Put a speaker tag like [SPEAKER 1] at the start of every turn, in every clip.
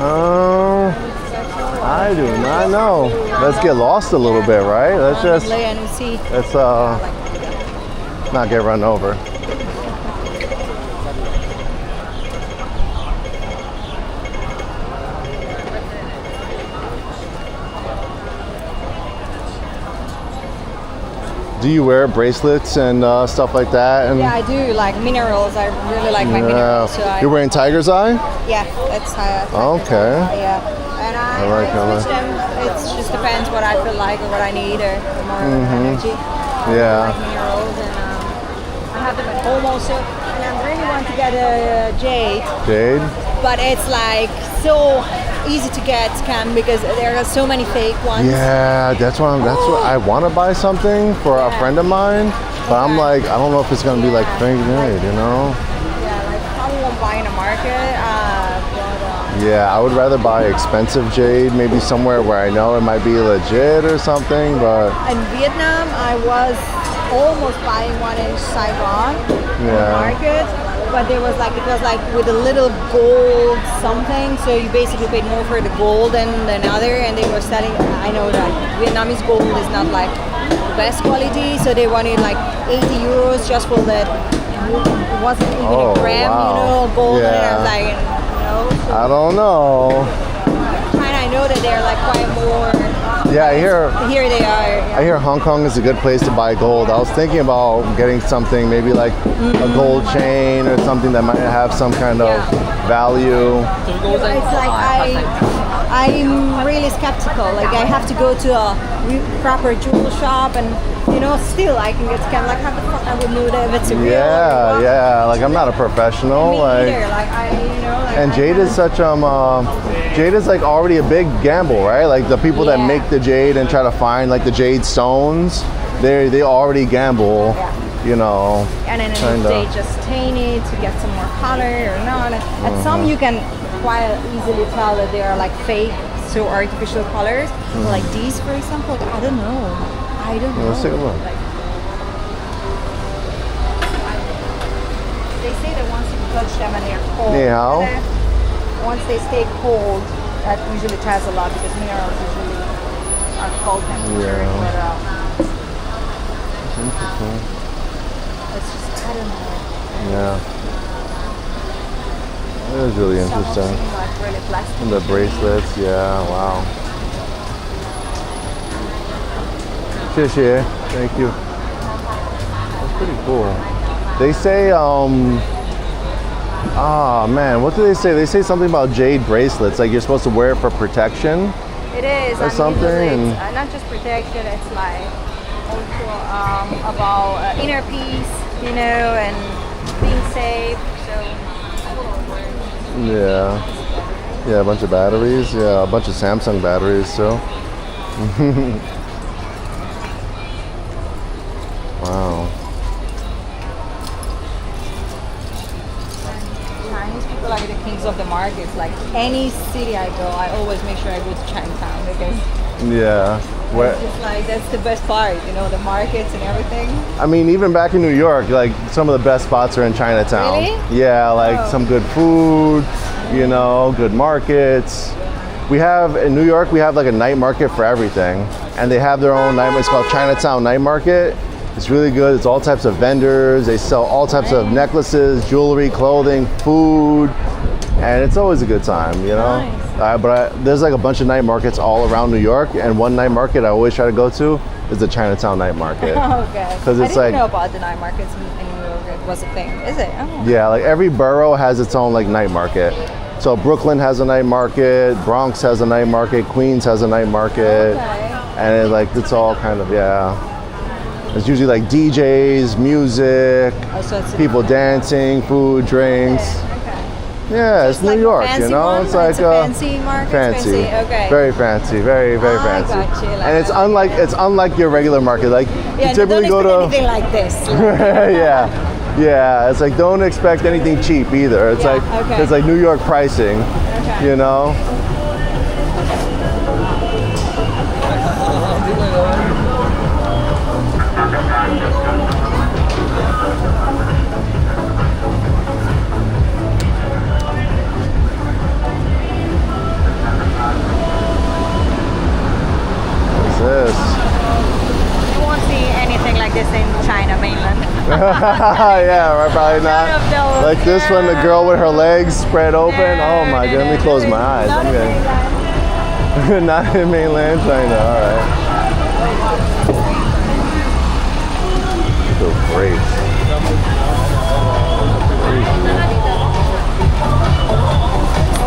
[SPEAKER 1] I do not know. Let's get lost a little bit, right? Let's not get run over. Do you wear bracelets and stuff like that? And
[SPEAKER 2] yeah, I do. Like minerals. I really like my minerals. So
[SPEAKER 1] you're wearing Tiger's Eye?
[SPEAKER 2] Yeah, that's
[SPEAKER 1] okay.
[SPEAKER 2] Yeah, and I switch them. It just depends what I feel like or what I need or more energy.
[SPEAKER 1] Yeah.
[SPEAKER 2] I like minerals, and I have them at home also. And I really want to get a jade.
[SPEAKER 1] Jade?
[SPEAKER 2] But it's like so easy to get scammed because there are so many fake ones.
[SPEAKER 1] Yeah, that's what I want to buy something for a friend of mine, but I'm like, I don't know if it's gonna be like fake jade, you know?
[SPEAKER 2] Yeah, like probably won't buy in a market.
[SPEAKER 1] Yeah, I would rather buy expensive jade, maybe somewhere where I know it might be legit or something, but...
[SPEAKER 2] In Vietnam, I was almost buying one in Saigon in the market, but it was like with a little gold something, so you basically paid more for the gold than another, and they were selling, I know that Vietnamese gold is not like the best quality, so they wanted like 80 euros just for that, it wasn't even a gram, you know, gold, and I was like, so
[SPEAKER 1] I don't know.
[SPEAKER 2] China, I know that they're like quite more.
[SPEAKER 1] Yeah, I hear.
[SPEAKER 2] Here they are. Yeah.
[SPEAKER 1] I hear Hong Kong is a good place to buy gold. I was thinking about getting something, maybe like a gold chain or something that might have some kind of value.
[SPEAKER 2] It's like I'm really skeptical. Like I have to go to a proper jewel shop, and you know, still I can get scammed. Like how the fuck I would know that if it's a real?
[SPEAKER 1] Yeah. Like I'm not a professional.
[SPEAKER 2] Me either. Like
[SPEAKER 1] and jade is such jade is like already a big gamble, right? Like the people that make the jade and try to find like the jade stones, they already gamble, you know.
[SPEAKER 2] And then they just stain it to get some more color or not. At some you can quite easily tell that they are like fake, so artificial colors. Like these, for example, I don't know.
[SPEAKER 1] Let's take a look.
[SPEAKER 2] They say that once you touch them and they're cold, once they stay cold, that usually tells a lot because minerals usually are cold temperature. But
[SPEAKER 1] interesting.
[SPEAKER 2] It's just, I don't know.
[SPEAKER 1] Yeah. It is really interesting.
[SPEAKER 2] Like really plastic.
[SPEAKER 1] And the bracelets, wow. 谢谢. Thank you. That's pretty cool. They say, man, what do they say? They say something about jade bracelets, like you're supposed to wear it for protection.
[SPEAKER 2] It is.
[SPEAKER 1] Or something. And
[SPEAKER 2] not just protection, it's like also about inner peace, you know, and being safe.
[SPEAKER 1] Yeah, a bunch of batteries. Yeah, a bunch of Samsung batteries, so. Wow.
[SPEAKER 2] Chinese people are the kings of the markets. Like any city I go, I always make sure I go to Chinatown because it's just like that's the best part, you know, the markets and everything.
[SPEAKER 1] I mean, even back in New York, like some of the best spots are in Chinatown.
[SPEAKER 2] Really?
[SPEAKER 1] Yeah, like some good food, you know, good markets. We have in New York, we have like a night market for everything, and they have their own night. It's called Chinatown Night Market. It's really good. It's all types of vendors. They sell all types of necklaces, jewelry, clothing, food, and it's always a good time, you know. There's like a bunch of night markets all around New York, and one night market I always try to go to is the Chinatown Night Market.
[SPEAKER 2] Okay.
[SPEAKER 1] Because it's
[SPEAKER 2] I didn't know about the night markets in New York. It was a thing. Is it? Oh.
[SPEAKER 1] Yeah, like every borough has its own like night market. So Brooklyn has a night market, Bronx has a night market, Queens has a night market, and it's all kind of It's usually like DJs, music, people dancing, food, drinks. Yeah, it's New York, you know. It's like
[SPEAKER 2] a fancy market.
[SPEAKER 1] Fancy.
[SPEAKER 2] Okay.
[SPEAKER 1] Very fancy, very fancy.
[SPEAKER 2] Got you,
[SPEAKER 1] and it's unlike your regular market. Like you typically go to
[SPEAKER 2] anything like this.
[SPEAKER 1] Yeah. It's like don't expect anything cheap either. It's it's like New York pricing, you know. Yeah, right, probably not.
[SPEAKER 2] None of those.
[SPEAKER 1] Like this one, the girl with her legs spread open. Oh my god, let me close my eyes.
[SPEAKER 2] Not
[SPEAKER 1] I'm
[SPEAKER 2] in
[SPEAKER 1] getting
[SPEAKER 2] mainland.
[SPEAKER 1] not in mainland China. All right. So great.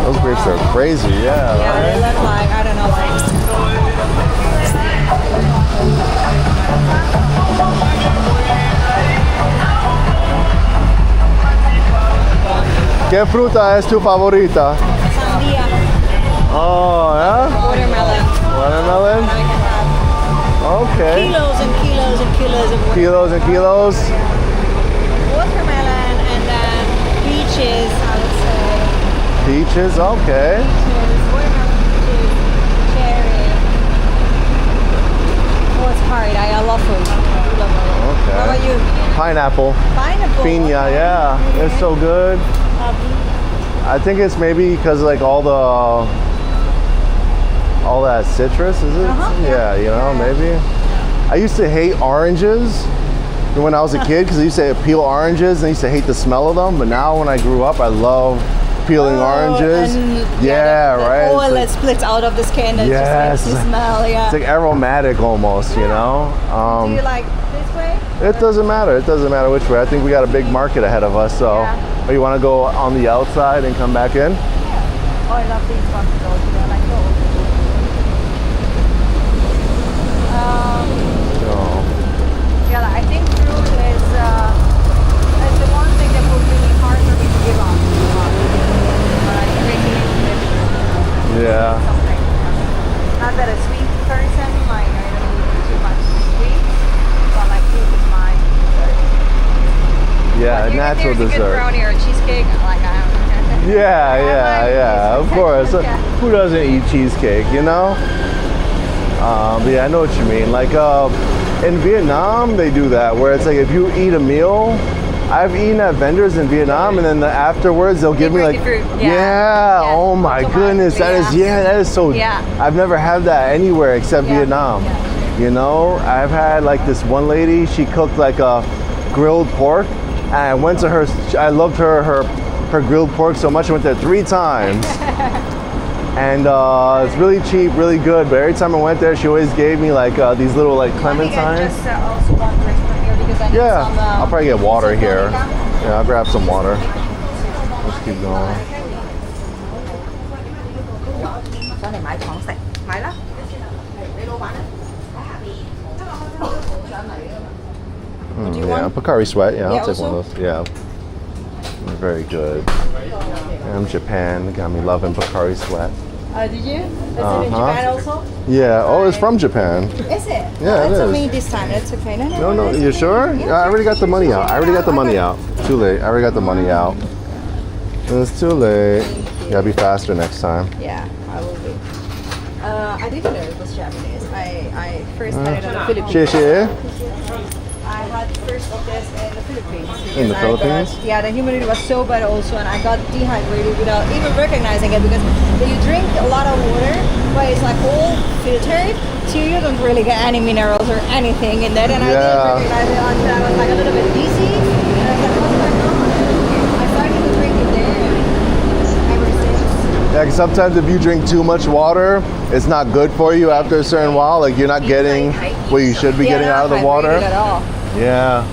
[SPEAKER 1] Those grapes are crazy, yeah.
[SPEAKER 2] Yeah,
[SPEAKER 1] Right?
[SPEAKER 2] they look like, I don't know, like.
[SPEAKER 1] ¿Qué fruta es tu favorita?
[SPEAKER 2] Sandía,
[SPEAKER 1] Oh, yeah?
[SPEAKER 2] watermelon.
[SPEAKER 1] Watermelon?
[SPEAKER 2] I can have
[SPEAKER 1] Okay.
[SPEAKER 2] kilos and kilos and kilos of
[SPEAKER 1] Kilos and kilos?
[SPEAKER 2] watermelon and then peaches, I would say.
[SPEAKER 1] Peaches, okay.
[SPEAKER 2] Peaches, watermelon, peaches, cherry. Oh, it's hard. I love fruit. I love it.
[SPEAKER 1] Okay.
[SPEAKER 2] How about you?
[SPEAKER 1] Pineapple.
[SPEAKER 2] Pineapple.
[SPEAKER 1] Piña, yeah. It's so good. I think it's maybe because like all that citrus, is it?
[SPEAKER 2] Uh-huh,
[SPEAKER 1] Yeah, you know, maybe. I used to hate oranges when I was a kid because I used to peel oranges and I used to hate the smell of them. But now when I grew up, I love peeling oranges.
[SPEAKER 2] And,
[SPEAKER 1] Yeah,
[SPEAKER 2] the
[SPEAKER 1] right.
[SPEAKER 2] oil
[SPEAKER 1] It's
[SPEAKER 2] that splits out of the skin that
[SPEAKER 1] Yes.
[SPEAKER 2] just makes you smell. Yeah.
[SPEAKER 1] It's like aromatic almost, you know.
[SPEAKER 2] Do you like this way?
[SPEAKER 1] It doesn't matter. It doesn't matter which way. I think we got a big market ahead of us. So,
[SPEAKER 2] Yeah.
[SPEAKER 1] you want to go on the outside and come back in?
[SPEAKER 2] Oh, I love these ones though. I like those.
[SPEAKER 1] Oh.
[SPEAKER 2] Yeah, I think fruit is the one thing that would be hard for me to give up. But I really
[SPEAKER 1] Yeah.
[SPEAKER 2] something. Not that a sweet person, like I don't eat too much sweet, but like fruit is my dessert.
[SPEAKER 1] Yeah,
[SPEAKER 2] But
[SPEAKER 1] natural
[SPEAKER 2] if there's a good
[SPEAKER 1] dessert.
[SPEAKER 2] brownie or a cheesecake, like I don't.
[SPEAKER 1] Yeah, of course.
[SPEAKER 2] Yeah.
[SPEAKER 1] Who doesn't eat cheesecake, you know? But yeah, I know what you mean. Like in Vietnam, they do that where it's like if you eat a meal, I've eaten at vendors in Vietnam, and then afterwards they'll give me
[SPEAKER 2] bring
[SPEAKER 1] like,
[SPEAKER 2] the fruit.
[SPEAKER 1] yeah,
[SPEAKER 2] Yeah.
[SPEAKER 1] oh my goodness, that is that is so.
[SPEAKER 2] Yeah.
[SPEAKER 1] I've never had that anywhere except
[SPEAKER 2] Yeah.
[SPEAKER 1] Vietnam.
[SPEAKER 2] Yeah.
[SPEAKER 1] You know, I've had like this one lady. She cooked like a grilled pork, and I went to her. I loved her grilled pork so much. I went there 3 times. And it's really cheap, really good. But every time I went there, she always gave me like these little like clementines.
[SPEAKER 2] Just also one drink from here because I need
[SPEAKER 1] Yeah,
[SPEAKER 2] some.
[SPEAKER 1] I'll probably get water
[SPEAKER 2] some
[SPEAKER 1] here.
[SPEAKER 2] vodka.
[SPEAKER 1] Yeah, I'll grab some water. Let's keep going.
[SPEAKER 2] 想嚟買糖食，買啦。Do you
[SPEAKER 1] Yeah,
[SPEAKER 2] want?
[SPEAKER 1] Pocari Sweat. Yeah,
[SPEAKER 2] Yeah,
[SPEAKER 1] I'll take one
[SPEAKER 2] also?
[SPEAKER 1] of those. Yeah, very good. And Japan got me loving Pocari Sweat.
[SPEAKER 2] Did you? Is it in Japan also?
[SPEAKER 1] Yeah. Oh, it's from Japan.
[SPEAKER 2] Is it?
[SPEAKER 1] Yeah, it
[SPEAKER 2] That's
[SPEAKER 1] is.
[SPEAKER 2] me this time. That's okay.
[SPEAKER 1] No, you sure? Yeah, I already got the money out. I already got the money out. Too late. I already got the money out. It's too late. You gotta be faster next time.
[SPEAKER 2] Yeah, I will be. I didn't know it was Japanese. I first had it in the Philippines.
[SPEAKER 1] 谢谢.
[SPEAKER 2] I had first of this in the Philippines.
[SPEAKER 1] In the
[SPEAKER 2] because I got-
[SPEAKER 1] Philippines?
[SPEAKER 2] yeah, the humidity was so bad also, and I got dehydrated without even recognizing it because you drink a lot of water, but it's like all filtered, so you don't really get any minerals or anything in that. And I
[SPEAKER 1] Yeah.
[SPEAKER 2] didn't recognize it until I was like a little bit dizzy, and I was like, what's going on? I started to drink it there, and ever since.
[SPEAKER 1] Yeah, 'cause sometimes if you drink too much water, it's not good for you after a certain while. Like you're not getting what you should be getting out of the
[SPEAKER 2] not
[SPEAKER 1] water.
[SPEAKER 2] hydrated at all.
[SPEAKER 1] Yeah.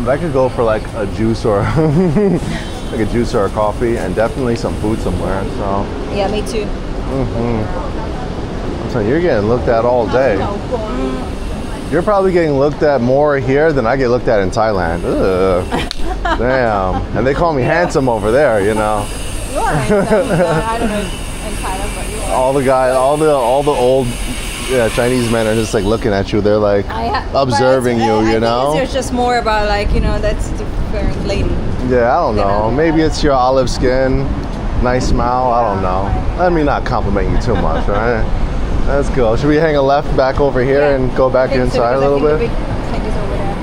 [SPEAKER 1] I could go for like a juice or like a juice or a coffee, and definitely some food somewhere. So
[SPEAKER 2] Yeah, me too.
[SPEAKER 1] I'm telling you, you're getting looked at all day. You're probably getting looked at more here than I get looked at in Thailand. Ugh. Damn. And they call me handsome over there, you know.
[SPEAKER 2] You are handsome. I don't know in Thailand, but you are.
[SPEAKER 1] All the old Chinese men are just like looking at you. They're like observing
[SPEAKER 2] But
[SPEAKER 1] you,
[SPEAKER 2] I
[SPEAKER 1] you
[SPEAKER 2] think
[SPEAKER 1] know.
[SPEAKER 2] it's just more about like, that's the different lady.
[SPEAKER 1] Yeah, I don't know. Maybe it's your olive skin, nice smile. I don't know. Let me not compliment you too much, all right? Let's go. Should we hang a left back over here and go back inside a little bit?
[SPEAKER 2] The big thing is over there.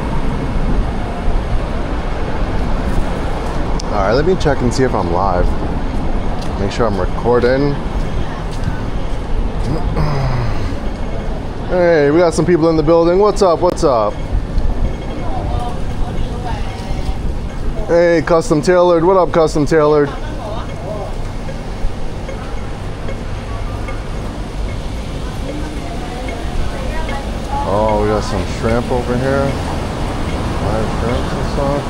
[SPEAKER 1] All right, let me check and see if I'm live. Make sure I'm recording. Hey, we got some people in the building. What's up? What's up? Hey, Custom Tailored. What up, Custom Tailored? Oh, we got some shrimp over here. Live shrimps and stuff.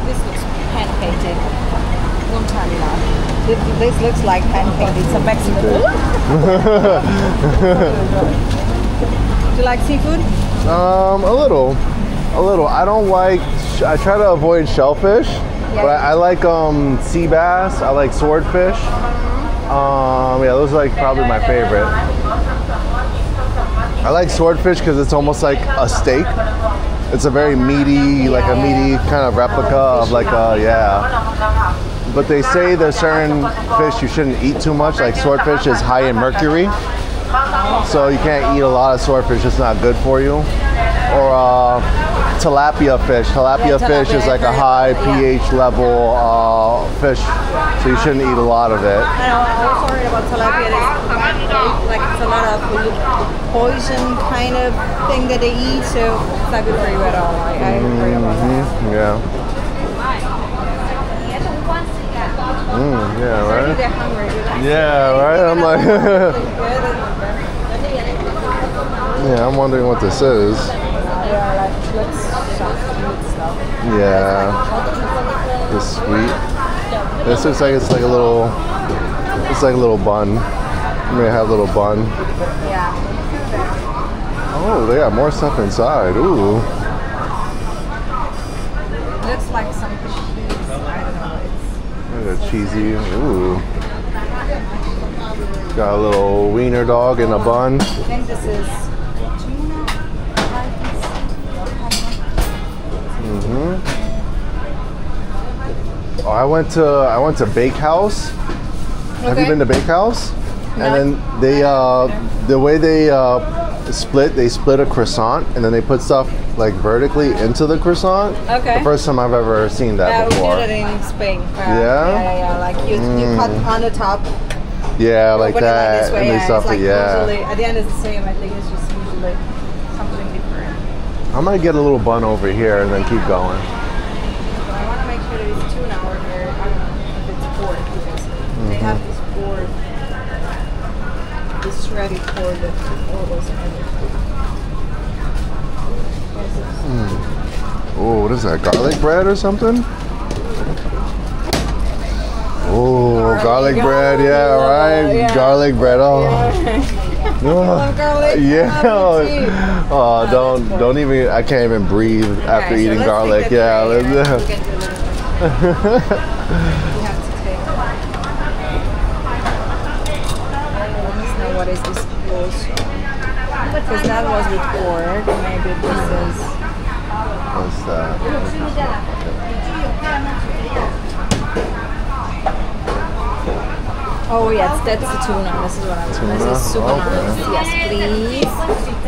[SPEAKER 2] This looks hand painted. Don't turn it on. This looks like hand painted. Some Mexican. Do you like seafood?
[SPEAKER 1] A little. I don't like. I try to avoid shellfish, but I like sea bass. I like swordfish. Yeah, those are like probably my favorite. I like swordfish because it's almost like a steak. It's a very meaty, like a meaty kind of replica of like a But they say there's certain fish you shouldn't eat too much. Like swordfish is high in mercury, so you can't eat a lot of swordfish. It's not good for you. Or tilapia fish. Tilapia fish is like a high pH level fish, so you shouldn't eat a lot of it.
[SPEAKER 2] I know. I also heard about tilapia. Like it's a lot of poison kind of thing that they eat, so it's not good for you at all. I heard about that.
[SPEAKER 1] Yeah. Yeah, right?
[SPEAKER 2] They're hungry.
[SPEAKER 1] Yeah, right? I'm like, yeah, I'm wondering what this is. Yeah, it's sweet. This looks like it's like a little bun. I'm gonna have a little bun.
[SPEAKER 2] Yeah.
[SPEAKER 1] Oh, they got more stuff inside. Ooh.
[SPEAKER 2] Looks like some cheese. I don't know.
[SPEAKER 1] Look at cheesy. Ooh. Got a little wiener dog in a bun.
[SPEAKER 2] I think this is tuna.
[SPEAKER 1] Oh, I went to Bake House. Have you been to Bake House?
[SPEAKER 2] No.
[SPEAKER 1] And then they the way they split a croissant and then they put stuff like vertically into the croissant.
[SPEAKER 2] Okay.
[SPEAKER 1] The first time I've ever seen that before.
[SPEAKER 2] We did it in Spain.
[SPEAKER 1] Yeah?
[SPEAKER 2] Like you cut on the top.
[SPEAKER 1] Yeah, like
[SPEAKER 2] open it
[SPEAKER 1] that.
[SPEAKER 2] this way,
[SPEAKER 1] and they
[SPEAKER 2] it's
[SPEAKER 1] stuff
[SPEAKER 2] like
[SPEAKER 1] it. Yeah.
[SPEAKER 2] usually, at the end it's the same. I think it's just usually something different.
[SPEAKER 1] I might get a little bun over here and then keep going.
[SPEAKER 2] I want to make sure that it's tuna over here. I don't know if it's pork because they have this board. It's ready for the oils and everything.
[SPEAKER 1] Oh, what is that? Garlic bread or something? Oh, garlic bread. Yeah, right.
[SPEAKER 2] Yeah.
[SPEAKER 1] Garlic bread. Oh.
[SPEAKER 2] I love garlic.
[SPEAKER 1] Yeah. Oh, don't even. I can't even breathe after eating garlic. Yeah.
[SPEAKER 2] We can do a little. We have to take. Let me know what is this close. Because that was with pork. Maybe this is.
[SPEAKER 1] What's that?
[SPEAKER 2] Oh yes, that's the tuna. This is what I want. This is super nice. Yes, please.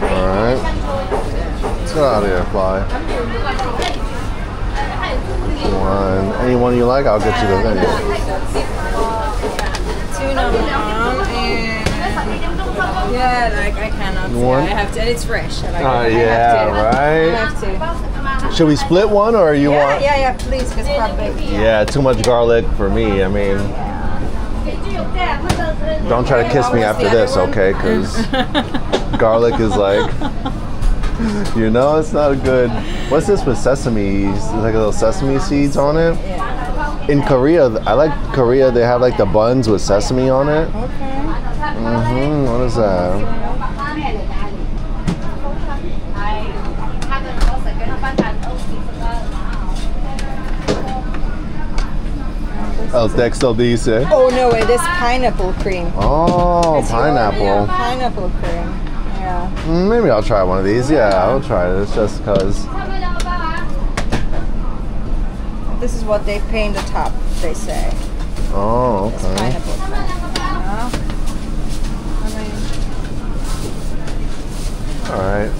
[SPEAKER 1] All right. Let's get out of here, fly. Anyone you like, I'll get you the venue.
[SPEAKER 2] Tuna and yeah, like I cannot.
[SPEAKER 1] One?
[SPEAKER 2] I have to, and it's fresh. Like, I
[SPEAKER 1] yeah,
[SPEAKER 2] have to.
[SPEAKER 1] right.
[SPEAKER 2] I have to.
[SPEAKER 1] Should we split one, or you want?
[SPEAKER 2] Yeah, please, because it's quite big.
[SPEAKER 1] Yeah, too much garlic for me. I mean, don't try to kiss me after this, okay? Because garlic is like, you know, it's not good. What's this with sesame? There's like a little sesame seeds on it. In Korea, I like Korea. They have like the buns with sesame on it.
[SPEAKER 2] Okay.
[SPEAKER 1] What is that? El texto dice.
[SPEAKER 2] Oh no way, this pineapple cream.
[SPEAKER 1] Oh,
[SPEAKER 2] It's
[SPEAKER 1] pineapple.
[SPEAKER 2] Yeah, pineapple cream. Yeah.
[SPEAKER 1] Maybe I'll try one of these. Yeah, I'll try this just because.
[SPEAKER 2] This is what they paint the top, they say.
[SPEAKER 1] Oh,
[SPEAKER 2] It's
[SPEAKER 1] okay.
[SPEAKER 2] pineapple cream. Yeah.
[SPEAKER 1] All right.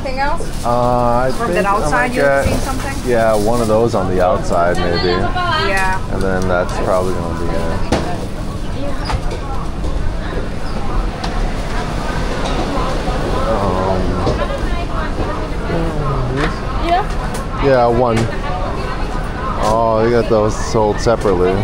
[SPEAKER 2] Anything else?
[SPEAKER 1] I
[SPEAKER 2] From
[SPEAKER 1] think
[SPEAKER 2] that
[SPEAKER 1] I
[SPEAKER 2] outside
[SPEAKER 1] might
[SPEAKER 2] you've
[SPEAKER 1] get-
[SPEAKER 2] seen something?
[SPEAKER 1] Yeah, one of those on the outside maybe.
[SPEAKER 2] Yeah.
[SPEAKER 1] And then that's probably gonna be it. Yeah, one. Oh, you got those sold separately.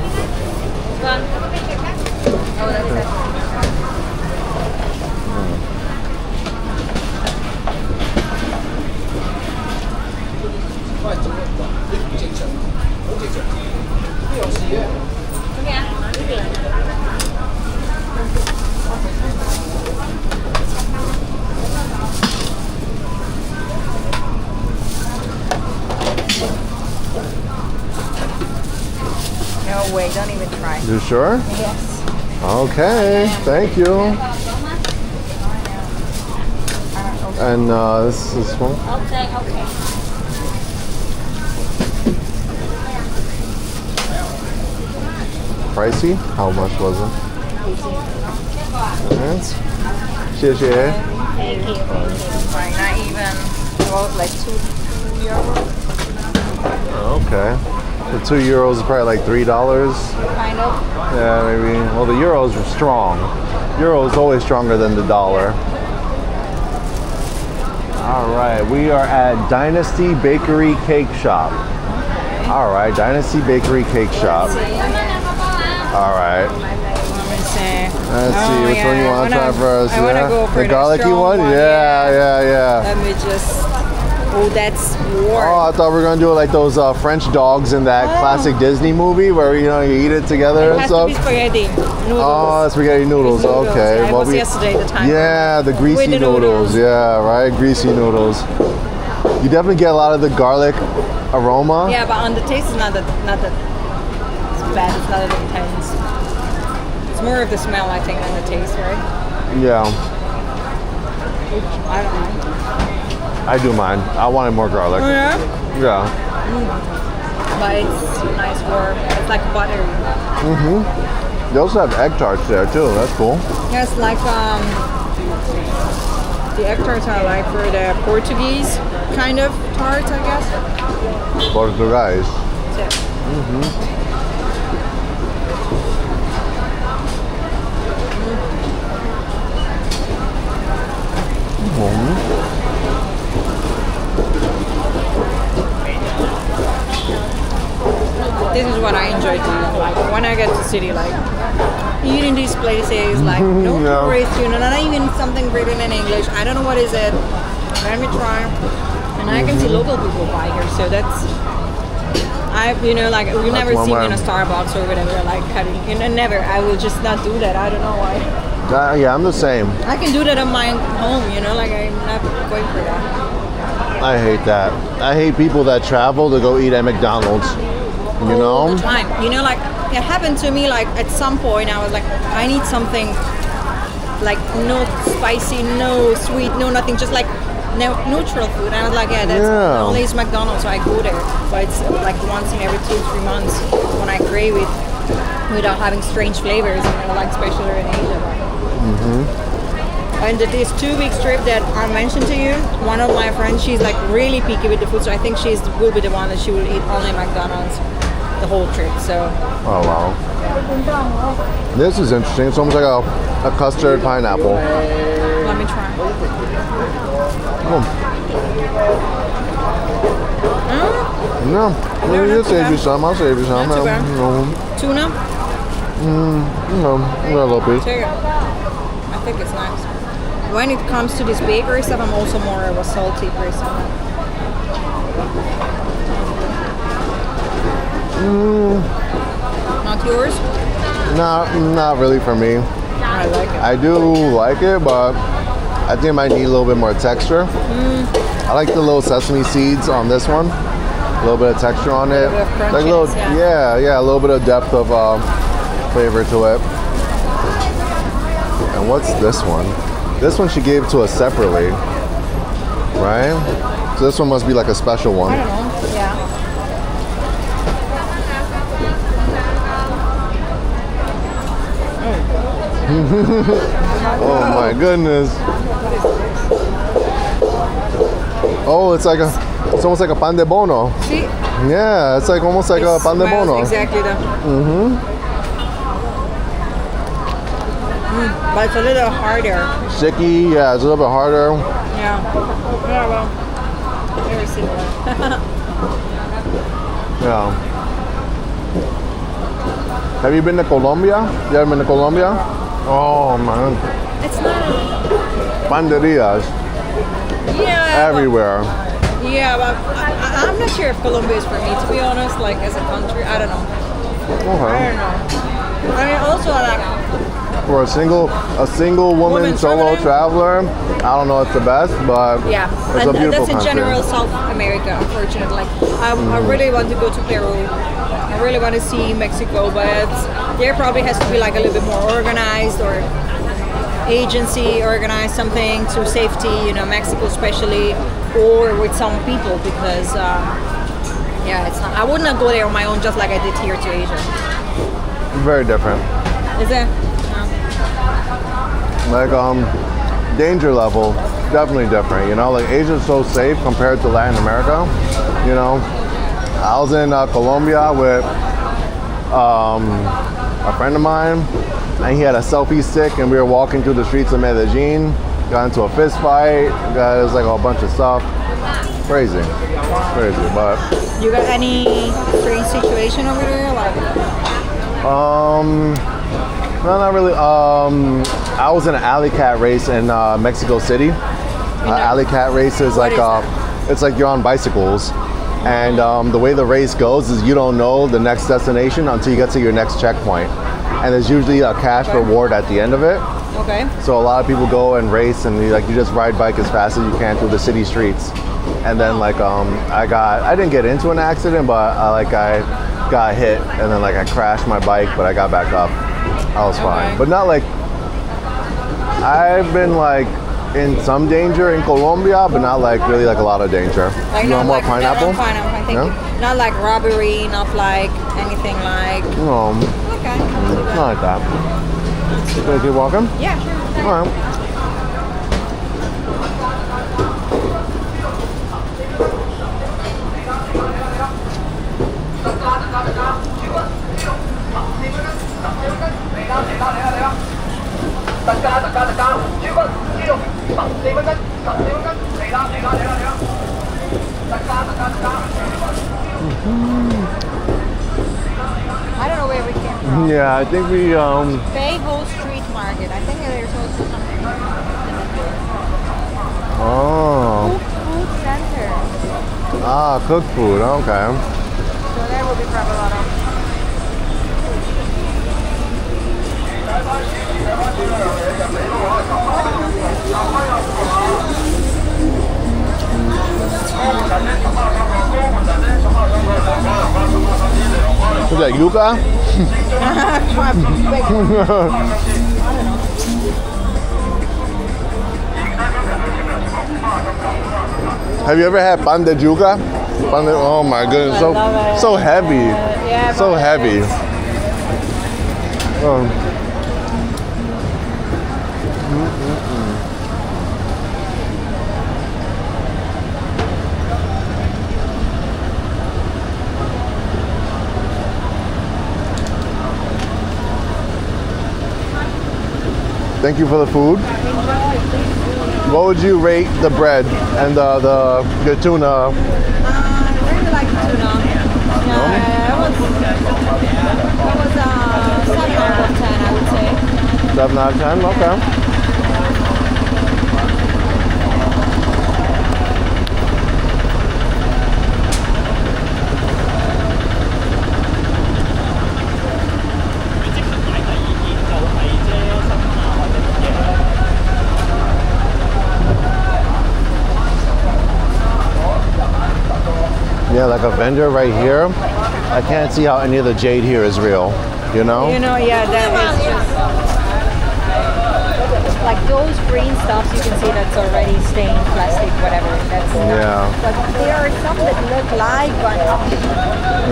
[SPEAKER 2] No way, don't even try.
[SPEAKER 1] You sure?
[SPEAKER 2] Yes.
[SPEAKER 1] Okay, thank you. And this is one.
[SPEAKER 2] Okay.
[SPEAKER 1] Pricey? How much was it? 谢谢.
[SPEAKER 2] Thank you. Like not even, well, like 2 euros.
[SPEAKER 1] Okay. The €2 is probably like $3.
[SPEAKER 2] Kind of.
[SPEAKER 1] Yeah, maybe. Well, the euros are strong. Euro is always stronger than the dollar. All right, we are at Dynasty Bakery Cake Shop. All right, Dynasty Bakery Cake Shop. All right. Let's see which one you want to try first.
[SPEAKER 2] I want to go for
[SPEAKER 1] the garlicky one. Yeah.
[SPEAKER 2] Let me just. Oh, that's warm.
[SPEAKER 1] Oh, I thought we were gonna do it like those French dogs in that classic Disney movie where you eat it together and stuff.
[SPEAKER 2] It has to be spaghetti noodles.
[SPEAKER 1] Oh, spaghetti noodles. Okay.
[SPEAKER 2] Yeah, it was yesterday the time.
[SPEAKER 1] Yeah, the greasy
[SPEAKER 2] With the
[SPEAKER 1] noodles. Yeah, right. Greasy noodles. You definitely get a lot of the garlic aroma.
[SPEAKER 2] Yeah, but on the taste is not that it's bad. It's not that intense. It's more of the smell, I think, than the taste, right?
[SPEAKER 1] Yeah.
[SPEAKER 2] I don't mind.
[SPEAKER 1] I do mind. I wanted more garlic.
[SPEAKER 2] Oh yeah?
[SPEAKER 1] Yeah.
[SPEAKER 2] But it's nice warm. It's like buttery.
[SPEAKER 1] They also have egg tarts there too. That's cool.
[SPEAKER 2] Yeah, it's like the egg tarts are like for the Portuguese kind of tarts, I guess.
[SPEAKER 1] Portuguese.
[SPEAKER 2] That's it. This is what I enjoy doing. Like when I get to city, like eating these places, like no tourists, not even something written in English. I don't know what is it. Let me try. And I can see local people buy here, so that's like you never see me in a Starbucks or whatever, like cutting. Never. I will just not do that. I don't know why.
[SPEAKER 1] Yeah, I'm the same.
[SPEAKER 2] I can do that at my home, like I'm not going for that.
[SPEAKER 1] I hate that. I hate people that travel to go eat at McDonald's.
[SPEAKER 2] All the time. Like it happened to me. Like at some point, I was like, I need something like no spicy, no sweet, no nothing, just like neutral food. And I was like, only is McDonald's, so I go there. But it's like once in every 2-3 months when I crave it, without having strange flavors, like especially in Asia. And this 2-week trip that I mentioned to you, one of my friends, she's like really picky with the food, so I think will be the one that she will eat only McDonald's the whole trip. So.
[SPEAKER 1] Oh wow. This is interesting. It's almost like a custard pineapple.
[SPEAKER 2] Let me try.
[SPEAKER 1] No, you'll save you some. I'll save you some.
[SPEAKER 2] Not too bad. Tuna?
[SPEAKER 1] A little piece.
[SPEAKER 2] Take it. I think it's nice. When it comes to this bakery stuff, I'm also more of a salty person. Not yours?
[SPEAKER 1] Not really for me.
[SPEAKER 2] I like it.
[SPEAKER 1] I do like it, but I think it might need a little bit more texture. I like the little sesame seeds on this one. A little bit of texture on it.
[SPEAKER 2] Like
[SPEAKER 1] a little, a little bit of depth of flavor to it. And what's this one? This one she gave to us separately, right? So this one must be like a special one.
[SPEAKER 2] I don't know. Yeah.
[SPEAKER 1] Oh my goodness. Oh, it's like It's almost like a pan de bono.
[SPEAKER 2] See?
[SPEAKER 1] Yeah, it's like almost like a pan de
[SPEAKER 2] Smells
[SPEAKER 1] bono.
[SPEAKER 2] exactly that. But it's a little harder.
[SPEAKER 1] Sticky, yeah, it's a little bit harder.
[SPEAKER 2] Yeah. Yeah, well, very similar.
[SPEAKER 1] Yeah. Have you been to Colombia? You ever been to Colombia? Oh man,
[SPEAKER 2] It's not.
[SPEAKER 1] panderias
[SPEAKER 2] Yeah.
[SPEAKER 1] everywhere.
[SPEAKER 2] Yeah, but I'm not sure if Colombia is for me, to be honest. Like as a country, I don't know. I
[SPEAKER 1] Okay.
[SPEAKER 2] don't know. I mean, also like
[SPEAKER 1] For a single woman
[SPEAKER 2] Woman
[SPEAKER 1] solo
[SPEAKER 2] traveling?
[SPEAKER 1] traveler, I don't know if it's the best, but
[SPEAKER 2] yeah,
[SPEAKER 1] it's a
[SPEAKER 2] and
[SPEAKER 1] beautiful
[SPEAKER 2] that's in
[SPEAKER 1] country.
[SPEAKER 2] general South America. Unfortunately, I really want to go to Peru. I really want to see Mexico, but there probably has to be like a little bit more organized or agency organize something to safety, you know, Mexico especially, or with some people because yeah, it's not. I would not go there on my own just like I did here to Asia.
[SPEAKER 1] Very different.
[SPEAKER 2] Is it?
[SPEAKER 1] Like danger level, definitely different. You know, like Asia's so safe compared to Latin America. You know, I was in Colombia with a friend of mine, and he had a selfie stick, and we were walking through the streets of Medellin. Got into a fist fight. It was like a bunch of stuff. Crazy, but
[SPEAKER 2] You got any strange situation over there? Like,
[SPEAKER 1] no, not really. I was in an alley cat race in Mexico City. Alley cat race is
[SPEAKER 2] What
[SPEAKER 1] like
[SPEAKER 2] is
[SPEAKER 1] it's like you're on bicycles, and the way the race goes is you don't know the next destination until you get to your next checkpoint, and there's usually a cash reward at the end of it.
[SPEAKER 2] okay.
[SPEAKER 1] So a lot of people go and race, and you just ride bike as fast as you can through the city streets. And then like I didn't get into an accident, but I got hit, and then like I crashed my bike, but I got back up. I was fine,
[SPEAKER 2] Okay.
[SPEAKER 1] but not like I've been like in some danger in Colombia, but not like really like a lot of danger.
[SPEAKER 2] Like
[SPEAKER 1] You want
[SPEAKER 2] not
[SPEAKER 1] more
[SPEAKER 2] like
[SPEAKER 1] pineapple?
[SPEAKER 2] No, I'm fine. Thank
[SPEAKER 1] No?
[SPEAKER 2] you. Not like robbery. Not like anything like.
[SPEAKER 1] No,
[SPEAKER 2] Okay.
[SPEAKER 1] not like that. Can I keep walking?
[SPEAKER 2] Yeah, sure.
[SPEAKER 1] All right.
[SPEAKER 2] I don't know where we came from.
[SPEAKER 1] Yeah, I think we
[SPEAKER 2] Bayho Street Market. I think there's also something.
[SPEAKER 1] oh
[SPEAKER 2] Food center.
[SPEAKER 1] cooked food. Okay.
[SPEAKER 2] So there will be probably a lot of.
[SPEAKER 1] Is that yuca? Have you ever had pan de yuca? Oh my goodness,
[SPEAKER 2] love it.
[SPEAKER 1] so heavy,
[SPEAKER 2] Yeah,
[SPEAKER 1] so
[SPEAKER 2] but
[SPEAKER 1] heavy. Thank you for the food. What would you rate the bread and the tuna?
[SPEAKER 2] I really like the tuna. It was 7 out of 10, I would say.
[SPEAKER 1] 7 out of 10. Okay. Yeah, like a vendor right here. I can't see how any of the jade here is real, you know?
[SPEAKER 2] You know, yeah, that is just like those green stuffs you can see that's already stained plastic, whatever. That's not.
[SPEAKER 1] Yeah.
[SPEAKER 2] But there are some that look like, but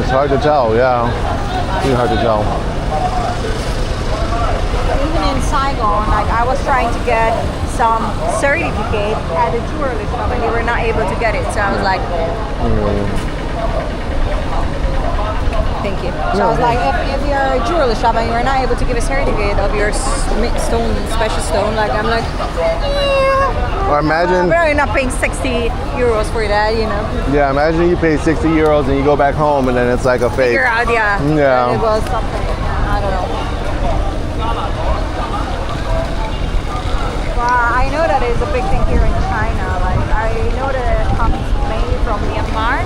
[SPEAKER 1] It's hard to tell, yeah. It's hard to tell.
[SPEAKER 2] even in in Saigon, like I was trying to get some certificate at the jewelry shop and they were not able to get it. So I was like, thank you. So I was like, if you're a jewelry shop and you're not able to give a certificate of your stone, special stone, like I'm like, yeah.
[SPEAKER 1] Or imagine,
[SPEAKER 2] we're not paying 60 euros for that, you know.
[SPEAKER 1] yeah, imagine you pay 60 euros and you go back home and then it's like a fake.
[SPEAKER 2] Figure out, yeah.
[SPEAKER 1] Yeah.
[SPEAKER 2] And it was something. I don't know. Well, I know that it's a big thing here in China. Like I know that it comes mainly from Myanmar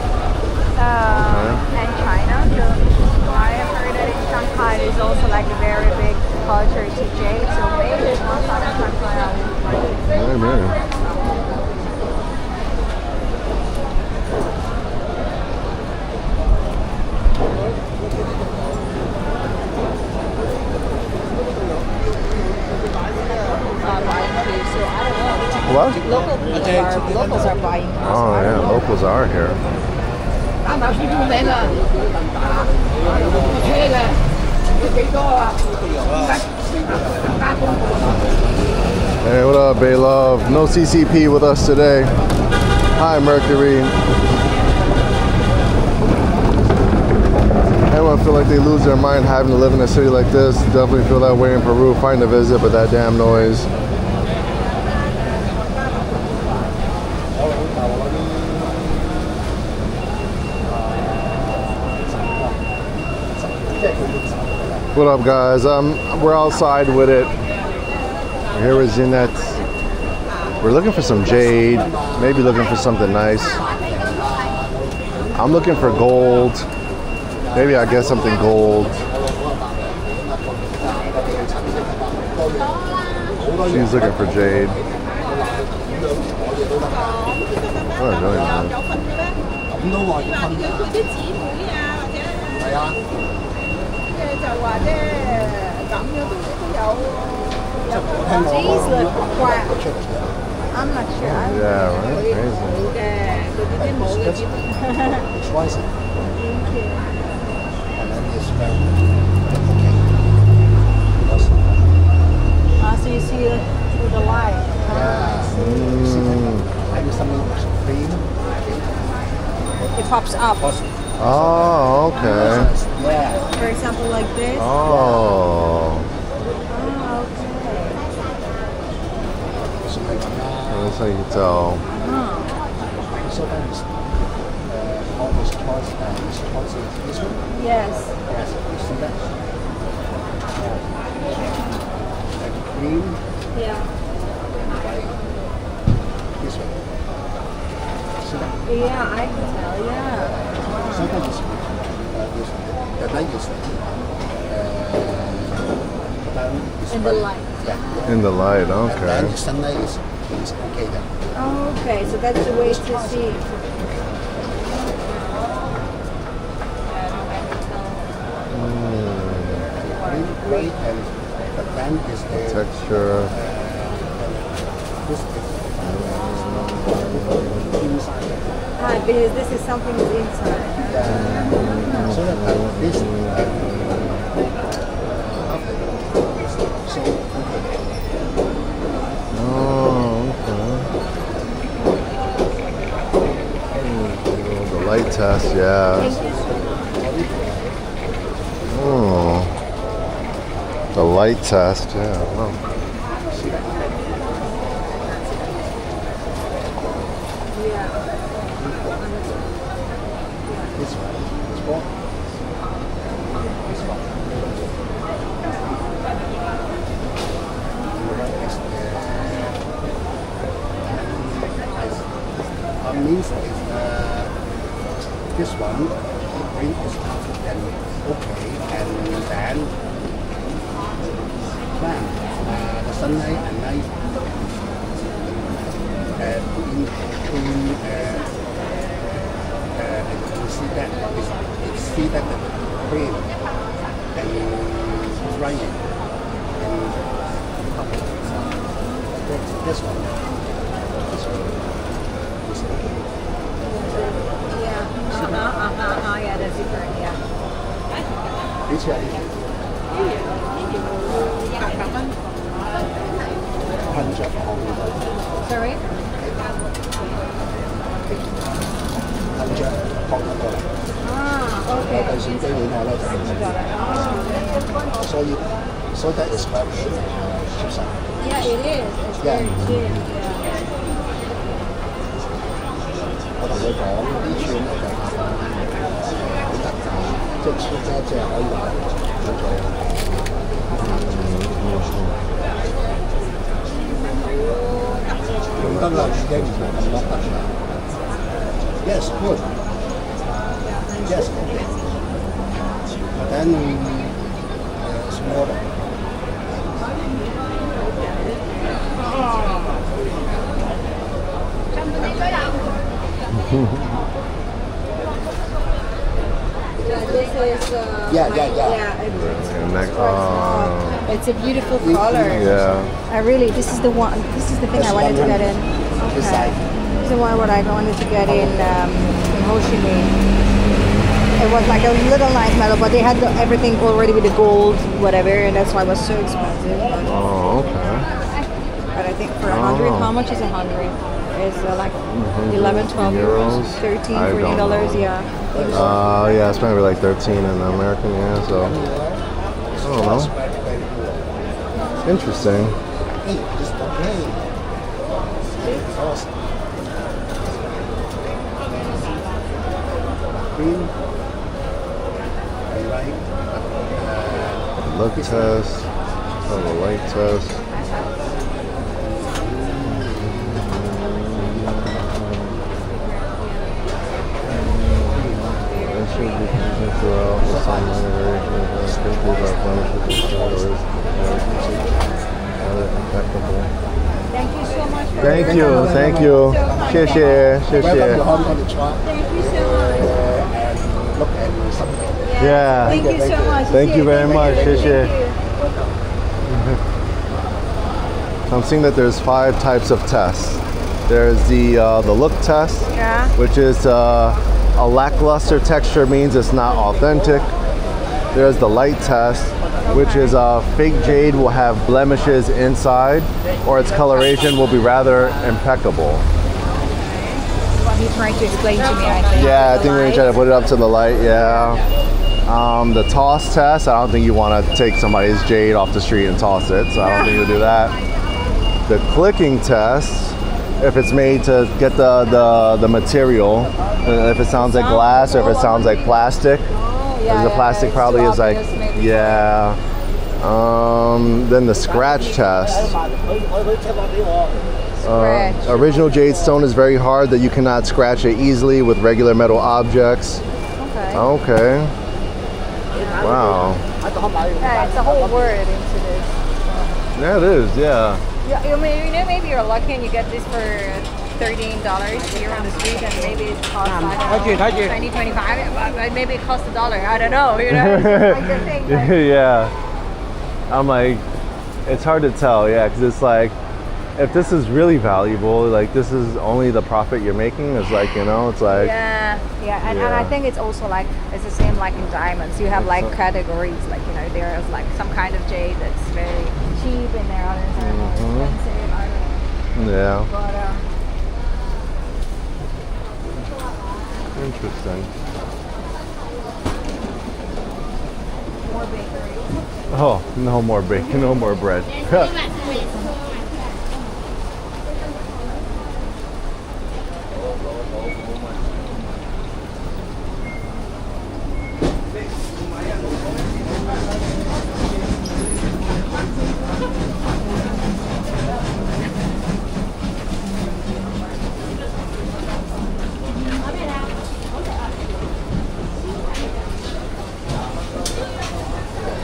[SPEAKER 2] and China. So I have heard that in Shanghai there's also like a very big culture to jade. So maybe it's one side of Shanghai.
[SPEAKER 1] Maybe. What?
[SPEAKER 2] Locals are buying.
[SPEAKER 1] Oh yeah, locals are here. Hey, what up, Bay Love? No CCP with us today. Hi, Mercury. Everyone feel like they lose their mind having to live in a city like this. Definitely feel that way in Peru. Find a visit, but that damn noise. What up, guys? We're outside with it. Here is Jeanette. We're looking for some jade. Maybe looking for something nice. I'm looking for gold. Maybe I get something gold. She's looking for jade. Oh, really nice.
[SPEAKER 2] I'm not sure.
[SPEAKER 1] Yeah, right? Crazy.
[SPEAKER 2] So you see it through the light. It pops up.
[SPEAKER 1] Oh, okay.
[SPEAKER 2] For example, like this.
[SPEAKER 1] Oh.
[SPEAKER 2] Okay.
[SPEAKER 1] That's how you can tell.
[SPEAKER 2] Yes. Yeah. Yeah, I can tell. Yeah. In the light.
[SPEAKER 1] In the light, okay.
[SPEAKER 2] Okay, so that's the way to see.
[SPEAKER 1] Texture.
[SPEAKER 2] Because this is something that's inside.
[SPEAKER 1] The light test, yeah. Oh. The light test, yeah. Wow.
[SPEAKER 3] Means this one green is out and okay, and then the sunlight and night in between you see that you see that the green and drying and this one.
[SPEAKER 2] Yeah, that's different, yeah.
[SPEAKER 3] Which one? 100 Hong Kong.
[SPEAKER 2] Sorry?
[SPEAKER 3] 100 Hong Kong.
[SPEAKER 2] Ah, okay.
[SPEAKER 3] 計算機會我咧，所以 that is very cheap.
[SPEAKER 2] Yeah, it is. It's
[SPEAKER 3] Yeah.
[SPEAKER 2] very cheap. Yeah.
[SPEAKER 3] 我同佢講呢串咧就好特價，即係超家姐可以買好咗。用得啦，已經唔係咁多得啦。Yes, good. Yes, okay. Then smaller.
[SPEAKER 2] This is
[SPEAKER 3] Yeah.
[SPEAKER 2] it's a beautiful color.
[SPEAKER 1] Yeah.
[SPEAKER 2] This is the one. This is the thing I wanted to get in.
[SPEAKER 3] This
[SPEAKER 2] Okay.
[SPEAKER 3] side.
[SPEAKER 2] This is the one what I wanted to get in Ho Chi Minh. It was like a little nice metal, but they had everything already with the gold, whatever, and that's why it was so expensive.
[SPEAKER 1] Oh, okay.
[SPEAKER 2] But I think for 100, how much is 100? It's like 11, 12 euros, 13,
[SPEAKER 1] I don't
[SPEAKER 2] $14,
[SPEAKER 1] know.
[SPEAKER 2] yeah.
[SPEAKER 1] Yeah, it's probably like 13 in American, yeah, so. I don't know. Interesting.
[SPEAKER 3] Hey, it's okay. Awesome. Green. Right.
[SPEAKER 1] Look test. Oh, the light test. Throughout the sun impeccable.
[SPEAKER 2] Thank you so much. For
[SPEAKER 1] Thank
[SPEAKER 2] your
[SPEAKER 1] you,
[SPEAKER 2] time.
[SPEAKER 1] thank you.
[SPEAKER 2] So much.
[SPEAKER 1] 谢谢，谢
[SPEAKER 3] Welcome to
[SPEAKER 1] 谢。
[SPEAKER 3] Hong Kong to try
[SPEAKER 2] Thank you so much.
[SPEAKER 3] and look at something.
[SPEAKER 1] Yeah.
[SPEAKER 2] Thank you so much.
[SPEAKER 1] Thank you very much.
[SPEAKER 2] Thank you.
[SPEAKER 1] 谢谢。
[SPEAKER 2] Thank you.
[SPEAKER 1] I'm seeing that there's 5 types of tests. There's the look test,
[SPEAKER 2] Yeah.
[SPEAKER 1] which is a lackluster texture means it's not authentic. There's the light test, which is fake jade will have blemishes inside, or its coloration will be rather impeccable.
[SPEAKER 2] What he's trying to explain to me, I think.
[SPEAKER 1] Yeah, I
[SPEAKER 2] The
[SPEAKER 1] think we're gonna try to put it up to the light. Yeah. The toss test. I don't think you want to take somebody's jade off the street and toss it, so I don't think you'll do that. The clicking test. If it's made to get the material, if it sounds like glass or if it sounds like plastic,
[SPEAKER 2] Oh,
[SPEAKER 1] because the plastic
[SPEAKER 2] it's
[SPEAKER 1] probably
[SPEAKER 2] too
[SPEAKER 1] is like,
[SPEAKER 2] obvious, maybe.
[SPEAKER 1] yeah. Then the scratch test.
[SPEAKER 2] Scratch.
[SPEAKER 1] Original jade stone is very hard that you cannot scratch it easily with regular metal objects.
[SPEAKER 2] Okay.
[SPEAKER 1] Okay. Wow.
[SPEAKER 2] Yeah, it's a whole word into this.
[SPEAKER 1] Yeah, it is. Yeah.
[SPEAKER 2] Yeah, maybe you're lucky and you get this for $13 here on the street, and maybe it costs I don't know, 20, 25, but maybe it costs $1. I don't know. You know, it's like the thing. Like,
[SPEAKER 1] Yeah. I'm like, it's hard to tell. Yeah, because it's like, if this is really valuable, like this is only the profit you're making. It's like, you know, it's like.
[SPEAKER 2] yeah, and
[SPEAKER 1] Yeah.
[SPEAKER 2] I think it's also like it's the same like in diamonds. You have like categories, like there's like some kind of jade that's very cheap, and there are others that are more expensive. I don't know.
[SPEAKER 1] Yeah.
[SPEAKER 2] But
[SPEAKER 1] Interesting.
[SPEAKER 2] more bakery.
[SPEAKER 1] Oh, no more bacon, no more bread.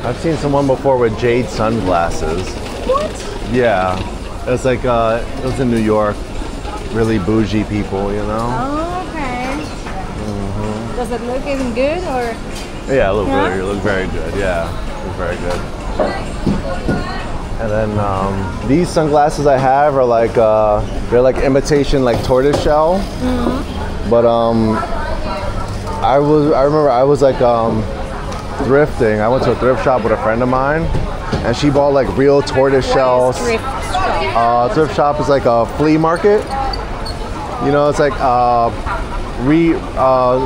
[SPEAKER 1] I've seen someone before with jade sunglasses.
[SPEAKER 2] What?
[SPEAKER 1] Yeah, it's like it was in New York. Really bougie people, you know.
[SPEAKER 2] Oh, okay. Does it look even good or?
[SPEAKER 1] Yeah, it looked
[SPEAKER 2] Yeah?
[SPEAKER 1] really, it looked very good. Yeah, it was very good. And then these sunglasses I have are like they're like imitation like tortoise shell. But I remember I was like thrifting. I went to a thrift shop with a friend of mine, and she bought like real tortoise shells.
[SPEAKER 2] Thrift shop?
[SPEAKER 1] Thrift shop is like a flea market. You know, it's like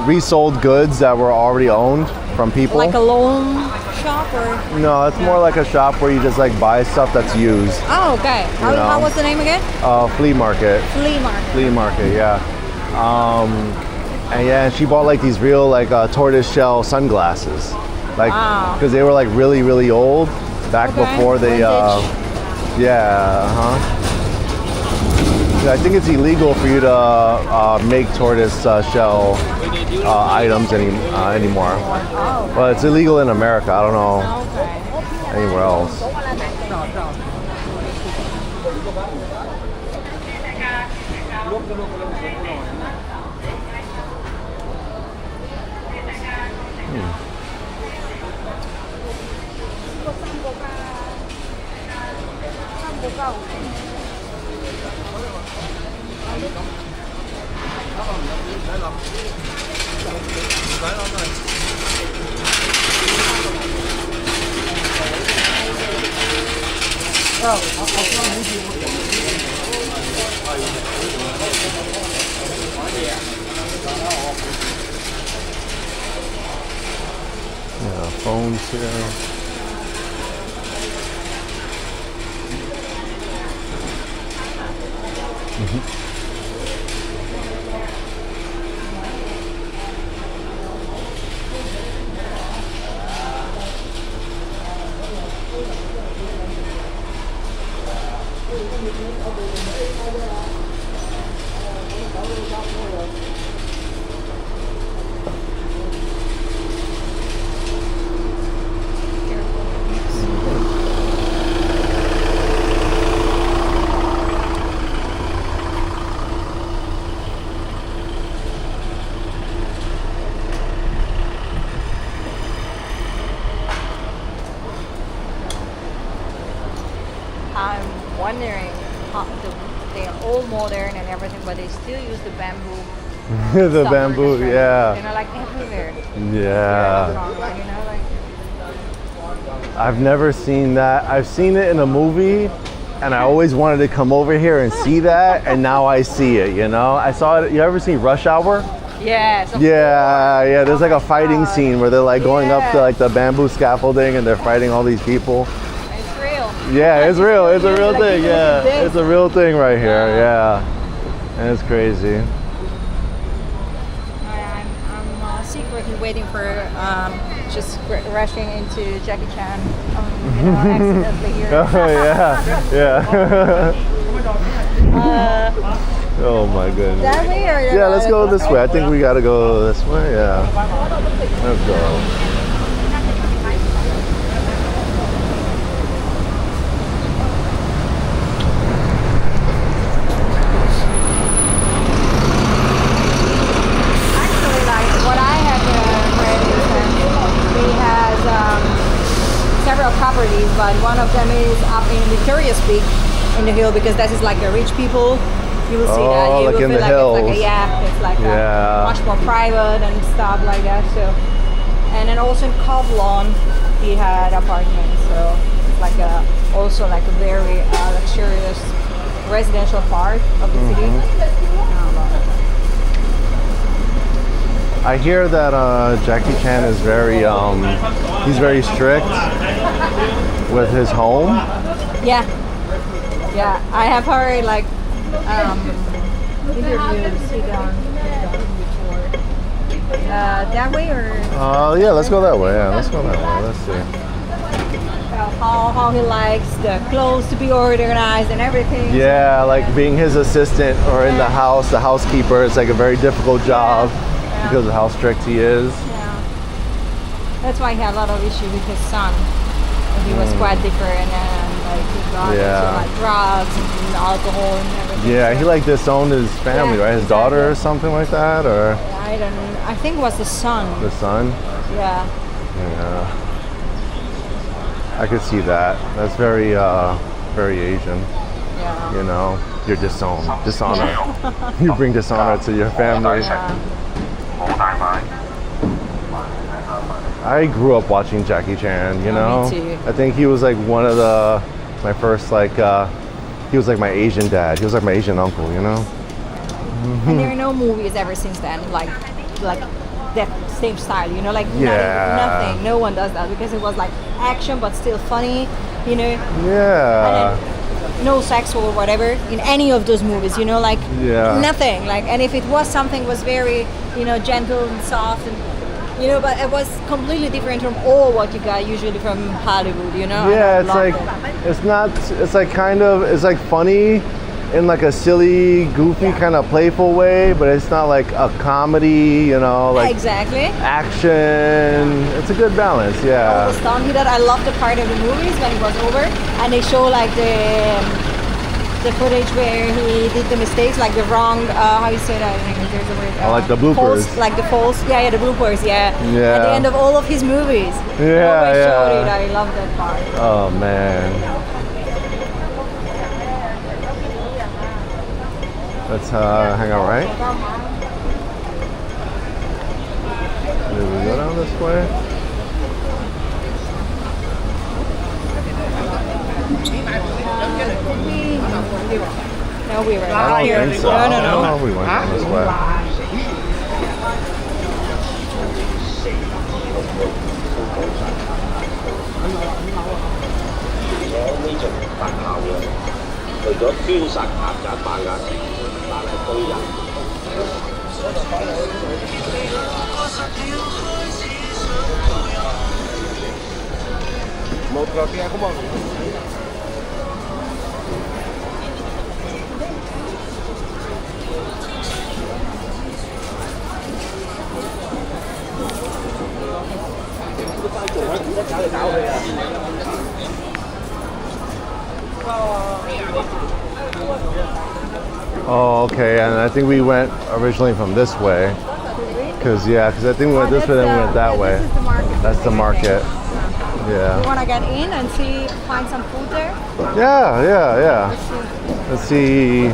[SPEAKER 1] resold goods that were already owned from people.
[SPEAKER 2] Like a loan shop or?
[SPEAKER 1] No, it's more like a shop where you just like buy stuff that's used.
[SPEAKER 2] Oh, okay. How was the name again?
[SPEAKER 1] Flea market.
[SPEAKER 2] Flea market.
[SPEAKER 1] Flea market, yeah. And yeah, she bought like these real like tortoise shell sunglasses, like because they were like really really old back before they. I think it's illegal for you to make tortoise shell items anymore. But it's illegal in America. I don't know anywhere else. Yeah, phones here.
[SPEAKER 2] I'm wondering how they're all modern and everything, but they still use the bamboo.
[SPEAKER 1] The bamboo, yeah.
[SPEAKER 2] You know, like everywhere.
[SPEAKER 1] Yeah.
[SPEAKER 2] You know, like.
[SPEAKER 1] I've never seen that. I've seen it in a movie, and I always wanted to come over here and see that, and now I see it. You know, I saw it. You ever seen Rush Hour?
[SPEAKER 2] Yes.
[SPEAKER 1] Yeah. There's like a fighting scene where they're like going up to like the bamboo scaffolding, and they're fighting all these people.
[SPEAKER 2] It's real.
[SPEAKER 1] Yeah, it's real. It's a real thing. Yeah, it's a real thing right here. Yeah, and it's crazy.
[SPEAKER 2] I'm secretly waiting for just rushing into Jackie Chan. Accidentally here.
[SPEAKER 1] Oh yeah. Oh my goodness.
[SPEAKER 2] That way or
[SPEAKER 1] yeah, let's go this way. I think we gotta go this way. Yeah. Let's go.
[SPEAKER 2] Properties, but one of them is up in Victoria's Peak in the hill because that is like the rich people. You will see that. You
[SPEAKER 1] like
[SPEAKER 2] will
[SPEAKER 1] in
[SPEAKER 2] feel
[SPEAKER 1] the
[SPEAKER 2] like
[SPEAKER 1] hills.
[SPEAKER 2] it's like much more private and stuff like that. So, and then also in Kowloon, he had apartments. So it's like also like a very luxurious residential part of the city.
[SPEAKER 1] I hear that Jackie Chan is he's very strict with his home.
[SPEAKER 2] Yeah. I have heard like interviews he done before. That way or?
[SPEAKER 1] Yeah, let's go that way. Yeah, let's go that way. Let's see.
[SPEAKER 2] How he likes the clothes to be organized and everything.
[SPEAKER 1] Yeah, like being his assistant or in the house, the housekeeper. It's like a very difficult job. Because of how strict he is.
[SPEAKER 2] Yeah. That's why he had a lot of issues with his son. He was quite different and like he got into like drugs and alcohol and everything.
[SPEAKER 1] Yeah, he like disowned his family, right? His daughter or something like that, or?
[SPEAKER 2] I think it was the son.
[SPEAKER 1] The son?
[SPEAKER 2] Yeah.
[SPEAKER 1] Yeah. I could see that. That's very, very Asian.
[SPEAKER 2] Yeah.
[SPEAKER 1] You know, you're disowned. Dishonor. You bring dishonor to your family.
[SPEAKER 2] Yeah.
[SPEAKER 1] I grew up watching Jackie Chan, you know?
[SPEAKER 2] Me too.
[SPEAKER 1] I think he was like one of my first like he was like my Asian dad. He was like my Asian uncle, you know?
[SPEAKER 2] And there are no movies ever since then, like that same style, you know, like nothing. No one does that because it was like action but still funny, you know.
[SPEAKER 1] Yeah.
[SPEAKER 2] And then no sex or whatever in any of those movies, you know, like nothing. Like, and if it was something, it was very, you know, gentle and soft and. You know, but it was completely different from all what you got usually from Hollywood, you know?
[SPEAKER 1] Yeah, it's like, it's not, it's like kind of, it's like funny in like a silly, goofy kind of playful way, but it's not like a comedy, you know, like
[SPEAKER 2] exactly.
[SPEAKER 1] Action. It's a good balance, yeah.
[SPEAKER 2] All the stunt he did. I love the part of the movies when it was over and they show like the footage where he did the mistakes, like the wrong, how you say that? There's a word.
[SPEAKER 1] Like the bloopers.
[SPEAKER 2] Like the false, yeah, the bloopers, yeah.
[SPEAKER 1] Yeah.
[SPEAKER 2] At the end of all of his movies.
[SPEAKER 1] Yeah,
[SPEAKER 2] always showed it.
[SPEAKER 1] yeah.
[SPEAKER 2] I love that part.
[SPEAKER 1] Oh man. Let's hang out right. Did we go down this way?
[SPEAKER 2] No, we were
[SPEAKER 1] I
[SPEAKER 2] not
[SPEAKER 1] don't
[SPEAKER 2] here.
[SPEAKER 1] think so.
[SPEAKER 2] No.
[SPEAKER 1] I don't know if we went down this way.
[SPEAKER 4] 除咗捐殺曱甴扮鴨，但係對人。冇嗰啲啊，咁啊。
[SPEAKER 1] Oh, okay, and I think we went originally from this way. Because I think we went this way, then we went that way.
[SPEAKER 2] This is the market.
[SPEAKER 1] That's the market. Yeah.
[SPEAKER 2] You want to get in and find some food there?
[SPEAKER 1] Yeah. Let's see.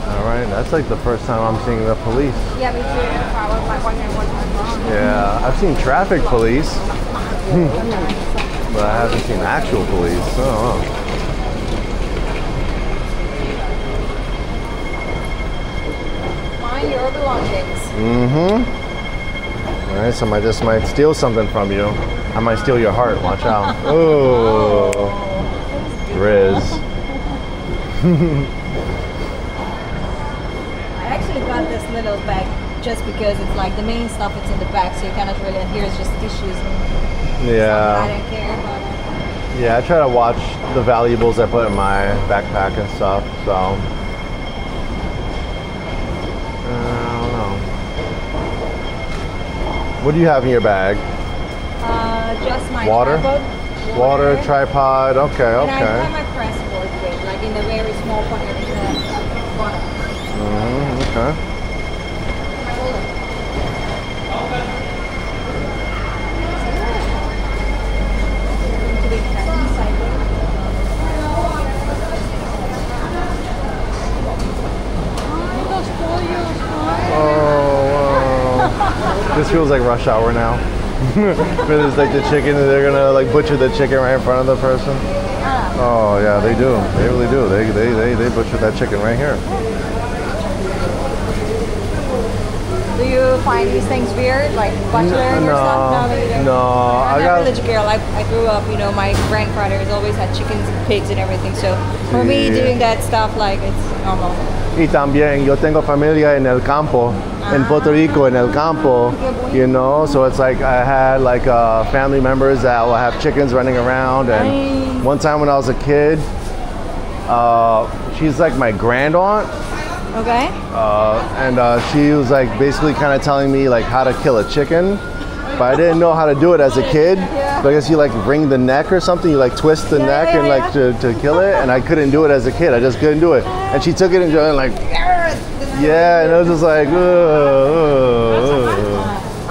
[SPEAKER 1] Alright, that's like the first time I'm seeing the police.
[SPEAKER 2] Yeah, me too. I was like wondering what was wrong.
[SPEAKER 1] Yeah, I've seen traffic police, but I haven't seen actual police. Oh.
[SPEAKER 2] Mind your belongings.
[SPEAKER 1] Mm-hmm. Alright, so I just might steal something from you. I might steal your heart. Watch out. Oh. Riz.
[SPEAKER 2] I actually got this little bag just because it's like the main stuff it's in the back, so you cannot really, and here's just tissues.
[SPEAKER 1] Yeah.
[SPEAKER 2] I don't care, but
[SPEAKER 1] Yeah, I try to watch the valuables I put in my backpack and stuff, so. I don't know. What do you have in your bag?
[SPEAKER 2] just my
[SPEAKER 1] Water?
[SPEAKER 2] tripod.
[SPEAKER 1] Water, tripod, okay,
[SPEAKER 2] And I
[SPEAKER 1] okay.
[SPEAKER 2] have my press board with, like in the very small pocket in the bottom.
[SPEAKER 1] Okay.
[SPEAKER 2] My wallet. Into the inside there.
[SPEAKER 1] Oh, wow. This feels like rush hour now. But it's like the chicken, they're gonna like butcher the chicken right in front of the person. Oh yeah, they do. They really do. They butcher that chicken right here.
[SPEAKER 2] Do you find these things weird, like butchering or stuff? No, neither.
[SPEAKER 1] No,
[SPEAKER 2] I'm a village girl. I grew up, you know, my grandfathers always had chickens and pigs and everything. So for me,
[SPEAKER 1] Yeah.
[SPEAKER 2] doing that stuff, like, it's normal.
[SPEAKER 1] Y también yo tengo familia en el campo, en Puerto Rico, en el campo, you know. So it's like I had like family members that will have chickens running around. And
[SPEAKER 2] Nice.
[SPEAKER 1] one time when I was a kid, she's like my grand aunt.
[SPEAKER 2] Okay.
[SPEAKER 1] And she was like basically kind of telling me like how to kill a chicken, but I didn't know how to do it as a kid.
[SPEAKER 2] Yeah.
[SPEAKER 1] So I guess you like wring the neck or something, you like twist the neck and like to kill it, and I couldn't do it as a kid. I just couldn't do it. And she took it and like, yeah, and I was just like, ugh.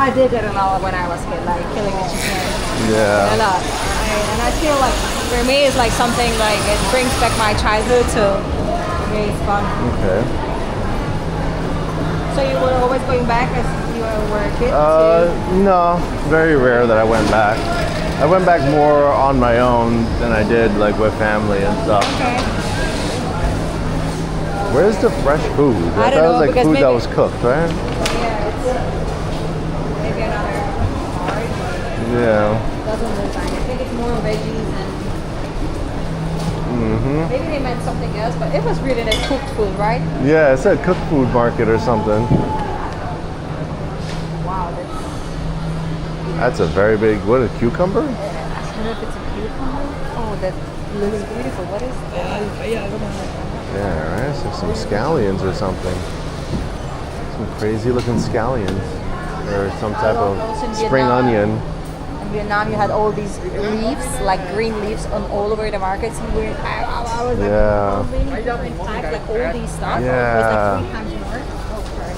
[SPEAKER 2] I did it a lot when I was a kid, like killing the chicken. A
[SPEAKER 1] Yeah.
[SPEAKER 2] lot. And I feel like for me it's like something like it brings back my childhood, so for me it's fun.
[SPEAKER 1] Okay.
[SPEAKER 2] So you were always going back as you were a kid? too?
[SPEAKER 1] No, very rare that I went back. I went back more on my own than I did like with family and stuff.
[SPEAKER 2] Okay.
[SPEAKER 1] Where's the fresh food?
[SPEAKER 2] I don't
[SPEAKER 1] thought it
[SPEAKER 2] know,
[SPEAKER 1] was like
[SPEAKER 2] because
[SPEAKER 1] food that
[SPEAKER 2] maybe-
[SPEAKER 1] was cooked, right?
[SPEAKER 2] Yeah, it's maybe another part.
[SPEAKER 1] Yeah.
[SPEAKER 2] Doesn't look like. I think it's more veggies and maybe they meant something else, but it was really like cooked food, right?
[SPEAKER 1] Yeah, it said cooked food market or something.
[SPEAKER 2] Wow,
[SPEAKER 1] That's a very big, what, a cucumber?
[SPEAKER 2] I don't know if it's a cucumber. Oh, that looks beautiful. What is that?
[SPEAKER 1] Yeah, right? It's like some scallions or something. Some crazy looking scallions. Or some type
[SPEAKER 2] Also in
[SPEAKER 1] of spring
[SPEAKER 2] Vietnam.
[SPEAKER 1] onion.
[SPEAKER 2] In Vietnam, you had all these leaves, like green leaves, on all over the markets. And I was like,
[SPEAKER 1] Yeah.
[SPEAKER 2] how many different types, like all these stuff.
[SPEAKER 1] Yeah.
[SPEAKER 2] It was like 3 times more. Oh, sorry.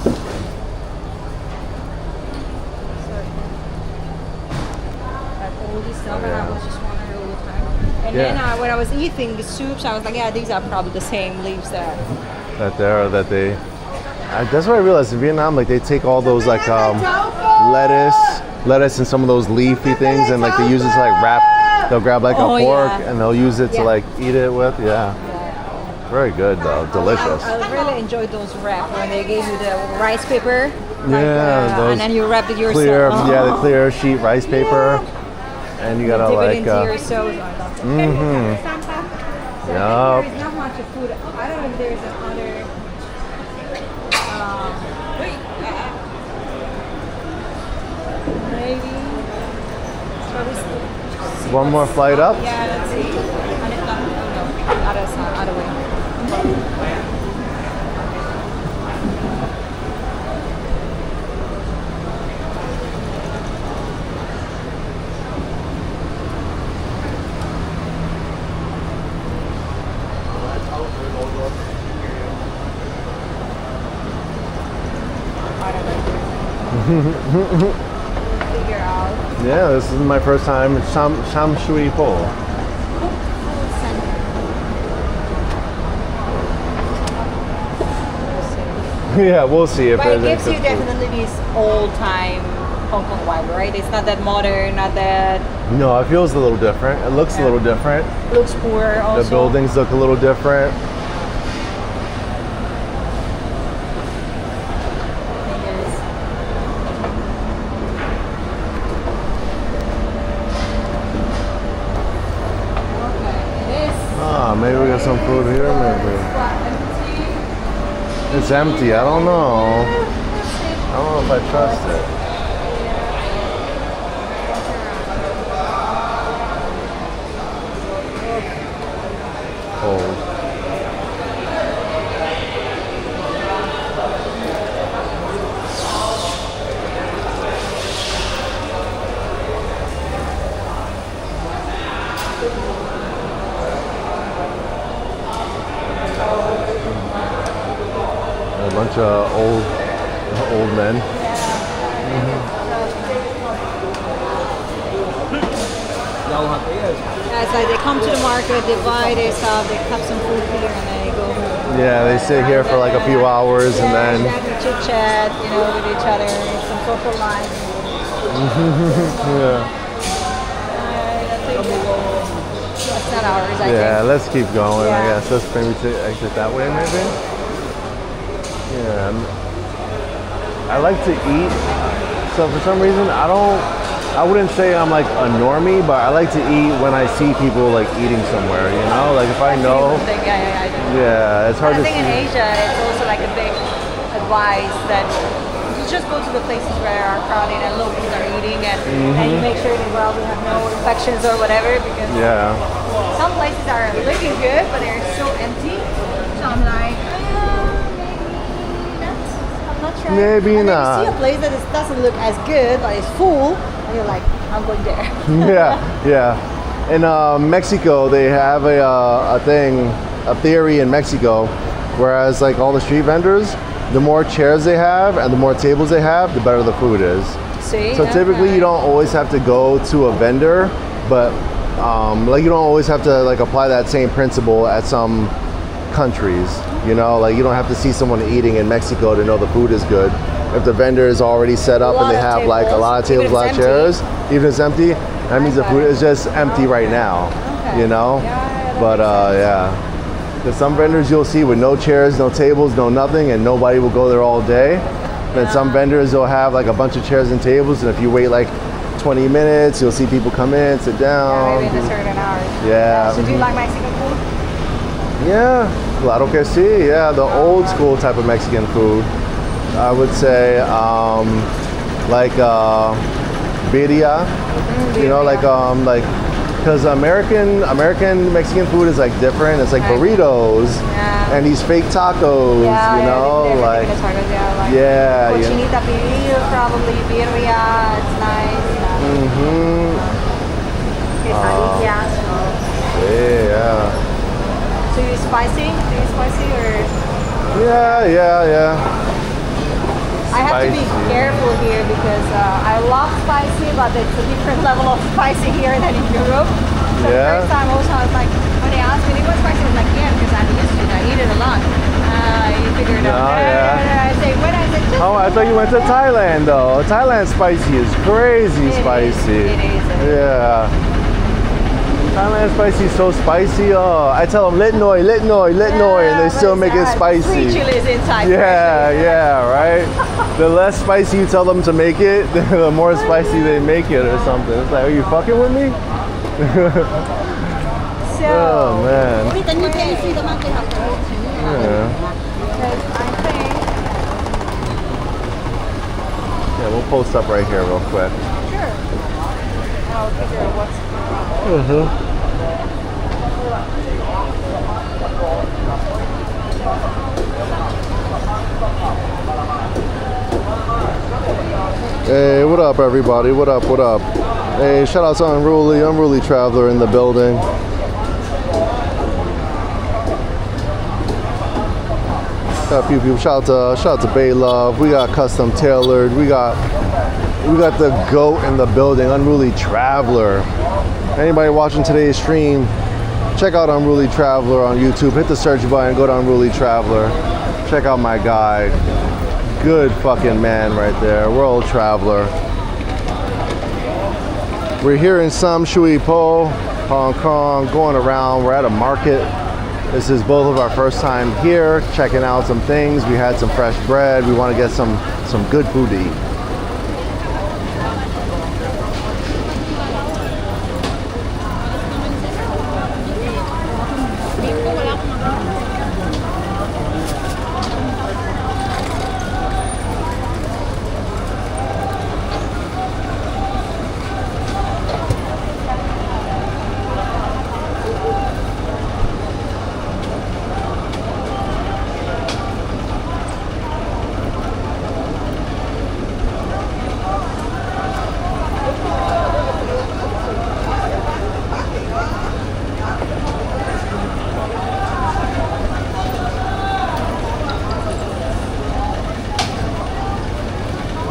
[SPEAKER 2] Like all these stuff, and I was just wondering all the time. And then
[SPEAKER 1] Yeah.
[SPEAKER 2] when I was eating the soups, I was like, yeah, these are probably the same leaves that.
[SPEAKER 1] That they. That's what I realized in Vietnam. Like they take all those like lettuce and some of those leafy things, and like they use it to like wrap. They'll grab like
[SPEAKER 2] Oh,
[SPEAKER 1] a pork
[SPEAKER 2] yeah.
[SPEAKER 1] and they'll use it to
[SPEAKER 2] Yeah.
[SPEAKER 1] like eat it with. Yeah, very good though. Delicious.
[SPEAKER 2] I really enjoyed those wraps when they gave you the rice paper.
[SPEAKER 1] Yeah, those
[SPEAKER 2] and then you wrapped it yourself.
[SPEAKER 1] Clear,
[SPEAKER 2] Oh.
[SPEAKER 1] yeah, the clear sheet rice paper, and you gotta
[SPEAKER 2] Dip it
[SPEAKER 1] like.
[SPEAKER 2] into your sauce. So
[SPEAKER 1] Yup.
[SPEAKER 2] there's not much of food. I don't know if there's another. Maybe.
[SPEAKER 1] One more flight up.
[SPEAKER 2] Yeah, let's see. And it's not, oh no, other side, other way. Figure out.
[SPEAKER 1] Yeah, this is my first time. It's Sham Shui Po. Yeah, we'll see if
[SPEAKER 2] But it
[SPEAKER 1] there's
[SPEAKER 2] gives you
[SPEAKER 1] any good food.
[SPEAKER 2] definitely this old time Hong Kong vibe, right? It's not that modern, not that
[SPEAKER 1] No, it feels a little different. It looks a little different.
[SPEAKER 2] looks poor also.
[SPEAKER 1] The buildings look a little different. Maybe we got some food here, maybe. It's empty. I don't know. I don't know if I trust it. Cold. A bunch of old men.
[SPEAKER 2] Yeah, it's like they come to the market, they buy their stuff, they have some food here, and then they go home.
[SPEAKER 1] Yeah, they sit here for like a few hours and then.
[SPEAKER 2] chit chat, you know, with each other, some social life.
[SPEAKER 1] Yeah.
[SPEAKER 2] That's not ours, I
[SPEAKER 1] Yeah,
[SPEAKER 2] think.
[SPEAKER 1] let's keep going. I
[SPEAKER 2] Yeah.
[SPEAKER 1] guess let's maybe exit that way, maybe. Yeah. I like to eat, so for some reason I wouldn't say I'm like a normie, but I like to eat when I see people like eating somewhere. You know, like if I know.
[SPEAKER 2] Yeah, I do.
[SPEAKER 1] Yeah, it's hard
[SPEAKER 2] I
[SPEAKER 1] to
[SPEAKER 2] think in
[SPEAKER 1] see.
[SPEAKER 2] Asia, it's also like a big advice that you just go to the places where are crowded and locals are eating, and you make sure that we have no infections or whatever, because
[SPEAKER 1] Yeah.
[SPEAKER 2] some places are looking good, but they're so empty. So I'm like, I'm not trying.
[SPEAKER 1] Maybe
[SPEAKER 2] and then
[SPEAKER 1] not.
[SPEAKER 2] you see a place that doesn't look as good, but it's full, and you're like, I'm going there.
[SPEAKER 1] Yeah. In Mexico, they have a theory in Mexico, whereas like all the street vendors, the more chairs they have and the more tables they have, the better the food is.
[SPEAKER 2] see.
[SPEAKER 1] So typically
[SPEAKER 2] Okay.
[SPEAKER 1] you don't always have to go to a vendor, but like you don't always have to like apply that same principle at some countries. You know, like you don't have to see someone eating in Mexico to know the food is good. If the vendor is already set up and they have like a lot of tables, a lot of chairs, even if it's empty, that means the food is just empty right now.
[SPEAKER 2] Okay.
[SPEAKER 1] You know,
[SPEAKER 2] Yeah,
[SPEAKER 1] but yeah. There's some vendors you'll see with no chairs, no tables, no nothing, and nobody will go there all day. Then some vendors will have like a bunch of chairs and tables, and if you wait like 20 minutes, you'll see people come in, sit down.
[SPEAKER 2] Maybe in a certain hours.
[SPEAKER 1] Yeah.
[SPEAKER 2] So do you like Mexican food?
[SPEAKER 1] Yeah, claro que sí. Yeah, the old school type of Mexican food. I would say like birria. You know, like because American Mexican food is like different. It's like burritos and these fake tacos.
[SPEAKER 2] Yeah,
[SPEAKER 1] you know,
[SPEAKER 2] everything
[SPEAKER 1] like
[SPEAKER 2] is hard, like
[SPEAKER 1] yeah, you know.
[SPEAKER 2] cochinita pibil, probably birria. It's nice. Quesadillas.
[SPEAKER 1] Yeah.
[SPEAKER 2] So you spicy? Do you spicy or?
[SPEAKER 1] Yeah.
[SPEAKER 2] I have to be
[SPEAKER 1] Spicy.
[SPEAKER 2] careful here because I love spicy, but it's a different level of spicy here than in Europe. So the
[SPEAKER 1] Yeah.
[SPEAKER 2] first time also I was like, when they asked me, do you want spicy? I was like, yeah, because I'm used to it. I eat it a lot. You figure it out.
[SPEAKER 1] Oh, yeah.
[SPEAKER 2] I say, when I said, just
[SPEAKER 1] Oh, I thought you went to Thailand though. Thailand spicy is crazy spicy.
[SPEAKER 2] It is.
[SPEAKER 1] Yeah. Thailand spicy is so spicy. Oh, I tell them lit noi, and they still make it spicy.
[SPEAKER 2] Sweet chilies inside.
[SPEAKER 1] Yeah, right? The less spicy you tell them to make it, the more spicy they make it or something. It's like, are you fucking with me?
[SPEAKER 2] So,
[SPEAKER 1] Oh, man.
[SPEAKER 2] because I think,
[SPEAKER 1] Yeah, we'll post up right here real quick.
[SPEAKER 2] sure. I'll figure out what's
[SPEAKER 1] Hey, what up, everybody? What up? Hey, shout out to Unruly Traveler in the building. Got a few people. Shout out to Bay Love. We got Custom Tailored. We got the GOAT in the building, Unruly Traveler. Anybody watching today's stream, check out Unruly Traveler on YouTube. Hit the search button, go to Unruly Traveler. Check out my guy. Good fucking man right there, World Traveler. We're here in Sham, Shui, Hong Kong, going around. We're at a market. This is both of our first time here, checking out some things. We had some fresh bread. We want to get some good food to eat.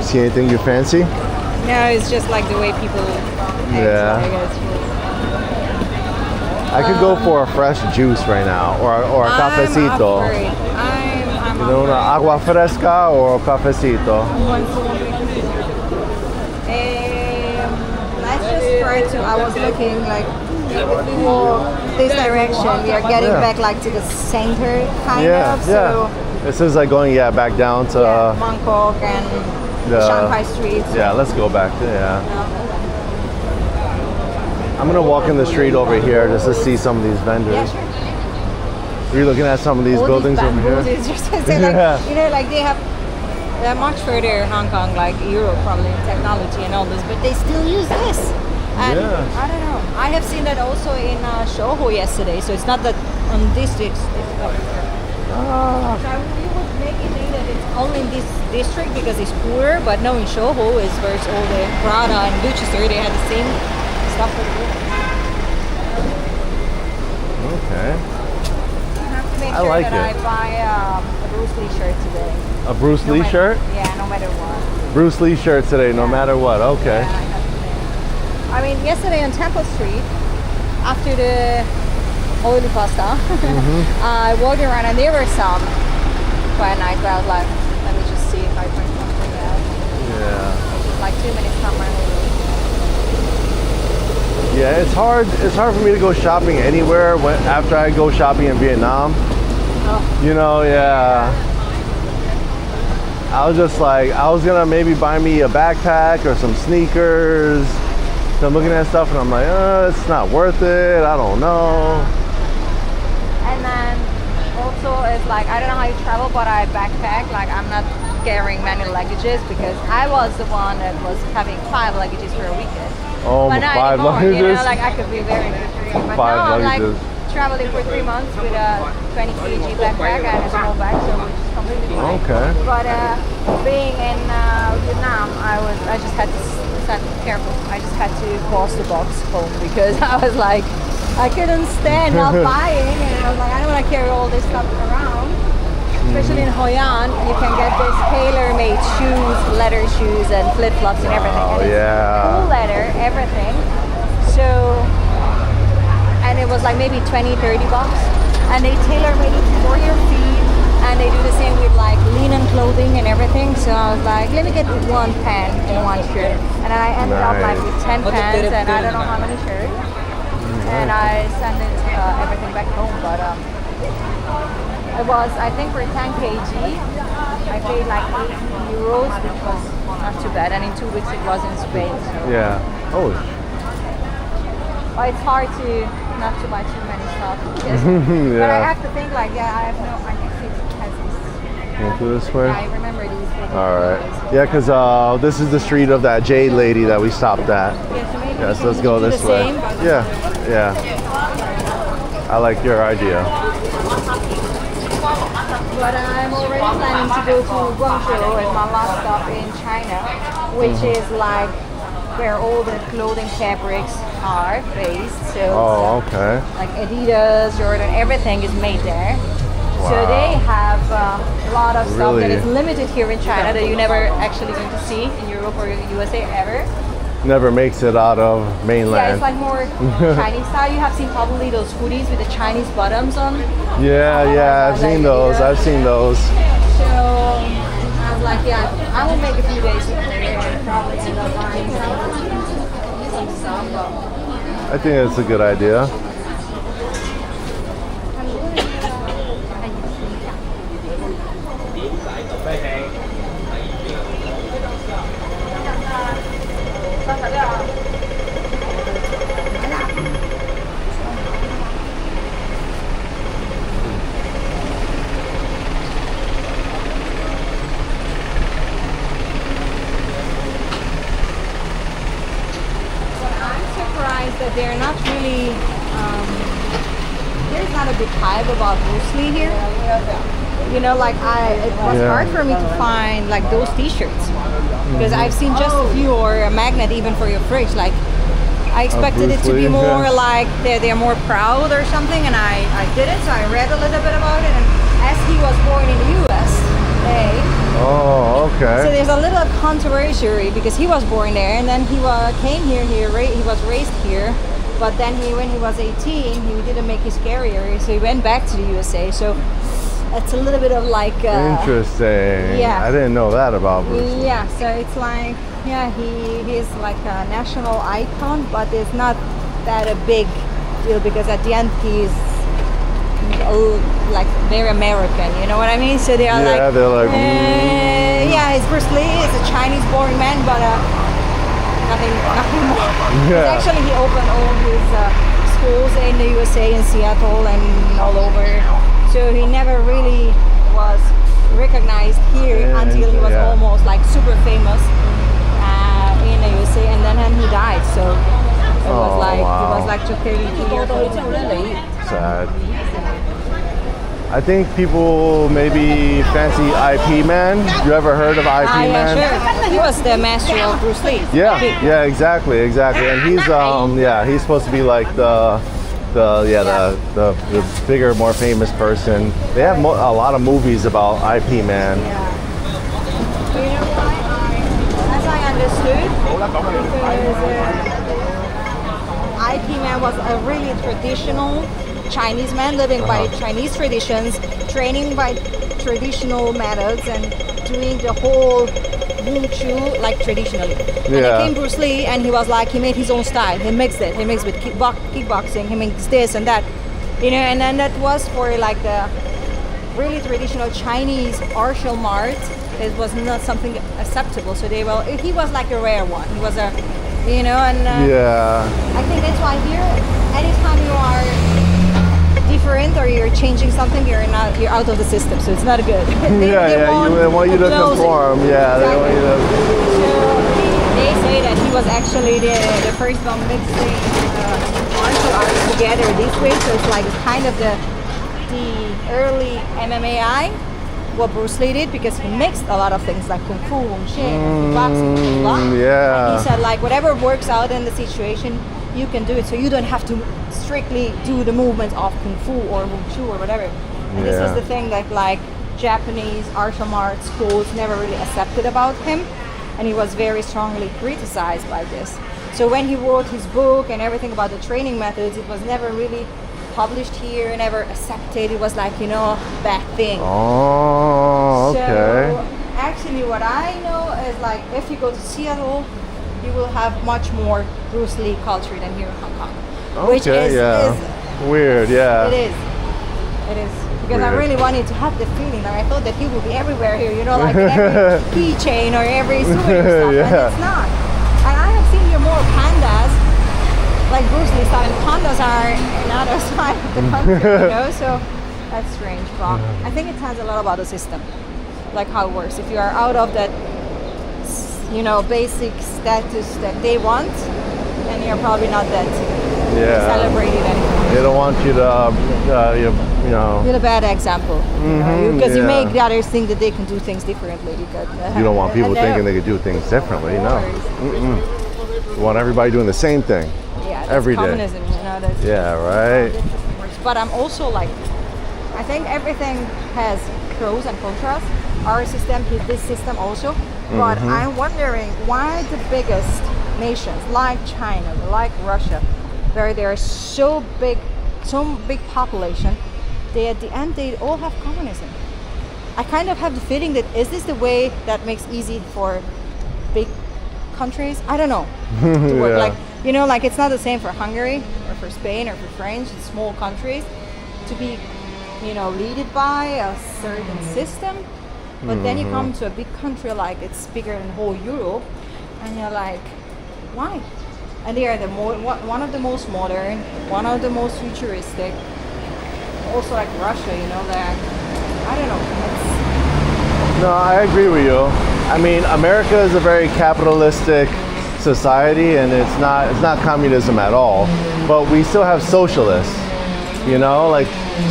[SPEAKER 1] See anything you fancy?
[SPEAKER 2] No, it's just like the way people.
[SPEAKER 1] Yeah. I could go for a fresh juice right now, or a cafecito.
[SPEAKER 2] I'm
[SPEAKER 1] You know, una agua fresca or cafecito.
[SPEAKER 2] Let's just try to. I was looking like if we walk this direction, we are getting back like to the center kind of. So
[SPEAKER 1] This is like going back down to
[SPEAKER 2] Bangkok and Shanghai streets.
[SPEAKER 1] Yeah, let's go back to I'm gonna walk in the street over here just to see some of these vendors.
[SPEAKER 2] Yeah, sure.
[SPEAKER 1] Are you looking at some of these
[SPEAKER 2] All
[SPEAKER 1] buildings
[SPEAKER 2] these
[SPEAKER 1] over here?
[SPEAKER 2] bamboos, it's just like, you know, like they're much further Hong Kong, like Europe, probably in technology and all this, but they still use this. And I don't know. I have seen that also in Soho yesterday, so it's not that on this district. So you would make it think that it's only in this district because it's poorer, but no, in Soho is where it's all the Prada and Gucci store. They had the same stuff for the
[SPEAKER 1] Okay.
[SPEAKER 2] I have to make
[SPEAKER 1] I
[SPEAKER 2] sure
[SPEAKER 1] like
[SPEAKER 2] that
[SPEAKER 1] it.
[SPEAKER 2] I buy a Bruce Lee shirt today.
[SPEAKER 1] A Bruce Lee shirt?
[SPEAKER 2] Yeah, no matter what.
[SPEAKER 1] Bruce Lee shirt today, no matter what. Okay.
[SPEAKER 2] Yeah, I have to. I mean, yesterday on Temple Street, after the oily pasta, I walked around and there were some quite nice, but I was like, let me just see if I find something else.
[SPEAKER 1] Yeah.
[SPEAKER 2] Like 2 minutes from my home.
[SPEAKER 1] Yeah, it's hard for me to go shopping anywhere after I go shopping in Vietnam.
[SPEAKER 2] Oh.
[SPEAKER 1] You know, yeah. I was just like, I was gonna maybe buy me a backpack or some sneakers. So I'm looking at stuff and I'm like, it's not worth it. I don't know.
[SPEAKER 2] And then also it's like, I don't know how you travel, but I backpack. Like I'm not carrying many luggages because I was the one that was having 5 luggages for a weekend.
[SPEAKER 1] Oh,
[SPEAKER 2] but not
[SPEAKER 1] 5
[SPEAKER 2] anymore,
[SPEAKER 1] luggages?
[SPEAKER 2] you know, like I could be very good. But
[SPEAKER 1] 5
[SPEAKER 2] now I'm like
[SPEAKER 1] luggages.
[SPEAKER 2] traveling for 3 months with a 20 kg backpack and a small bag, so which is completely fine.
[SPEAKER 1] Okay.
[SPEAKER 2] But being in Vietnam, I just had to be careful. I just had to cross the box home because I was like, I couldn't stand not buying, and I was like, I don't want to carry all this stuff around. Especially in Hoi An, you can get this tailor-made shoes, leather shoes, and flip-flops and everything.
[SPEAKER 1] Oh,
[SPEAKER 2] and it's
[SPEAKER 1] yeah.
[SPEAKER 2] full leather, everything. So, and it was like maybe 20, 30 bucks. And they tailor-made it for your feet, and they do the same with like linen clothing and everything. So I was like, let me get 1 pant and 1 shirt. And then I ended up like with 10 pants and I don't know how many shirts. And I sent it everything back home, but it was, I think for 10 kg, I paid like 80 euros, which was not too bad. And in 2 weeks it was in Spain. So.
[SPEAKER 1] Yeah. Oh.
[SPEAKER 2] But it's hard to not to buy too many stuff. Because,
[SPEAKER 1] Yeah.
[SPEAKER 2] But I have to think like, I can see it has this.
[SPEAKER 1] Can we do this way?
[SPEAKER 2] I remember these.
[SPEAKER 1] All right. Yeah, because this is the street of that jade lady that we stopped at.
[SPEAKER 2] Yeah, so maybe
[SPEAKER 1] Yes,
[SPEAKER 2] we
[SPEAKER 1] let's
[SPEAKER 2] can
[SPEAKER 1] go
[SPEAKER 2] do
[SPEAKER 1] this
[SPEAKER 2] the
[SPEAKER 1] way.
[SPEAKER 2] same.
[SPEAKER 1] Yeah, yeah. I like your idea.
[SPEAKER 2] But I'm already planning to go to Guangzhou as my last stop in China, which is like where all the clothing fabrics are based. So
[SPEAKER 1] Oh, okay.
[SPEAKER 2] like Adidas, Jordan, everything is made there. So
[SPEAKER 1] Wow.
[SPEAKER 2] they have a lot of stuff that
[SPEAKER 1] Really?
[SPEAKER 2] is limited here in China that you never actually going to see in Europe or USA ever.
[SPEAKER 1] Never makes it out of
[SPEAKER 2] Yeah,
[SPEAKER 1] mainland.
[SPEAKER 2] it's like more Chinese style. You have seen probably those hoodies with the Chinese bottoms on.
[SPEAKER 1] Yeah, I've seen those. I've seen those.
[SPEAKER 2] So I was like, yeah, I will make a few days here and probably end up buying some stuff. But
[SPEAKER 1] I think it's a good idea.
[SPEAKER 2] That they're not really, there's not a big hype about Bruce Lee here. You know, like it was hard for me to find like those t-shirts because I've seen just a few or a magnet even for your fridge. Like I expected it to be
[SPEAKER 1] Bruce Lee,
[SPEAKER 2] more
[SPEAKER 1] yeah.
[SPEAKER 2] like they're more proud or something, and I didn't. So I read a little bit about it, and as he was born in the USA.
[SPEAKER 1] Oh,
[SPEAKER 2] So
[SPEAKER 1] okay.
[SPEAKER 2] there's a little controversy because he was born there and then he came here, he was raised here, but then when he was 18, he didn't make his career, so he went back to the USA. So it's a little bit of like...
[SPEAKER 1] Interesting.
[SPEAKER 2] yeah.
[SPEAKER 1] I didn't know that about Bruce Lee.
[SPEAKER 2] Yeah, so it's like, yeah, he's like a national icon, but it's not that a big deal because at the end he's like very American, you know what I mean? So they're like, yeah, it's Bruce Lee, it's a Chinese born man, but nothing more.
[SPEAKER 1] Yeah.
[SPEAKER 2] Actually, he opened all his schools in the USA, in Seattle, and all over. So he never really was recognized here until he was almost like super famous in the USA, and then he died. So it was like he was like just 32 years old.
[SPEAKER 1] Sad. I think people maybe fancy IP Man. You ever heard of IP Man?
[SPEAKER 2] Yeah, sure. He was the master of Bruce Lee.
[SPEAKER 1] Yeah, exactly. And he's supposed to be like the bigger, more famous person. They have a lot of movies about IP Man.
[SPEAKER 2] Yeah. You know why IP man was a really traditional Chinese man living by Chinese traditions, training by traditional methods, and doing the whole Wing Chun like traditionally. And then came Bruce Lee, and he was like, he made his own style. He mixed it. He mixed with kickboxing. He mixed this and that, And then that was for like the really traditional Chinese martial arts. It was not something acceptable. So he was like a rare one. He was a, and I think that's why here, anytime you are different or you're changing something, you're out of the system, so it's not good. They
[SPEAKER 1] want you to conform.
[SPEAKER 2] Exactly.
[SPEAKER 1] They want you to.
[SPEAKER 2] So they say that he was actually the first one mixing martial arts together this way. So it's like kind of the early MMA. What Bruce Lee did, because he mixed a lot of things like kung fu, wing chun, boxing, blah. And he said like whatever works out in the situation, you can do it. So you don't have to strictly do the movements of kung fu or wing chun or whatever. And this was the thing that like Japanese martial arts schools never really accepted about him, and he was very strongly criticized by this. So when he wrote his book and everything about the training methods, it was never really published here, never accepted. It was like, bad thing.
[SPEAKER 1] Oh, okay.
[SPEAKER 2] So actually what I know is like if you go to Seattle, you will have much more Bruce Lee culture than here in Hong Kong.
[SPEAKER 1] Okay,
[SPEAKER 2] which is
[SPEAKER 1] weird, yeah.
[SPEAKER 2] It is. Because I really wanted to have the feeling. Like I thought that he would be everywhere here, like in every keychain or every souvenir stuff, and it's not. And I have seen here more pandas, like Bruce Lee style, and pandas are another side of the country, so that's strange. But I think it tells a lot about the system, like how it works. If you are out of that, basic status that they want, then you're probably not that celebrated anymore.
[SPEAKER 1] They don't want you to,
[SPEAKER 2] You're a bad example, because you make the others think that they can do things differently. Because
[SPEAKER 1] you don't want people thinking they can do things differently. No. You want everybody doing the same thing.
[SPEAKER 2] Yeah,
[SPEAKER 1] every day.
[SPEAKER 2] Communism, that's
[SPEAKER 1] right.
[SPEAKER 2] But I'm also like, I think everything has pros and contras. Our system is this system also, but I'm wondering why the biggest nations like China, like Russia, where there are so big population, they at the end they all have communism. I kind of have the feeling that is this the way that makes easy for big countries? I don't know. To work. Like like it's not the same for Hungary or for Spain or for France, small countries, to be led by a certain system. But then you come to a big country like it's bigger than whole Europe, and you're like, why? And they are one of the most modern, one of the most futuristic. Also like Russia, that I don't know.
[SPEAKER 1] No, I agree with you. I mean, America is a very capitalistic society, and it's not communism at all. But we still have socialists. Like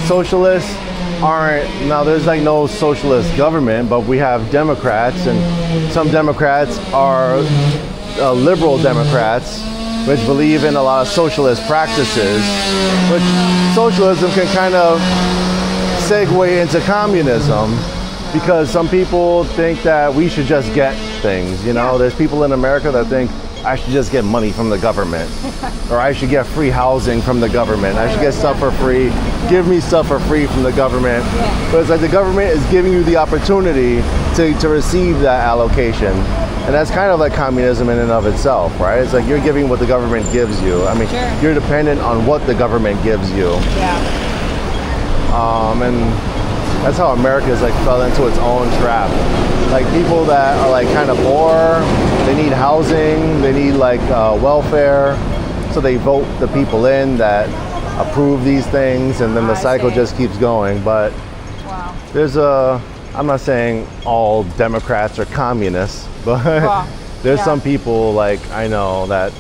[SPEAKER 1] socialists aren't, now there's like no socialist government, but we have Democrats, and some Democrats are liberal Democrats, which believe in a lot of socialist practices, which socialism can kind of segue into communism, because some people think that we should just get things, There's people in America that think I should just get money from the government, or I should get free housing from the government. I should get stuff for free. Give me stuff for free from the government. But it's like the government is giving you the opportunity to receive that allocation. And that's kind of like communism in and of itself, right? It's like you're giving what the government gives you. I mean, you're dependent on what the government gives you. And that's how America is like fell into its own trap. Like people that are like kind of poor, they need housing, they need like welfare, so they vote the people in that approve these things, and then the cycle just keeps going. But there's I'm not saying all Democrats are communists, but there's some people like I know that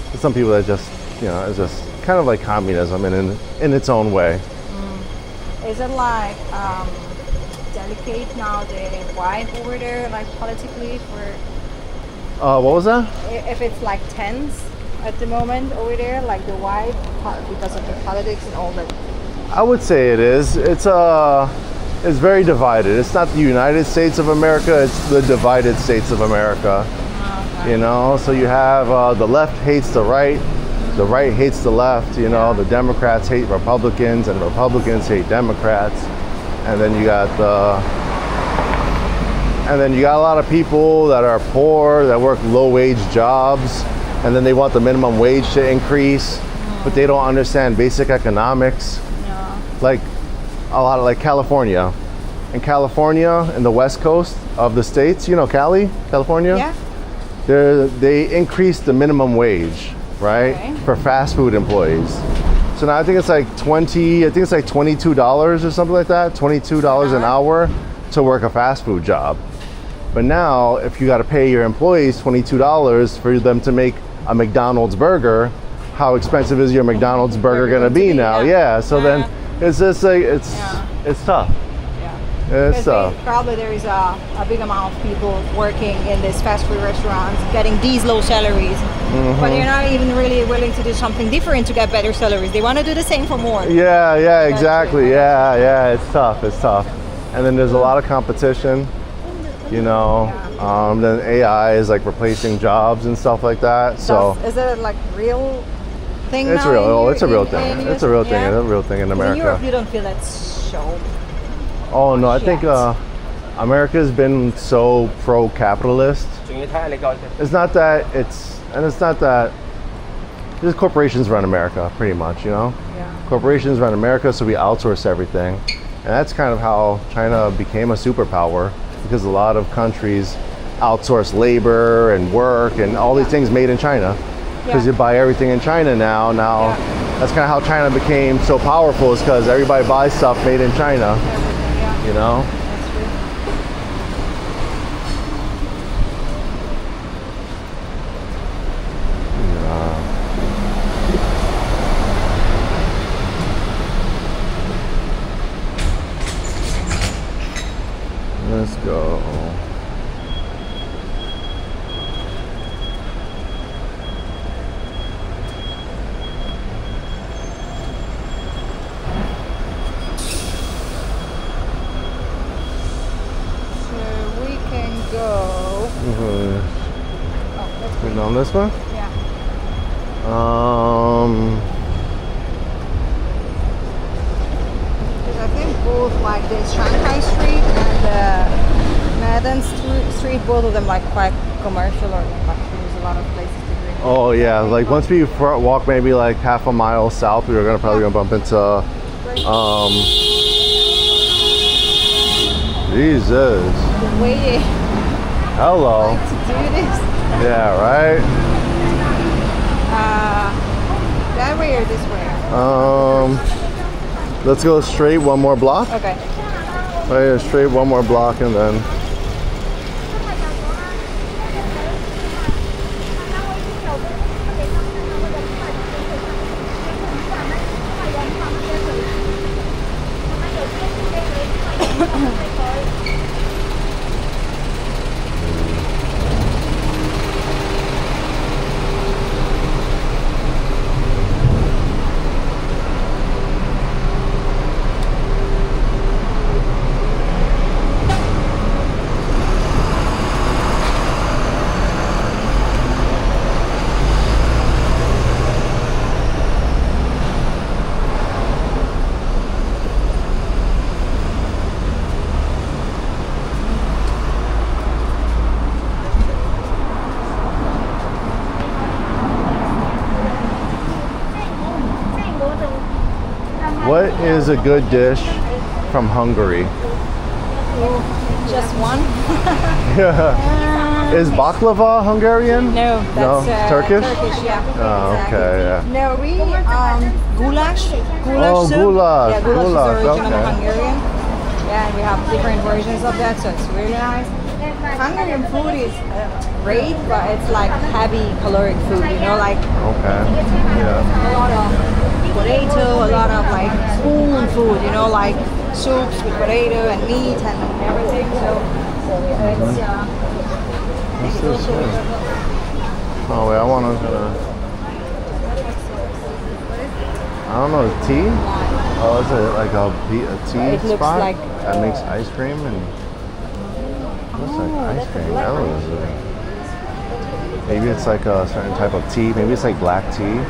[SPEAKER 1] there's some people that just it's just kind of like communism in its own way.
[SPEAKER 2] Is it like delicate now the white border, like politically for?
[SPEAKER 1] What was that?
[SPEAKER 2] If it's like tense at the moment over there, like the white because of the politics and all that.
[SPEAKER 1] I would say it is. It's very divided. It's not the United States of America. It's the divided states of America. You know, so you have the left hates the right hates the left. You know, the Democrats hate Republicans, and Republicans hate Democrats, and then you got a lot of people that are poor that work low-wage jobs, and then they want the minimum wage to increase, but they don't understand basic economics. Like a lot of like California. In California, in the west coast of the states, you know, California?
[SPEAKER 2] Yeah.
[SPEAKER 1] They increased the minimum wage, right?
[SPEAKER 2] Okay.
[SPEAKER 1] For fast food employees. So now I think it's like $22 or something like that, $22 an hour to work a fast food job. But now, if you got to pay your employees $22 for them to make a McDonald's burger, how expensive is your McDonald's burger going to be now? Yeah. So then it's just like it's tough. It's tough.
[SPEAKER 2] Probably there is a big amount of people working in these fast food restaurants getting these low salaries, but they're not even really willing to do something different to get better salaries. They want to do the same for more.
[SPEAKER 1] Yeah, exactly. Yeah, it's tough. And then there's a lot of competition, you know. Then AI is like replacing jobs and stuff like that. So
[SPEAKER 2] is it like real thing?
[SPEAKER 1] It's
[SPEAKER 2] now
[SPEAKER 1] real.
[SPEAKER 2] in
[SPEAKER 1] It's a real thing. It's a real thing.
[SPEAKER 2] Yeah.
[SPEAKER 1] It's a real thing in America.
[SPEAKER 2] In Europe, you don't feel that so.
[SPEAKER 1] Oh no, I think America's been so pro-capitalist. It's not that just corporations run America, pretty much, you know?
[SPEAKER 2] Yeah.
[SPEAKER 1] Corporations run America, so we outsource everything. And that's kind of how China became a superpower, because a lot of countries outsource labor and work and all these things made in China. Because you buy everything in China now. That's kind of how China became so powerful, is because everybody buys stuff made in China. You know?
[SPEAKER 2] That's true.
[SPEAKER 1] Let's go.
[SPEAKER 2] Let's
[SPEAKER 1] On this one?
[SPEAKER 2] Yeah. Because I think both like the Shanghai Street and the Madden Street, both of them like quite commercial, or like there's a lot of places to drink.
[SPEAKER 1] Oh yeah, like once we walk maybe like half a mile south, we were probably gonna bump into Jesus.
[SPEAKER 2] The way
[SPEAKER 1] Hello.
[SPEAKER 2] to do this.
[SPEAKER 1] Yeah, right?
[SPEAKER 2] That way or this way?
[SPEAKER 1] Let's go straight one more block.
[SPEAKER 2] Okay.
[SPEAKER 1] Right here, straight one more block, and then what is a good dish from Hungary?
[SPEAKER 2] Just one?
[SPEAKER 1] Is baklava Hungarian?
[SPEAKER 2] No, that's
[SPEAKER 1] Turkish?
[SPEAKER 2] Turkish, yeah.
[SPEAKER 1] Oh, okay, yeah.
[SPEAKER 2] No, we goulash.
[SPEAKER 1] Oh,
[SPEAKER 2] soup.
[SPEAKER 1] goulash.
[SPEAKER 2] Yeah, goulash is originally
[SPEAKER 1] Okay.
[SPEAKER 2] Hungarian. Yeah, and we have different versions of that, so it's really nice. Hungarian food is great, but it's like heavy caloric food, you know, like
[SPEAKER 1] Okay. Yeah.
[SPEAKER 2] a lot of potato, a lot of like spoon food, you know, like soups with potato and meat and everything. So it's
[SPEAKER 1] What's this here? Oh wait, I don't know, tea? Oh, is it like a tea
[SPEAKER 2] It looks
[SPEAKER 1] spot
[SPEAKER 2] like,
[SPEAKER 1] that makes ice cream? And looks like ice cream. That was Maybe it's like a certain type of tea. Maybe it's like black tea.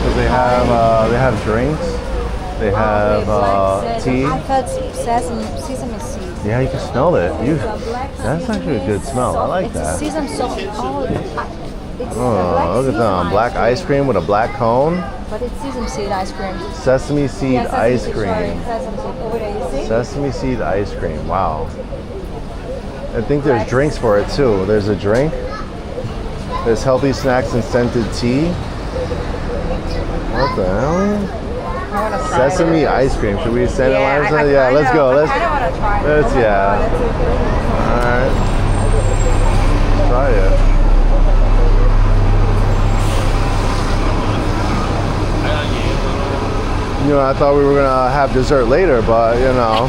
[SPEAKER 1] Because they have drinks. They have tea.
[SPEAKER 2] I felt sesame seed.
[SPEAKER 1] Yeah, you can smell it. That's actually a good smell. I like
[SPEAKER 2] It's
[SPEAKER 1] that.
[SPEAKER 2] sesame sauce.
[SPEAKER 1] Oh, look at that. Black ice cream with a black cone.
[SPEAKER 2] But it's sesame seed ice cream.
[SPEAKER 1] Sesame seed
[SPEAKER 2] Yeah, sesame
[SPEAKER 1] ice
[SPEAKER 2] seed,
[SPEAKER 1] cream.
[SPEAKER 2] sorry, sesame seed. Over there, you see?
[SPEAKER 1] Sesame seed ice cream. Wow. I think there's drinks for it too. There's a drink. There's healthy snacks and scented tea. What the hell?
[SPEAKER 2] I want to try
[SPEAKER 1] Sesame
[SPEAKER 2] it.
[SPEAKER 1] ice cream. Should we stand in line or
[SPEAKER 2] I
[SPEAKER 1] something? Yeah, let's go.
[SPEAKER 2] I kind of want to try it.
[SPEAKER 1] Let's,
[SPEAKER 2] Oh my
[SPEAKER 1] yeah.
[SPEAKER 2] God, that's so good.
[SPEAKER 1] All right. Try it. You know, I thought we were gonna have dessert later, but you know,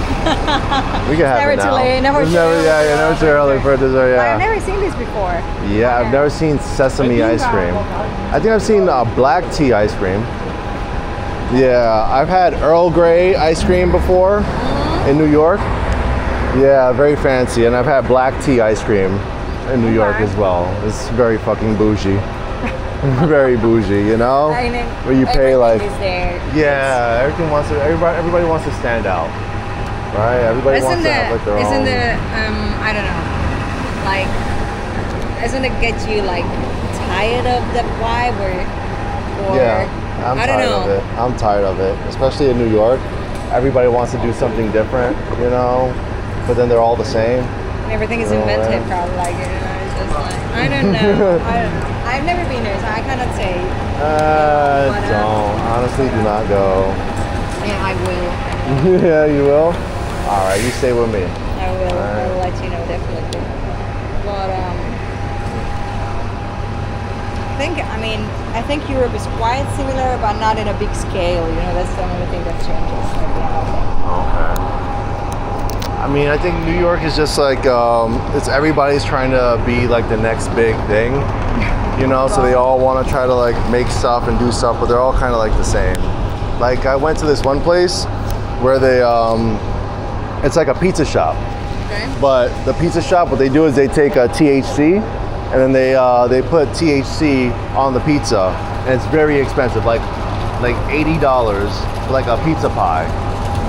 [SPEAKER 1] we can have
[SPEAKER 2] Never
[SPEAKER 1] it now.
[SPEAKER 2] too late, never
[SPEAKER 1] It's
[SPEAKER 2] too early.
[SPEAKER 1] Yeah, never too early for dessert.
[SPEAKER 2] I've
[SPEAKER 1] Yeah.
[SPEAKER 2] never seen this before.
[SPEAKER 1] Yeah, I've never seen sesame ice cream. I think I've seen black tea ice cream. Yeah, I've had Earl Grey ice cream before in New York. Yeah, very fancy. And I've had black tea ice cream in New York as well. It's very fucking bougie. Very bougie, you know? Where you pay like,
[SPEAKER 2] Is there.
[SPEAKER 1] yeah, everybody wants to stand out, right? Everybody wants to have like their
[SPEAKER 2] isn't
[SPEAKER 1] own.
[SPEAKER 2] the I don't know, like, doesn't it get you like tired of the vibe or
[SPEAKER 1] Yeah, I'm
[SPEAKER 2] I don't
[SPEAKER 1] tired
[SPEAKER 2] know.
[SPEAKER 1] of it. I'm tired of it, especially in New York. Everybody wants to do something different, you know, but then they're all the same.
[SPEAKER 2] Everything is
[SPEAKER 1] Oh,
[SPEAKER 2] invented,
[SPEAKER 1] yeah.
[SPEAKER 2] probably. Like, you know, it's just like I don't know. I don't know. I've never been there, so I cannot say.
[SPEAKER 1] Don't. Honestly, do not go.
[SPEAKER 2] Yeah, I will.
[SPEAKER 1] Yeah, you will? All right, you stay with me.
[SPEAKER 2] I will. I will let you know definitely. But I think Europe is quite similar, but not in a big scale. You know, that's the only thing that changes.
[SPEAKER 1] Okay. I mean, I think New York is just like, it's everybody's trying to be like the next big thing, you know, so they all want to try to like make stuff and do stuff, but they're all kind of like the same. Like I went to this one place where they, it's like a pizza shop,
[SPEAKER 2] Okay.
[SPEAKER 1] but the pizza shop, what they do is they take a THC and then they put THC on the pizza, and it's very expensive, like $80 for like a pizza pie.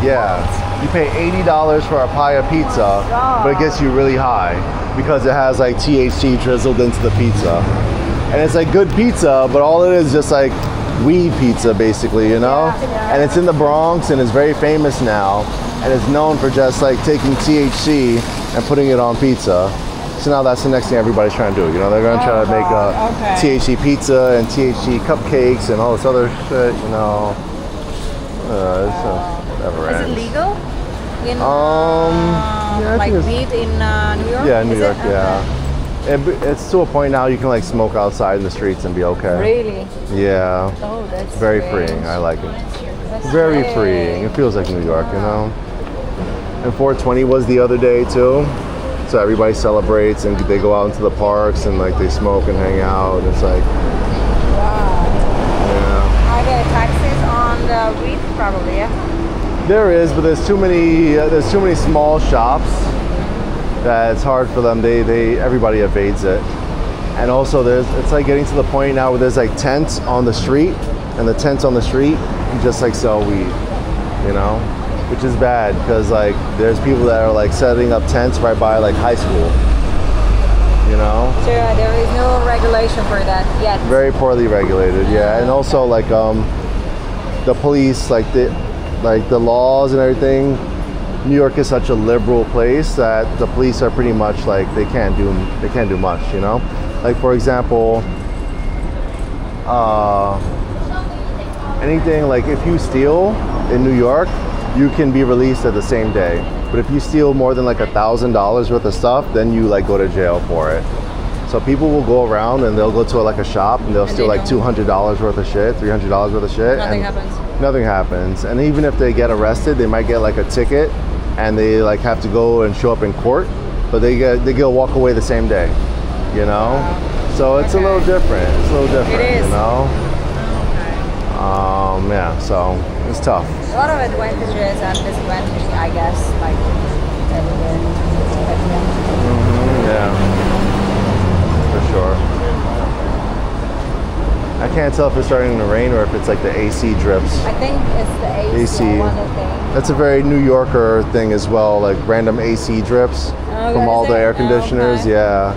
[SPEAKER 1] Yeah. You pay $80 for a pie of pizza, but it gets you really high because it has like THC drizzled into the pizza. And it's like good pizza, but all it is just like weed pizza basically, you know? And it's in the Bronx and it's very famous now. And it's known for just like taking THC and putting it on pizza. So now that's the next thing everybody's trying to do. You know, they're gonna try to make a THC pizza and THC cupcakes and all this other shit, you know. Never
[SPEAKER 2] Is
[SPEAKER 1] ends.
[SPEAKER 2] it legal? In,
[SPEAKER 1] Yeah, I
[SPEAKER 2] like
[SPEAKER 1] think
[SPEAKER 2] weed in New York?
[SPEAKER 1] Yeah, New
[SPEAKER 2] Is
[SPEAKER 1] York,
[SPEAKER 2] it?
[SPEAKER 1] yeah. It's to a point now you can like smoke outside in the streets and be okay.
[SPEAKER 2] Really?
[SPEAKER 1] Yeah.
[SPEAKER 2] Oh, that's
[SPEAKER 1] Very
[SPEAKER 2] strange.
[SPEAKER 1] freeing. I like it.
[SPEAKER 2] That's
[SPEAKER 1] Very
[SPEAKER 2] strange.
[SPEAKER 1] freeing. It feels like New York, you know. And 420 was the other day too. So everybody celebrates and they go out into the parks and like they smoke and hang out. And it's like,
[SPEAKER 2] Wow.
[SPEAKER 1] yeah.
[SPEAKER 2] Are there taxes on the weed? Probably, yeah.
[SPEAKER 1] There is, but there's too many small shops that it's hard for them. Everybody evades it. And also it's like getting to the point now where there's like tents on the street, and the tents on the street just like sell weed, you know, which is bad because like there's people that are like setting up tents right by like high school, you know.
[SPEAKER 2] So there is no regulation for that yet.
[SPEAKER 1] Very poorly regulated, yeah. And also like the police, like the laws and everything. New York is such a liberal place that the police are pretty much like they can't do much, you know. Like for example, anything like if you steal in New York, you can be released at the same day. But if you steal more than like $1,000 worth of stuff, then you like go to jail for it. So people will go around and they'll go to like a shop and they'll steal like $200 worth of shit, $300 worth of shit.
[SPEAKER 2] Nothing happens.
[SPEAKER 1] Nothing happens. And even if they get arrested, they might get like a ticket and they like have to go and show up in court, but they get walk away the same day, you know?
[SPEAKER 2] Wow.
[SPEAKER 1] So it's a little different. It's a little different,
[SPEAKER 2] It is.
[SPEAKER 1] you know?
[SPEAKER 2] Okay.
[SPEAKER 1] Yeah, so it's tough.
[SPEAKER 2] A lot of advantages and disadvantages, I guess. Like everywhere. But,
[SPEAKER 1] Yeah, for sure. I can't tell if it's starting to rain or if it's like the AC drips.
[SPEAKER 2] I think it's the AC.
[SPEAKER 1] AC.
[SPEAKER 2] One of the.
[SPEAKER 1] That's a very New Yorker thing as well, like random AC drips from all the air conditioners.
[SPEAKER 2] Okay.
[SPEAKER 1] Yeah.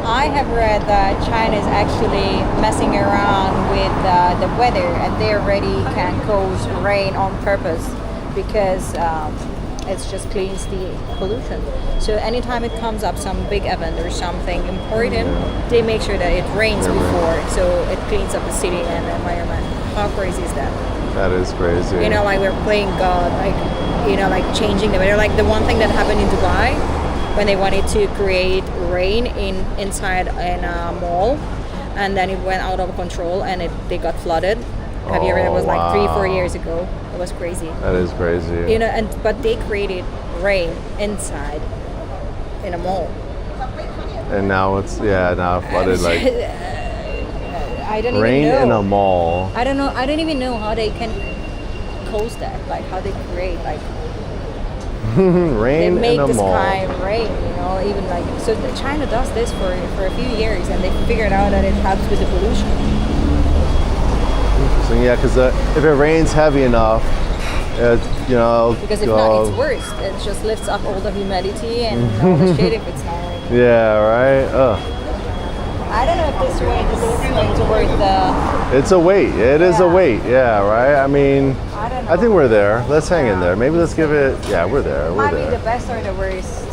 [SPEAKER 2] I have read that China is actually messing around with the weather, and they already can cause rain on purpose because it just cleans the pollution. So anytime it comes up some big event or something important, they make sure that it rains before, so it cleans up the city and the environment. How crazy is that?
[SPEAKER 1] That is crazy.
[SPEAKER 2] You know, like we're playing God, like, you know, like changing the weather. Like the one thing that happened in Dubai when they wanted to create rain inside in a mall, and then it went out of control and they got flooded. Have you ever? It was like 3-4 years ago. It was crazy.
[SPEAKER 1] That is crazy.
[SPEAKER 2] You know, but they created rain inside in a mall.
[SPEAKER 1] And now it's now flooded like
[SPEAKER 2] I don't
[SPEAKER 1] rain
[SPEAKER 2] even know.
[SPEAKER 1] in a mall.
[SPEAKER 2] I don't know. I don't even know how they can cause that. Like how they create like
[SPEAKER 1] Rain
[SPEAKER 2] they make
[SPEAKER 1] in a
[SPEAKER 2] the
[SPEAKER 1] mall.
[SPEAKER 2] sky rain. You know, even like so. China does this for a few years, and they figured out that it helps with the pollution.
[SPEAKER 1] Interesting. Yeah, because if it rains heavy enough, it
[SPEAKER 2] Because if not, it's worse. It just lifts up all the humidity and all the shit if it's not raining.
[SPEAKER 1] Yeah. Right.
[SPEAKER 2] I don't know if this rain is going to worth the.
[SPEAKER 1] It's a wait. It is a wait. Yeah. Right. I mean,
[SPEAKER 2] I don't know.
[SPEAKER 1] I think we're there. Let's hang in there. Maybe let's give it. Yeah, we're there. We're
[SPEAKER 2] Might be
[SPEAKER 1] there.
[SPEAKER 2] the best or the worst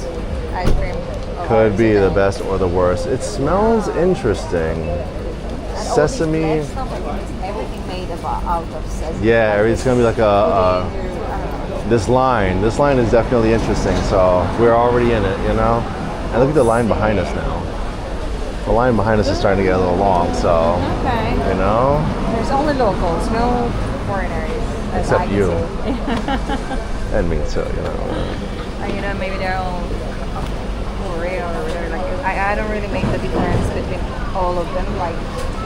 [SPEAKER 2] ice cream. of
[SPEAKER 1] Could
[SPEAKER 2] ours
[SPEAKER 1] be the
[SPEAKER 2] today.
[SPEAKER 1] best or the worst. It smells interesting.
[SPEAKER 2] And all
[SPEAKER 1] Sesame.
[SPEAKER 2] these stuff, like, it's everything made out of sesame.
[SPEAKER 1] Yeah, it's gonna be like
[SPEAKER 2] I don't know.
[SPEAKER 1] this line. This line is definitely interesting. So we're already in it, you know. And look at the line behind us now. The line behind us is starting to get a little long. So
[SPEAKER 2] Okay.
[SPEAKER 1] you know,
[SPEAKER 2] There's only locals, no foreigners. As
[SPEAKER 1] Except
[SPEAKER 2] I can
[SPEAKER 1] you.
[SPEAKER 2] see.
[SPEAKER 1] and me too, you know.
[SPEAKER 2] You know, maybe they're all Korean or whatever. Like, I don't really make the difference between all of them. Like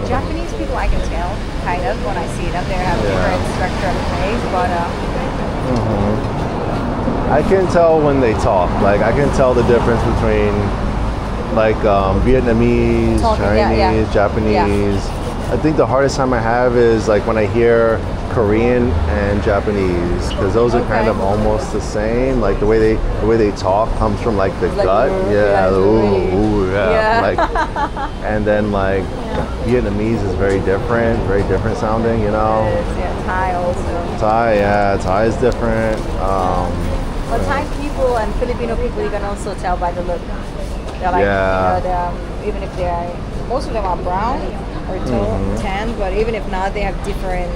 [SPEAKER 2] Japanese people, I can tell kind of when I see them. They have different structure of the face, but
[SPEAKER 1] I can tell when they talk. Like I can tell the difference between like Vietnamese,
[SPEAKER 2] Talking,
[SPEAKER 1] Chinese,
[SPEAKER 2] yeah.
[SPEAKER 1] Japanese. I think the hardest time I have is like when I hear Korean and Japanese, because those are kind
[SPEAKER 2] Okay.
[SPEAKER 1] of almost the same. Like the way they talk comes from like the
[SPEAKER 2] Like,
[SPEAKER 1] gut,
[SPEAKER 2] yeah,
[SPEAKER 1] the
[SPEAKER 2] it's really-
[SPEAKER 1] ooh, yeah.
[SPEAKER 2] yeah.
[SPEAKER 1] Like, and then like Vietnamese is very different sounding, you know.
[SPEAKER 2] yeah, Thai also.
[SPEAKER 1] Thai is different.
[SPEAKER 2] But Thai people and Filipino people, you can also tell by the look. They're like,
[SPEAKER 1] Yeah.
[SPEAKER 2] you know, even if they're, most of them are brown or tan, but even if not, they have different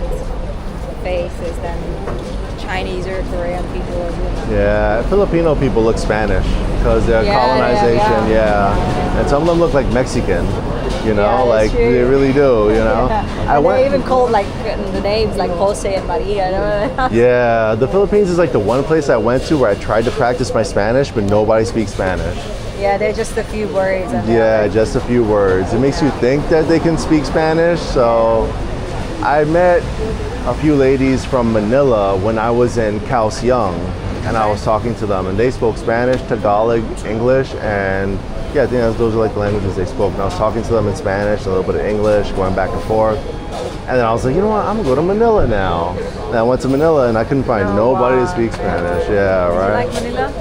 [SPEAKER 2] faces than Chinese or Korean people are doing.
[SPEAKER 1] Yeah, Filipino people look Spanish because their
[SPEAKER 2] Yeah,
[SPEAKER 1] colonization,
[SPEAKER 2] yeah.
[SPEAKER 1] And some of them look like Mexican, you know,
[SPEAKER 2] Yeah, that's
[SPEAKER 1] like
[SPEAKER 2] true.
[SPEAKER 1] they really do, you know.
[SPEAKER 2] Yeah. And they even called like the names like Jose and Maria.
[SPEAKER 1] Yeah, the Philippines is like the one place I went to where I tried to practice my Spanish, but nobody speaks Spanish.
[SPEAKER 2] Yeah, they're just a few words. And
[SPEAKER 1] Yeah, just a few words. It makes you think that they can speak Spanish. So I met a few ladies from Manila when I was in Kaohsiung, and I was talking to them, and they spoke Spanish, Tagalog, English, and yeah, I think those are like the languages they spoke. And I was talking to them in Spanish, a little bit of English, going back and forth. And then I was like, you know what, I'm gonna go to Manila now. And I went to Manila and I couldn't find nobody to speak Spanish. Yeah,
[SPEAKER 2] You
[SPEAKER 1] right?
[SPEAKER 2] like Manila?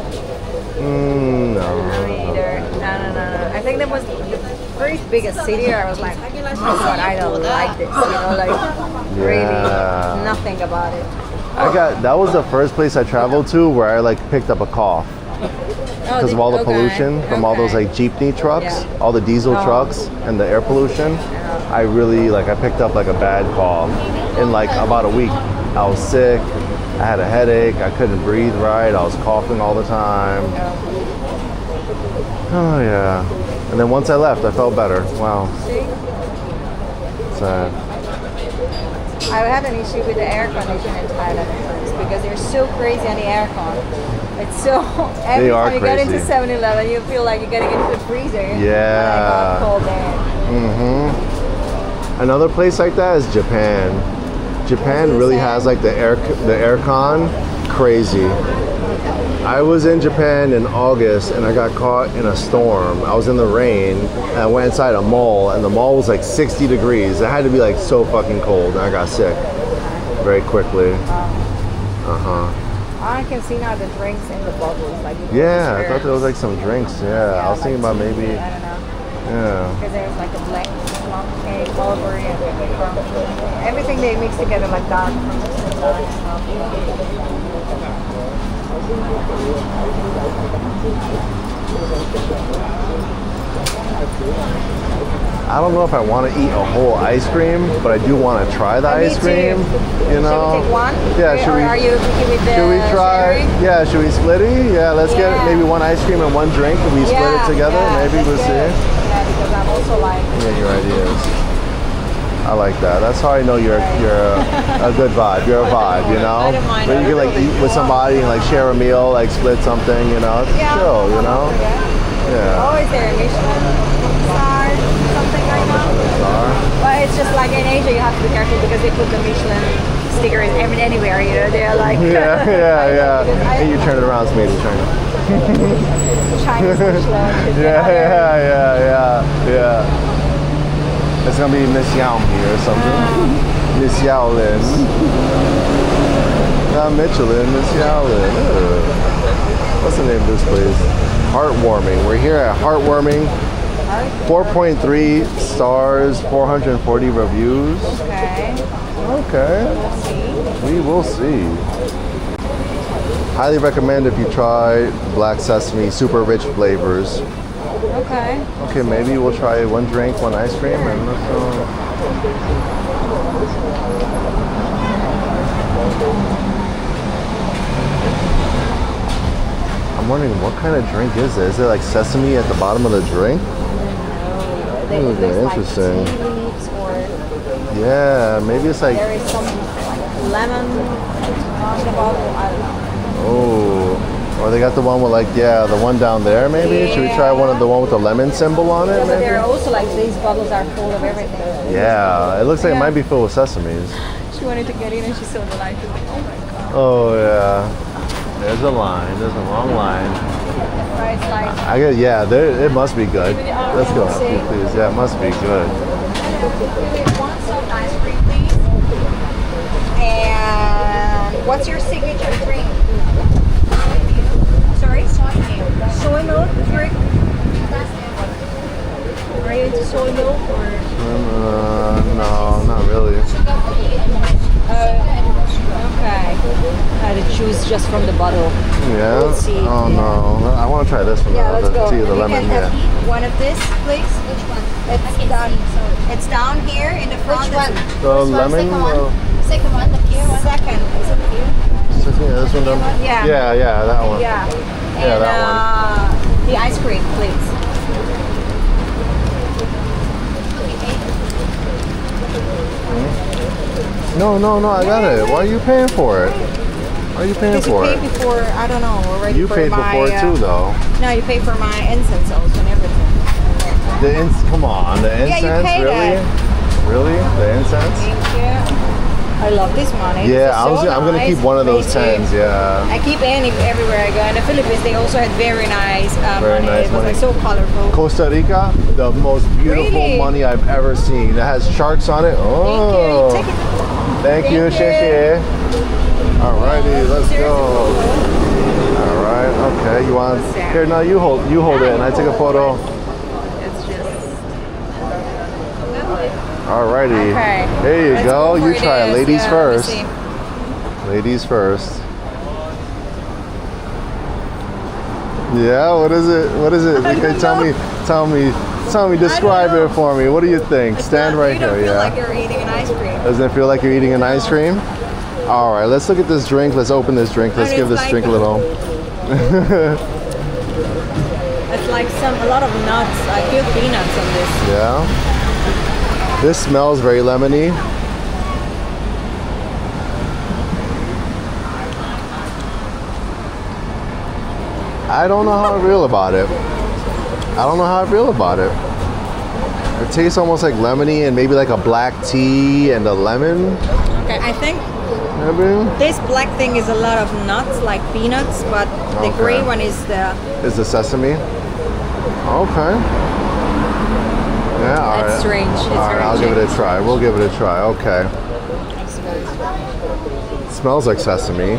[SPEAKER 1] No.
[SPEAKER 2] Me either. No. I think that was the first biggest city. I was like, oh God, I don't like this. You know, like really nothing about it.
[SPEAKER 1] That was the first place I traveled to where I like picked up a cough because of all the pollution from all those like jeepney trucks,
[SPEAKER 2] Yeah.
[SPEAKER 1] all the diesel trucks and the air pollution. I really I picked up like a bad cough in like about a week. I was sick. I had a headache. I couldn't breathe right. I was coughing all the time. Oh yeah. And then once I left, I felt better. Wow.
[SPEAKER 2] See?
[SPEAKER 1] Sad.
[SPEAKER 2] I had an issue with the air conditioner in Thailand at first because they're so crazy on the aircon. It's so every
[SPEAKER 1] are
[SPEAKER 2] time you get into
[SPEAKER 1] crazy.
[SPEAKER 2] 7-Eleven, you feel like you're getting into the freezer.
[SPEAKER 1] Yeah.
[SPEAKER 2] When I got cold air.
[SPEAKER 1] Another place like that is Japan. Japan really has like the aircon crazy. I was in Japan in August and I got caught in a storm. I was in the rain and I went inside a mall and the mall was like 60 degrees. It had to be like so fucking cold and I got sick very quickly.
[SPEAKER 2] I can see now the drinks in the bottles. Like
[SPEAKER 1] Yeah, I thought there was like some drinks. Yeah, I was thinking about maybe.
[SPEAKER 2] I don't know.
[SPEAKER 1] Yeah.
[SPEAKER 2] Because there's like a black plum cake, Burberry, and everything they mix together like that.
[SPEAKER 1] I don't know if I want to eat a whole ice cream, but I do want to try the ice cream. You know?
[SPEAKER 2] Should we take one?
[SPEAKER 1] Yeah, should we?
[SPEAKER 2] Are you okay with the
[SPEAKER 1] Should we try?
[SPEAKER 2] sharing?
[SPEAKER 1] Yeah, should we split it? Yeah, let's get
[SPEAKER 2] Yeah.
[SPEAKER 1] maybe one ice cream and one drink and we split it together. Maybe
[SPEAKER 2] that's
[SPEAKER 1] we'll see.
[SPEAKER 2] good. Yeah, because I'm also like.
[SPEAKER 1] Yeah, your ideas. I like that. That's how I know you're a good vibe. You're a vibe, you know?
[SPEAKER 2] I don't mind.
[SPEAKER 1] But you can like eat with somebody and like share a meal, like split something, you know? It's chill, you know? Yeah.
[SPEAKER 2] Oh, is there a Michelin star, something like that? But it's just like in Asia, you have to be careful because they put the Michelin stickers anywhere, you know? They're like.
[SPEAKER 1] Yeah. And you turn it around, it's made in China.
[SPEAKER 2] Chinese Michelin.
[SPEAKER 1] Yeah. It's gonna be Miss Yaomi or something. Miss Yaolin. Not Michelin, Miss Yaolin. What's the name of this place? Heartwarming. We're here at Heartwarming. 4.3 stars, 440 reviews. Okay. We will see. Highly recommend if you try black sesame, super rich flavors. Okay, maybe we'll try one drink, one ice cream, and let's go. I'm wondering what kind of drink is it? Is it like sesame at the bottom of the drink? Interesting.
[SPEAKER 2] Like tea leaves or
[SPEAKER 1] Yeah, maybe it's like.
[SPEAKER 2] there is some like lemon on the bottle. I don't know.
[SPEAKER 1] Oh, or they got the one with like, yeah, the one down there maybe? Should we try one of the one with the lemon symbol on it?
[SPEAKER 2] Yeah, but
[SPEAKER 1] Maybe?
[SPEAKER 2] they're also like these bottles are full of everything.
[SPEAKER 1] Yeah, it looks like it might be filled with sesames.
[SPEAKER 2] She wanted to get in and she saw the light. She's like, oh my god.
[SPEAKER 1] Oh yeah, there's a line. There's a long line.
[SPEAKER 2] Right, it's like.
[SPEAKER 1] I get, yeah, it must be good. Let's go, please. Yeah, it must be good.
[SPEAKER 2] One soft ice cream, please. And what's your signature drink? Sorry? Soy milk drink? Are you into soy milk or?
[SPEAKER 1] No, not really.
[SPEAKER 2] Okay. The juice just from the bottle.
[SPEAKER 1] Yeah?
[SPEAKER 2] We'll see.
[SPEAKER 1] Oh no, I want to try this one.
[SPEAKER 2] Yeah, let's go.
[SPEAKER 1] Tea, the
[SPEAKER 2] You
[SPEAKER 1] lemon,
[SPEAKER 2] can have one of this, please. Which one? It's down here in the front. Which one?
[SPEAKER 1] The lemon?
[SPEAKER 2] Second one, the clear one. Second. Is it clear?
[SPEAKER 1] Yeah, this one.
[SPEAKER 2] Yeah.
[SPEAKER 1] Yeah, that one.
[SPEAKER 2] Yeah.
[SPEAKER 1] Yeah,
[SPEAKER 2] And
[SPEAKER 1] that
[SPEAKER 2] the ice cream, please.
[SPEAKER 1] No, I got it. Why are you paying for it? Why are you paying
[SPEAKER 2] Because you
[SPEAKER 1] for
[SPEAKER 2] paid
[SPEAKER 1] it?
[SPEAKER 2] before, I don't know, already
[SPEAKER 1] You
[SPEAKER 2] for
[SPEAKER 1] paid
[SPEAKER 2] my,
[SPEAKER 1] before it too, though.
[SPEAKER 2] No, you pay for my incense also and everything.
[SPEAKER 1] Come on, the
[SPEAKER 2] Yeah, you
[SPEAKER 1] incense,
[SPEAKER 2] paid
[SPEAKER 1] really?
[SPEAKER 2] it.
[SPEAKER 1] Really? The incense?
[SPEAKER 2] Thank you. I love this money.
[SPEAKER 1] Yeah,
[SPEAKER 2] I'm
[SPEAKER 1] gonna keep one of those tens. Yeah.
[SPEAKER 2] I keep any everywhere I go. In the Philippines, they also had very nice
[SPEAKER 1] Very
[SPEAKER 2] money.
[SPEAKER 1] nice
[SPEAKER 2] It was
[SPEAKER 1] money.
[SPEAKER 2] like so colorful.
[SPEAKER 1] Costa Rica, the most beautiful
[SPEAKER 2] Really?
[SPEAKER 1] money I've ever seen. It has sharks on it. Oh.
[SPEAKER 2] Thank you. Take it.
[SPEAKER 1] Thank you,
[SPEAKER 2] Thank you.
[SPEAKER 1] Sheshe. Alrighty, let's go. All right, okay. You want here? No, you hold it, and I take a photo.
[SPEAKER 2] It's just.
[SPEAKER 1] Alrighty.
[SPEAKER 2] Okay.
[SPEAKER 1] There you
[SPEAKER 2] Let's
[SPEAKER 1] go.
[SPEAKER 2] go
[SPEAKER 1] You
[SPEAKER 2] for
[SPEAKER 1] try it.
[SPEAKER 2] this.
[SPEAKER 1] Ladies
[SPEAKER 2] Yeah,
[SPEAKER 1] first.
[SPEAKER 2] let me
[SPEAKER 1] Ladies first. Yeah. What is it? Okay, tell me. Describe it for me. What do you think? Stand right
[SPEAKER 2] you
[SPEAKER 1] here.
[SPEAKER 2] don't feel
[SPEAKER 1] Yeah.
[SPEAKER 2] like you're eating an ice cream.
[SPEAKER 1] Doesn't it feel like you're eating an ice cream? All right, let's look at this drink. Let's open this drink. Let's
[SPEAKER 2] And
[SPEAKER 1] give
[SPEAKER 2] it's
[SPEAKER 1] this
[SPEAKER 2] like-
[SPEAKER 1] drink a little.
[SPEAKER 2] It's like a lot of nuts. I feel peanuts on this.
[SPEAKER 1] Yeah. This smells very lemony. I don't know how I feel about it. It tastes almost like lemony and maybe like a black tea and a lemon.
[SPEAKER 2] Okay, I think
[SPEAKER 1] Maybe.
[SPEAKER 2] This black thing is a lot of nuts, like peanuts, but the
[SPEAKER 1] Okay.
[SPEAKER 2] gray one is the.
[SPEAKER 1] Is the sesame? Okay. Yeah, all right.
[SPEAKER 2] That's strange. It's
[SPEAKER 1] All right,
[SPEAKER 2] very
[SPEAKER 1] I'll give it a
[SPEAKER 2] strange.
[SPEAKER 1] try. We'll give it a try. Okay.
[SPEAKER 2] It's very strange.
[SPEAKER 1] Smells like sesame.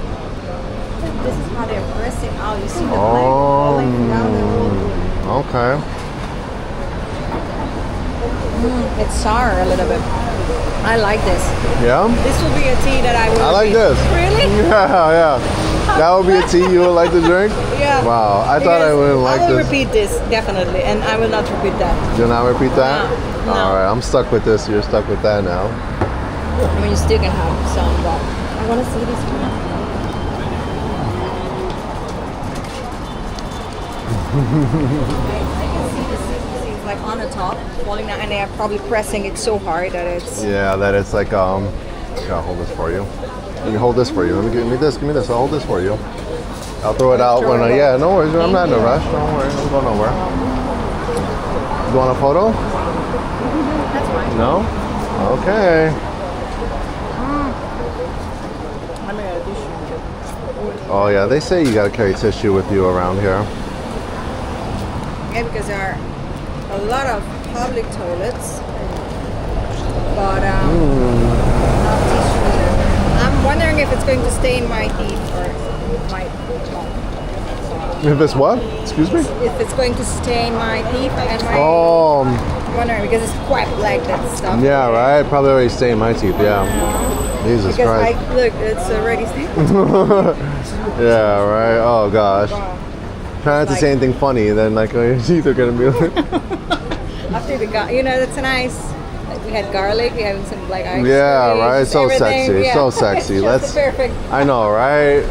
[SPEAKER 2] This is how they're pressing out. You see the blade falling down the whole.
[SPEAKER 1] Okay.
[SPEAKER 2] It's sour a little bit. I like this.
[SPEAKER 1] Yeah?
[SPEAKER 2] This will be a tea that I will.
[SPEAKER 1] I like
[SPEAKER 2] repeat.
[SPEAKER 1] this.
[SPEAKER 2] Really?
[SPEAKER 1] Yeah. That would be a tea you would like to drink?
[SPEAKER 2] Yeah.
[SPEAKER 1] Wow, I thought I
[SPEAKER 2] Because
[SPEAKER 1] wouldn't like
[SPEAKER 2] I will
[SPEAKER 1] this.
[SPEAKER 2] repeat this definitely, and I will not repeat that.
[SPEAKER 1] You'll not repeat that?
[SPEAKER 2] No.
[SPEAKER 1] All right, I'm stuck with this. You're stuck with that now.
[SPEAKER 2] I mean, you still can have some, but I want to see this one. I can see the seeds like on the top, falling down, and they are probably pressing it so hard that it's.
[SPEAKER 1] Yeah, that it's like, I'll hold this for you. Let me hold this for you. Give me this. I'll hold this for you. I'll throw it out when yeah, no worries. I'm not in a rush. Don't worry. I'm going nowhere. You want a photo?
[SPEAKER 2] That's fine.
[SPEAKER 1] No? Okay.
[SPEAKER 2] I'm gonna do tissue.
[SPEAKER 1] Oh yeah, they say you gotta carry tissue with you around here.
[SPEAKER 2] Yeah, because there are a lot of public toilets, but not tissue. I'm wondering if it's going to stain my teeth or my
[SPEAKER 1] If it's what? Excuse me?
[SPEAKER 2] if it's going to stain my teeth and my.
[SPEAKER 1] Oh,
[SPEAKER 2] I'm wondering because it's quite black that stuff.
[SPEAKER 1] yeah, right. Probably already stained my teeth. Yeah. Jesus
[SPEAKER 2] Because
[SPEAKER 1] Christ.
[SPEAKER 2] look, it's already stained.
[SPEAKER 1] Yeah, right. Oh gosh. Try not to say anything funny, then like your teeth are gonna be.
[SPEAKER 2] After the that's nice. Like we had garlic, we're having some black ice.
[SPEAKER 1] Yeah,
[SPEAKER 2] cream,
[SPEAKER 1] right.
[SPEAKER 2] just
[SPEAKER 1] So
[SPEAKER 2] everything.
[SPEAKER 1] sexy.
[SPEAKER 2] Yeah.
[SPEAKER 1] So sexy.
[SPEAKER 2] It's
[SPEAKER 1] Let's.
[SPEAKER 2] just perfect
[SPEAKER 1] I know, right?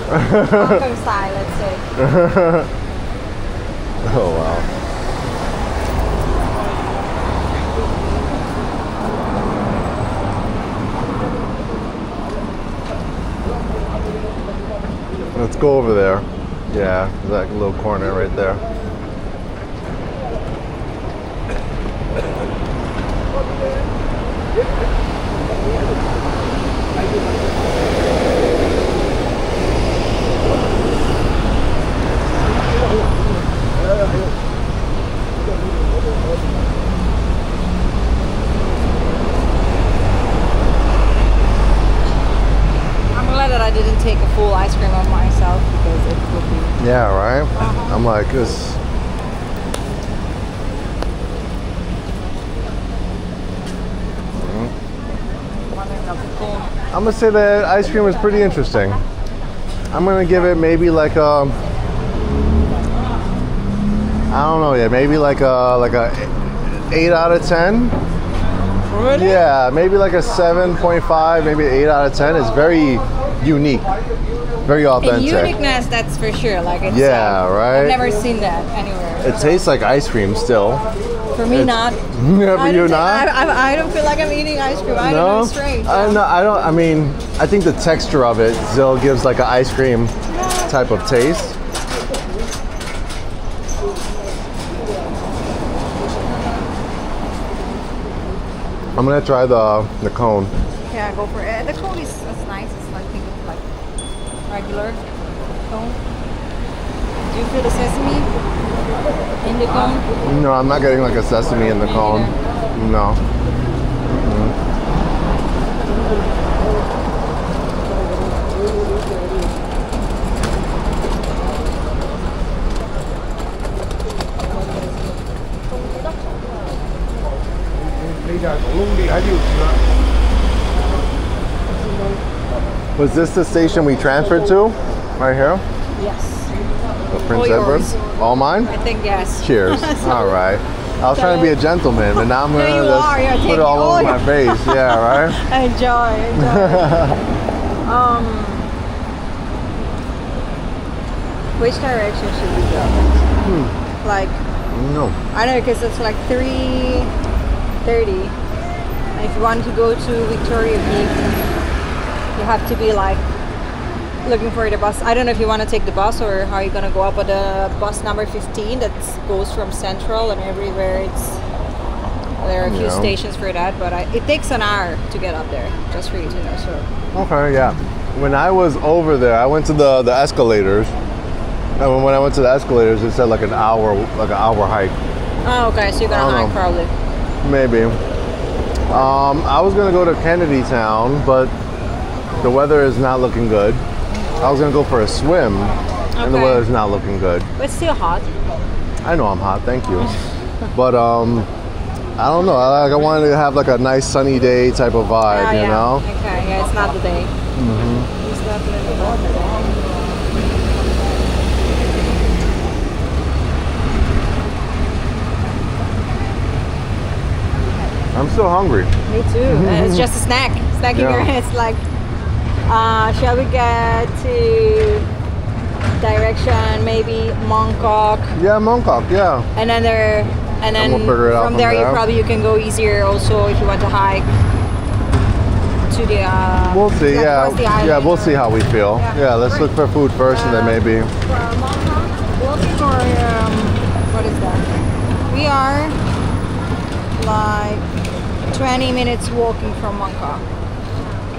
[SPEAKER 2] Hong Kong style, let's say.
[SPEAKER 1] Oh wow. Let's go over there. Yeah, that little corner right there.
[SPEAKER 2] I'm glad that I didn't take a full ice cream on myself because it would be.
[SPEAKER 1] Yeah, right? I'm like, this. I'm gonna say that ice cream is pretty interesting. I'm gonna give it maybe like a, I don't know yet, maybe like a 8 out of 10.
[SPEAKER 2] Really?
[SPEAKER 1] Yeah, maybe like a 7.5, maybe an 8 out of 10. It's very unique, very
[SPEAKER 2] In
[SPEAKER 1] authentic.
[SPEAKER 2] uniqueness, that's for sure. Like it's.
[SPEAKER 1] Yeah, right?
[SPEAKER 2] I've never seen that anywhere.
[SPEAKER 1] It tastes like ice cream still.
[SPEAKER 2] For me, not.
[SPEAKER 1] Yeah,
[SPEAKER 2] I
[SPEAKER 1] for you
[SPEAKER 2] don't
[SPEAKER 1] not?
[SPEAKER 2] I don't feel like I'm eating ice cream. I don't know. It's strange.
[SPEAKER 1] I don't. I mean, I think the texture of it still gives like an ice cream type of taste. I'm gonna try the cone.
[SPEAKER 2] Yeah, go for it. The cone is nice. It's like think of like regular cone. Do you feel the sesame in the cone?
[SPEAKER 1] No, I'm not getting like a sesame in the
[SPEAKER 2] Me
[SPEAKER 1] cone.
[SPEAKER 2] neither.
[SPEAKER 1] No. Was this the station we transferred to? Right here?
[SPEAKER 2] Yes.
[SPEAKER 1] The Prince
[SPEAKER 2] All
[SPEAKER 1] Edward?
[SPEAKER 2] yours.
[SPEAKER 1] All mine?
[SPEAKER 2] I think yes.
[SPEAKER 1] Cheers. All right. I was trying to be a gentleman, and now I'm
[SPEAKER 2] No,
[SPEAKER 1] gonna
[SPEAKER 2] you
[SPEAKER 1] just
[SPEAKER 2] are. You're
[SPEAKER 1] put it
[SPEAKER 2] taking
[SPEAKER 1] all
[SPEAKER 2] all
[SPEAKER 1] over
[SPEAKER 2] your-
[SPEAKER 1] my face. Yeah, right.
[SPEAKER 2] Enjoy. Which direction should we go? Like,
[SPEAKER 1] No.
[SPEAKER 2] I don't know, because it's like 3:30. And if you want to go to Victoria Peak, you have to be like looking for the bus. I don't know if you want to take the bus or how you're gonna go up, but the bus number 15 that goes from Central and everywhere. It's There are a few
[SPEAKER 1] Yeah.
[SPEAKER 2] stations for that, but it takes an hour to get up there, just for you to know. So
[SPEAKER 1] Okay, yeah. When I was over there, I went to the escalators. And when I went to the escalators, it said like an hour hike.
[SPEAKER 2] oh, okay, so you're gonna
[SPEAKER 1] I don't
[SPEAKER 2] hike
[SPEAKER 1] know.
[SPEAKER 2] probably.
[SPEAKER 1] Maybe. I was gonna go to Kennedy Town, but the weather is not looking good. I was gonna go for a swim, and the
[SPEAKER 2] Okay.
[SPEAKER 1] weather's not looking good.
[SPEAKER 2] But it's still hot.
[SPEAKER 1] I know I'm hot, thank you. But I don't know. I wanted to have like a nice sunny day type of vibe,
[SPEAKER 2] Ah,
[SPEAKER 1] you
[SPEAKER 2] yeah.
[SPEAKER 1] know?
[SPEAKER 2] Okay, yeah, it's not the day. It's definitely not the day.
[SPEAKER 1] I'm still hungry.
[SPEAKER 2] Me too. And it's just a snack. Snacking
[SPEAKER 1] Yeah.
[SPEAKER 2] your it's like, shall we get to direction maybe Mongkok,
[SPEAKER 1] Yeah, Mongkok, yeah.
[SPEAKER 2] and then
[SPEAKER 1] we'll figure it out
[SPEAKER 2] from
[SPEAKER 1] from
[SPEAKER 2] there
[SPEAKER 1] there.
[SPEAKER 2] you can go easier also if you want to hike to the.
[SPEAKER 1] We'll see,
[SPEAKER 2] like
[SPEAKER 1] yeah.
[SPEAKER 2] towards the island
[SPEAKER 1] Yeah, we'll
[SPEAKER 2] or-
[SPEAKER 1] see how we feel.
[SPEAKER 2] Yeah.
[SPEAKER 1] Yeah, let's look for food first and then maybe.
[SPEAKER 2] For Mongkok, we're looking for what is that? We are like 20 minutes walking from Mongkok,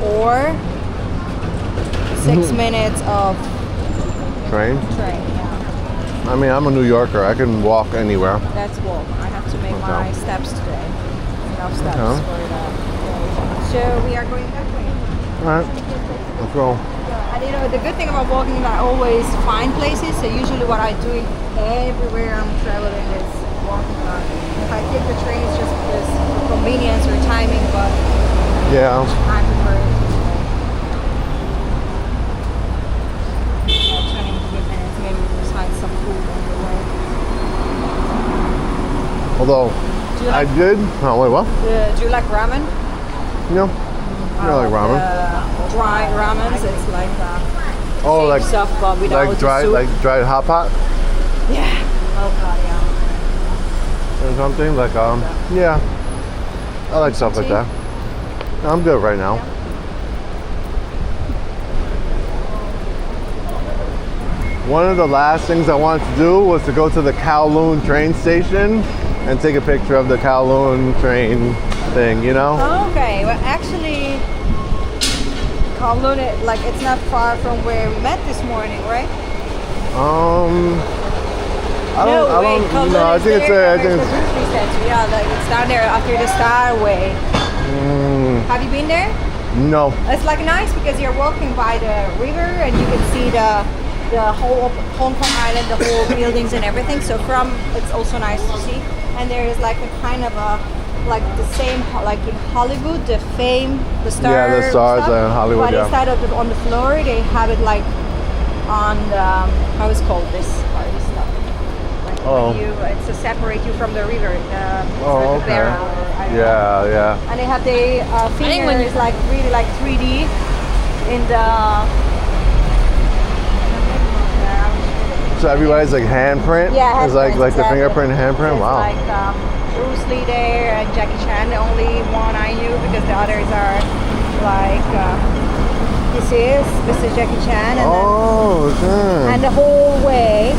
[SPEAKER 2] or 6 minutes of
[SPEAKER 1] Train?
[SPEAKER 2] train. Yeah,
[SPEAKER 1] I mean, I'm a New Yorker. I can walk anywhere.
[SPEAKER 2] that's walk. I have to make
[SPEAKER 1] Okay.
[SPEAKER 2] my steps today. Enough steps
[SPEAKER 1] Okay.
[SPEAKER 2] for that. So we are going that way.
[SPEAKER 1] All right, let's go.
[SPEAKER 2] And you know, the good thing about walking is I always find places. So usually what I do everywhere I'm traveling is walking. If I take the train, it's just because for convenience or timing, but
[SPEAKER 1] Yeah.
[SPEAKER 2] I prefer it. 20 minutes, maybe we'll find some food on the way.
[SPEAKER 1] Although,
[SPEAKER 2] Do you
[SPEAKER 1] I
[SPEAKER 2] like,
[SPEAKER 1] did. Oh, wait, what?
[SPEAKER 2] do you like ramen?
[SPEAKER 1] No. I like ramen.
[SPEAKER 2] Dry ramens, it's like
[SPEAKER 1] Oh,
[SPEAKER 2] same
[SPEAKER 1] like
[SPEAKER 2] stuff but without
[SPEAKER 1] like
[SPEAKER 2] the soup.
[SPEAKER 1] dried hot pot
[SPEAKER 2] Yeah. Oh god, yeah.
[SPEAKER 1] or something. Like yeah. I like stuff like
[SPEAKER 2] Tea?
[SPEAKER 1] that. No, I'm good right now. One of the last things I wanted to do was to go to the Kowloon train station and take a picture of the Kowloon train thing, you know?
[SPEAKER 2] Okay, well actually Kowloon, like it's not far from where we met this morning, right?
[SPEAKER 1] I don't
[SPEAKER 2] Kowloon
[SPEAKER 1] no, I
[SPEAKER 2] is
[SPEAKER 1] think it's
[SPEAKER 2] there,
[SPEAKER 1] I
[SPEAKER 2] there's
[SPEAKER 1] think
[SPEAKER 2] the grocery center. Yeah, like it's down there after the Starway. Have you been there?
[SPEAKER 1] no.
[SPEAKER 2] It's like nice because you're walking by the river and you can see the whole of Hong Kong Island, the whole buildings and everything. So from it's also nice to see. And there is like a kind of a like the same like in Hollywood, the fame, the stars.
[SPEAKER 1] Yeah, the stars
[SPEAKER 2] stuff.
[SPEAKER 1] in Hollywood,
[SPEAKER 2] But
[SPEAKER 1] yeah.
[SPEAKER 2] instead of on the floor, they have it like on the how is it called this party stuff. Like
[SPEAKER 1] Oh.
[SPEAKER 2] when it's to separate you from the river. It's
[SPEAKER 1] Oh,
[SPEAKER 2] like a
[SPEAKER 1] okay.
[SPEAKER 2] barrel or I don't know.
[SPEAKER 1] Yeah, yeah.
[SPEAKER 2] And they have the fingers like really like 3D in the.
[SPEAKER 1] So everybody's like handprint?
[SPEAKER 2] Yeah,
[SPEAKER 1] It's like the
[SPEAKER 2] exactly.
[SPEAKER 1] fingerprint handprint?
[SPEAKER 2] It's
[SPEAKER 1] Wow.
[SPEAKER 2] like Bruce Lee there and Jackie Chan, the only one I knew because the others are like this is Jackie Chan and
[SPEAKER 1] Oh, okay.
[SPEAKER 2] and the whole way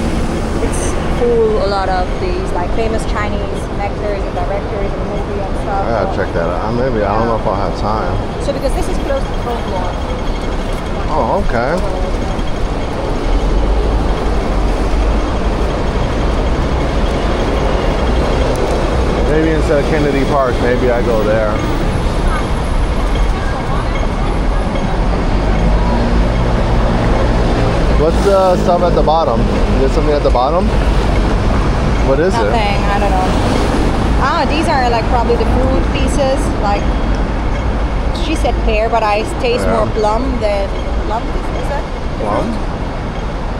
[SPEAKER 2] it's full a lot of these like famous Chinese actors and directors and movie and stuff.
[SPEAKER 1] I gotta check that out. Maybe, I don't know if I'll have time.
[SPEAKER 2] So because this is close to folklore.
[SPEAKER 1] Oh, okay. Maybe instead of Kennedy Park, maybe I go there. What's the stuff at the bottom? Is there something at the bottom? What is
[SPEAKER 2] Nothing,
[SPEAKER 1] it?
[SPEAKER 2] I don't know. These are like probably the fruit pieces. Like she said pear, but I taste
[SPEAKER 1] Yeah.
[SPEAKER 2] more plum than plum. Is that
[SPEAKER 1] Plum?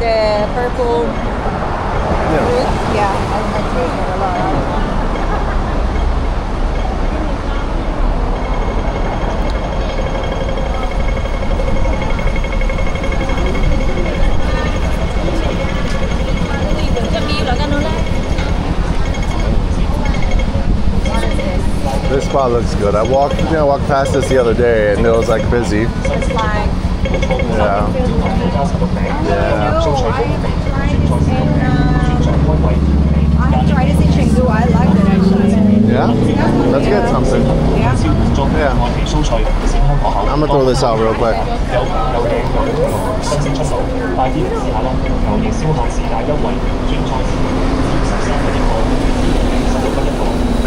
[SPEAKER 2] the purple
[SPEAKER 1] Yeah.
[SPEAKER 2] fruit? Yeah, I taste it a lot. I don't know.
[SPEAKER 1] This spot looks good. I walked past this the other day and it was like busy.
[SPEAKER 2] It's like
[SPEAKER 1] Yeah. Yeah.
[SPEAKER 2] I have tried this in Chengdu. I like it actually.
[SPEAKER 1] Yeah? throw this out real quick.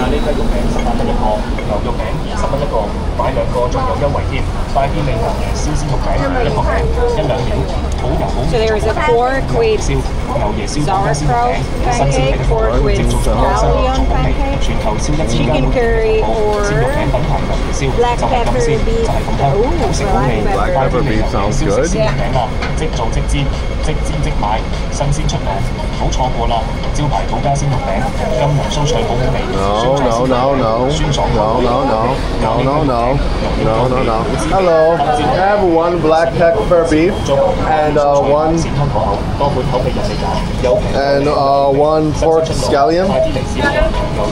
[SPEAKER 5] 咖喱雞肉餅18蚊一個，牛肉餅20蚊一個，買兩個仲有優惠添。快啲嚟牛椰燒鮮肉餅一個餅1兩秒，好油好
[SPEAKER 2] So there is a pork with
[SPEAKER 5] 燒牛椰燒火雞燒肉
[SPEAKER 2] sauerkraut
[SPEAKER 5] 餅，新鮮
[SPEAKER 2] pancake,
[SPEAKER 5] 嘅
[SPEAKER 2] pork
[SPEAKER 5] 火
[SPEAKER 2] with
[SPEAKER 5] 正做咗新
[SPEAKER 2] scallion
[SPEAKER 5] 重味，
[SPEAKER 2] pancake,
[SPEAKER 5] 全球燒1000間
[SPEAKER 2] chicken curry
[SPEAKER 5] 好
[SPEAKER 2] or
[SPEAKER 5] 鮮肉餅品牌牛椰燒
[SPEAKER 2] black
[SPEAKER 5] 就係咁
[SPEAKER 2] pepper
[SPEAKER 5] 先，
[SPEAKER 2] beef.
[SPEAKER 5] 就係咁香，好食好味。
[SPEAKER 1] Black
[SPEAKER 5] 快啲
[SPEAKER 1] pepper
[SPEAKER 5] 嚟
[SPEAKER 1] beef
[SPEAKER 5] 牛椰
[SPEAKER 1] sounds
[SPEAKER 5] 燒
[SPEAKER 1] good.
[SPEAKER 5] 食鮮肉餅啦，即做即煎，即煎即買，新鮮出爐，唔好錯過啦！招牌土家鮮肉餅，金黃酥脆好好味，
[SPEAKER 1] No, no, no, no, no, no, no, no, no, no, no, no, no. Hello, I have one black pepper beef and one
[SPEAKER 5] 鮮香可口，多款口味任你揀，有平
[SPEAKER 1] and one pork scallion.
[SPEAKER 5] 快啲嚟試下牛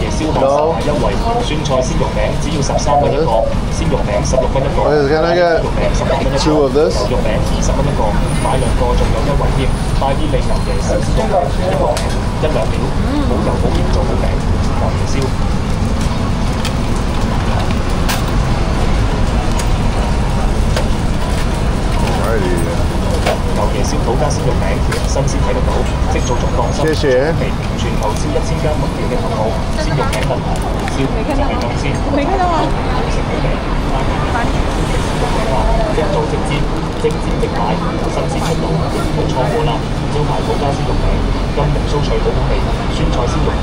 [SPEAKER 5] 椰燒烤售賣優惠，酸菜鮮肉餅只要13蚊一個，鮮肉餅16蚊一個，
[SPEAKER 1] Can I get
[SPEAKER 5] 肉餅18蚊一個，
[SPEAKER 1] two of this?
[SPEAKER 5] 牛肉餅20蚊一個，買兩個仲有優惠添，快啲嚟牛椰燒鮮肉餅一個餅1兩秒，好油好鹽做好餅，牛椰燒。
[SPEAKER 1] Alrighty.
[SPEAKER 5] 牛椰燒土家鮮肉餅，新鮮睇得到，即做仲放心。
[SPEAKER 1] 謝謝
[SPEAKER 5] 全球超1000間門店嘅頭號，鮮肉餅品牌牛椰燒就係咁先。
[SPEAKER 2] 沒看到啊。
[SPEAKER 5] 食好味，即做即煎，即煎即買，新鮮出爐，唔好錯過啦！招牌土家鮮肉餅，金黃酥脆好好味，酸菜鮮肉餅，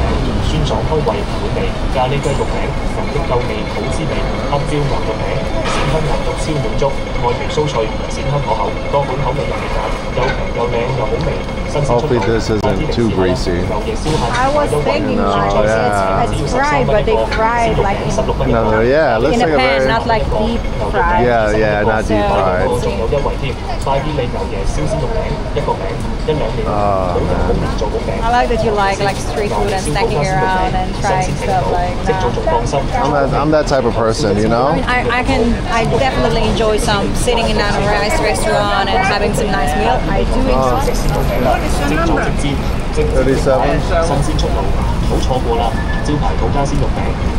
[SPEAKER 5] 酸爽開胃滿味，咖喱雞肉餅，濃郁夠味好滋味，黑椒牛肉餅，鮮香牛肉超滿足，外皮酥脆，鮮香可口，多款口味任你揀，又平又靚又好味，新鮮出
[SPEAKER 1] Hopefully
[SPEAKER 5] 爐，
[SPEAKER 1] this isn't too greasy.
[SPEAKER 5] 牛椰燒蟹
[SPEAKER 2] I was thinking like it's fried, but they fried like
[SPEAKER 1] No, yeah, it looks
[SPEAKER 2] in a
[SPEAKER 1] like a
[SPEAKER 2] pan,
[SPEAKER 1] very
[SPEAKER 2] not like deep fried.
[SPEAKER 1] Yeah, yeah, not deep fried.
[SPEAKER 5] 仲有優惠添，快啲嚟牛椰燒鮮肉餅一個餅1兩秒，好油好味做好餅。
[SPEAKER 2] I like that you like street food and snacking around and trying stuff like
[SPEAKER 5] 即做
[SPEAKER 2] that.
[SPEAKER 5] 仲放心。
[SPEAKER 1] I'm that type of person, you know?
[SPEAKER 2] I definitely enjoy some sitting in a nice restaurant and having some nice meal. I do enjoy.
[SPEAKER 5] 食鮮肉餅啦，即做即煎，即煎即買，新鮮出爐，唔好錯過啦！招牌土家鮮肉餅，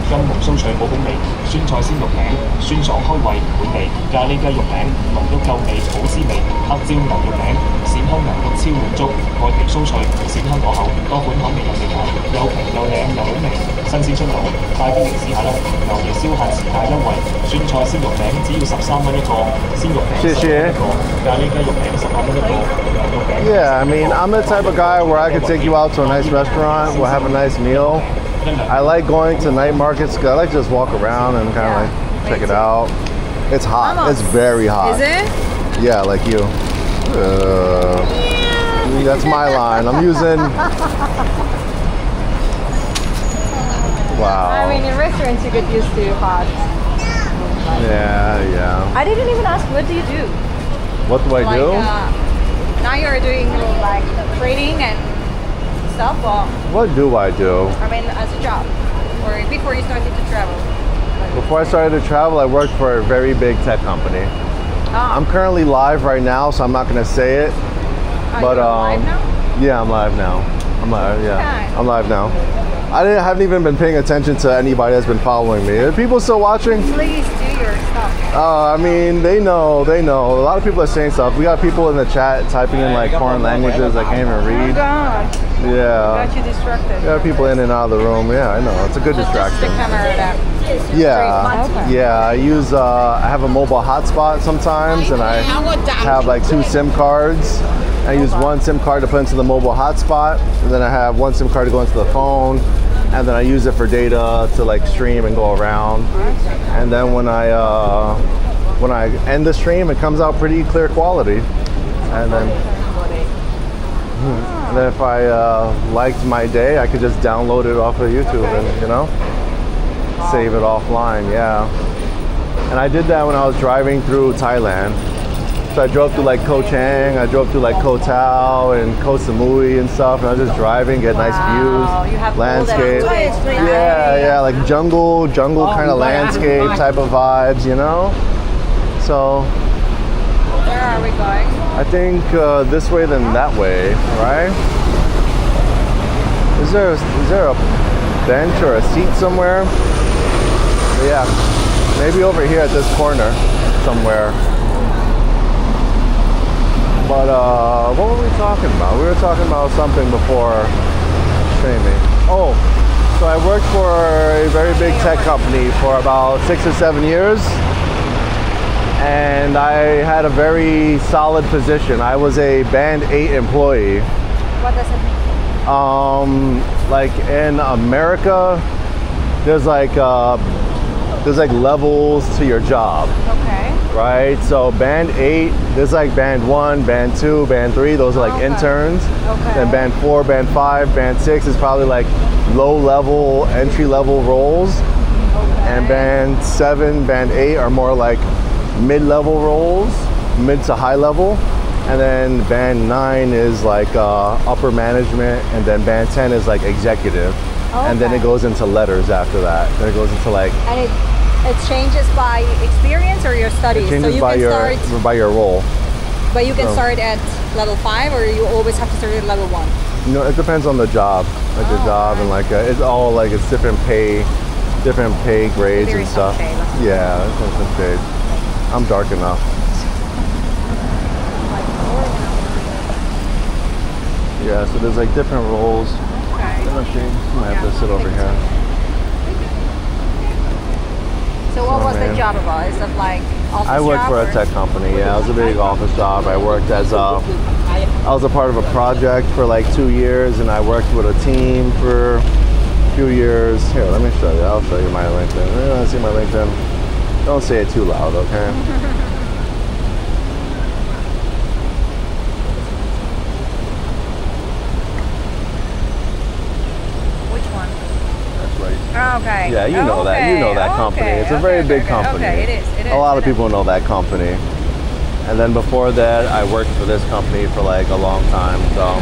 [SPEAKER 5] 金黃酥脆好好味，酸菜鮮肉餅，酸爽開胃滿味，咖喱雞肉餅，濃郁夠味好滋味，黑椒牛肉餅，鮮香牛肉超滿足，外皮酥脆，鮮香可口，多款口味任你揀，又平又靚又好味，新鮮出爐，快啲嚟試下啦！牛椰燒蟹時下優惠，酸菜鮮肉餅只要13蚊一個，鮮肉餅15蚊一個，咖喱雞肉餅18蚊一個，牛肉餅。
[SPEAKER 1] Yeah, I mean, I'm the type of guy where I could take you out to a nice restaurant, we'll have a nice meal. I like going to night markets 'cause I like to just walk around and kind of like check it out. It's hot. It's very hot.
[SPEAKER 2] Is it?
[SPEAKER 1] Yeah, like you. That's my line. I'm using. Wow.
[SPEAKER 2] I mean, in restaurants you get used to hot.
[SPEAKER 1] Yeah.
[SPEAKER 2] I didn't even ask, what do you do?
[SPEAKER 1] What do I
[SPEAKER 2] Like,
[SPEAKER 1] do?
[SPEAKER 2] now you're doing like trading and stuff, or
[SPEAKER 1] What do I do?
[SPEAKER 2] I mean, as a job, or before you started to travel.
[SPEAKER 1] Before I started to travel, I worked for a very big tech company.
[SPEAKER 2] Ah,
[SPEAKER 1] I'm currently live right now, so I'm not gonna say it.
[SPEAKER 2] are
[SPEAKER 1] But
[SPEAKER 2] you live now?
[SPEAKER 1] yeah, I'm live now. I'm live. Yeah,
[SPEAKER 2] Okay.
[SPEAKER 1] I'm live now. Haven't even been paying attention to anybody that's been following me. Are people still watching?
[SPEAKER 2] Please do your stuff.
[SPEAKER 1] I mean, they know. A lot of people are saying stuff. We got people in the chat typing in like foreign languages I can't even
[SPEAKER 2] Oh
[SPEAKER 1] read.
[SPEAKER 2] God,
[SPEAKER 1] Yeah.
[SPEAKER 2] got you distracted.
[SPEAKER 1] There are people in and out of the room. Yeah, I know. It's a good
[SPEAKER 2] Just the
[SPEAKER 1] distraction.
[SPEAKER 2] camera down.
[SPEAKER 1] Yeah,
[SPEAKER 2] Okay.
[SPEAKER 1] yeah. I use. I have a mobile hotspot sometimes, and I have like 2 SIM cards. I use one SIM card to put into the mobile hotspot, and then I have one SIM card to go into the phone, and then I use it for data to like stream and go around. And then when I end the stream, it comes out pretty clear quality. And then if I liked my day, I could just download it off of YouTube and save it offline. Yeah. And I did that when I was driving through Thailand. So I drove through like Koh Chang, I drove through like Koh Tao and Koh Samui and stuff, and I was just driving, get nice
[SPEAKER 2] Wow,
[SPEAKER 1] views,
[SPEAKER 2] you have all that
[SPEAKER 1] landscape.
[SPEAKER 2] footage.
[SPEAKER 1] Yeah, like jungle kind of landscape type of vibes, So
[SPEAKER 2] Where are we going?
[SPEAKER 1] I think this way than that way, right? Is there a bench or a seat somewhere? But yeah. Maybe over here at this corner somewhere. But what were we talking about? We were talking about something before streaming. Oh, so I worked for a very big tech company for about 6 or 7 years. And I had a very solid position. I was a band 8 employee.
[SPEAKER 2] What does it mean?
[SPEAKER 1] Like in America, there's like levels to your job.
[SPEAKER 2] Okay.
[SPEAKER 1] Right? So band 8, there's like band 1, band 2, band 3, those are like interns.
[SPEAKER 2] Okay.
[SPEAKER 1] Then band 4, band 5, band 6 is probably like low level, entry level roles.
[SPEAKER 2] Okay.
[SPEAKER 1] And band 7, band 8 are more like mid level roles, mid to high level. And then band 9 is like upper management, and then band 10 is like executive. And then it goes into letters after that. Then it goes into like...
[SPEAKER 2] And it changes by experience or your studies?
[SPEAKER 1] It changes
[SPEAKER 2] so you
[SPEAKER 1] by
[SPEAKER 2] can
[SPEAKER 1] by your role.
[SPEAKER 2] But you can start at level 5, or you always have to start at level 1?
[SPEAKER 1] You know, it depends on the job. Like the job and like it's all like it's different pay grades and stuff.
[SPEAKER 2] Shade.
[SPEAKER 1] Yeah, it's some shade. I'm dark enough. Yeah, so there's like different roles.
[SPEAKER 2] Okay.
[SPEAKER 1] I might have to sit over here.
[SPEAKER 2] So what was the job about? Is it like office
[SPEAKER 1] I worked
[SPEAKER 2] job
[SPEAKER 1] for a
[SPEAKER 2] or?
[SPEAKER 1] tech company. Yeah, it was a big office job. I worked as I was a part of a project for like 2 years, and I worked with a team for a few years. Here, let me show you. I'll show you my LinkedIn. You want to see my LinkedIn? Don't say it too loud, okay?
[SPEAKER 2] Okay.
[SPEAKER 1] Yeah, you know that. You know that company. It's a very big company.
[SPEAKER 2] Okay, it is.
[SPEAKER 1] A lot of people know that company. And then before that, I worked for this company for like a long time. So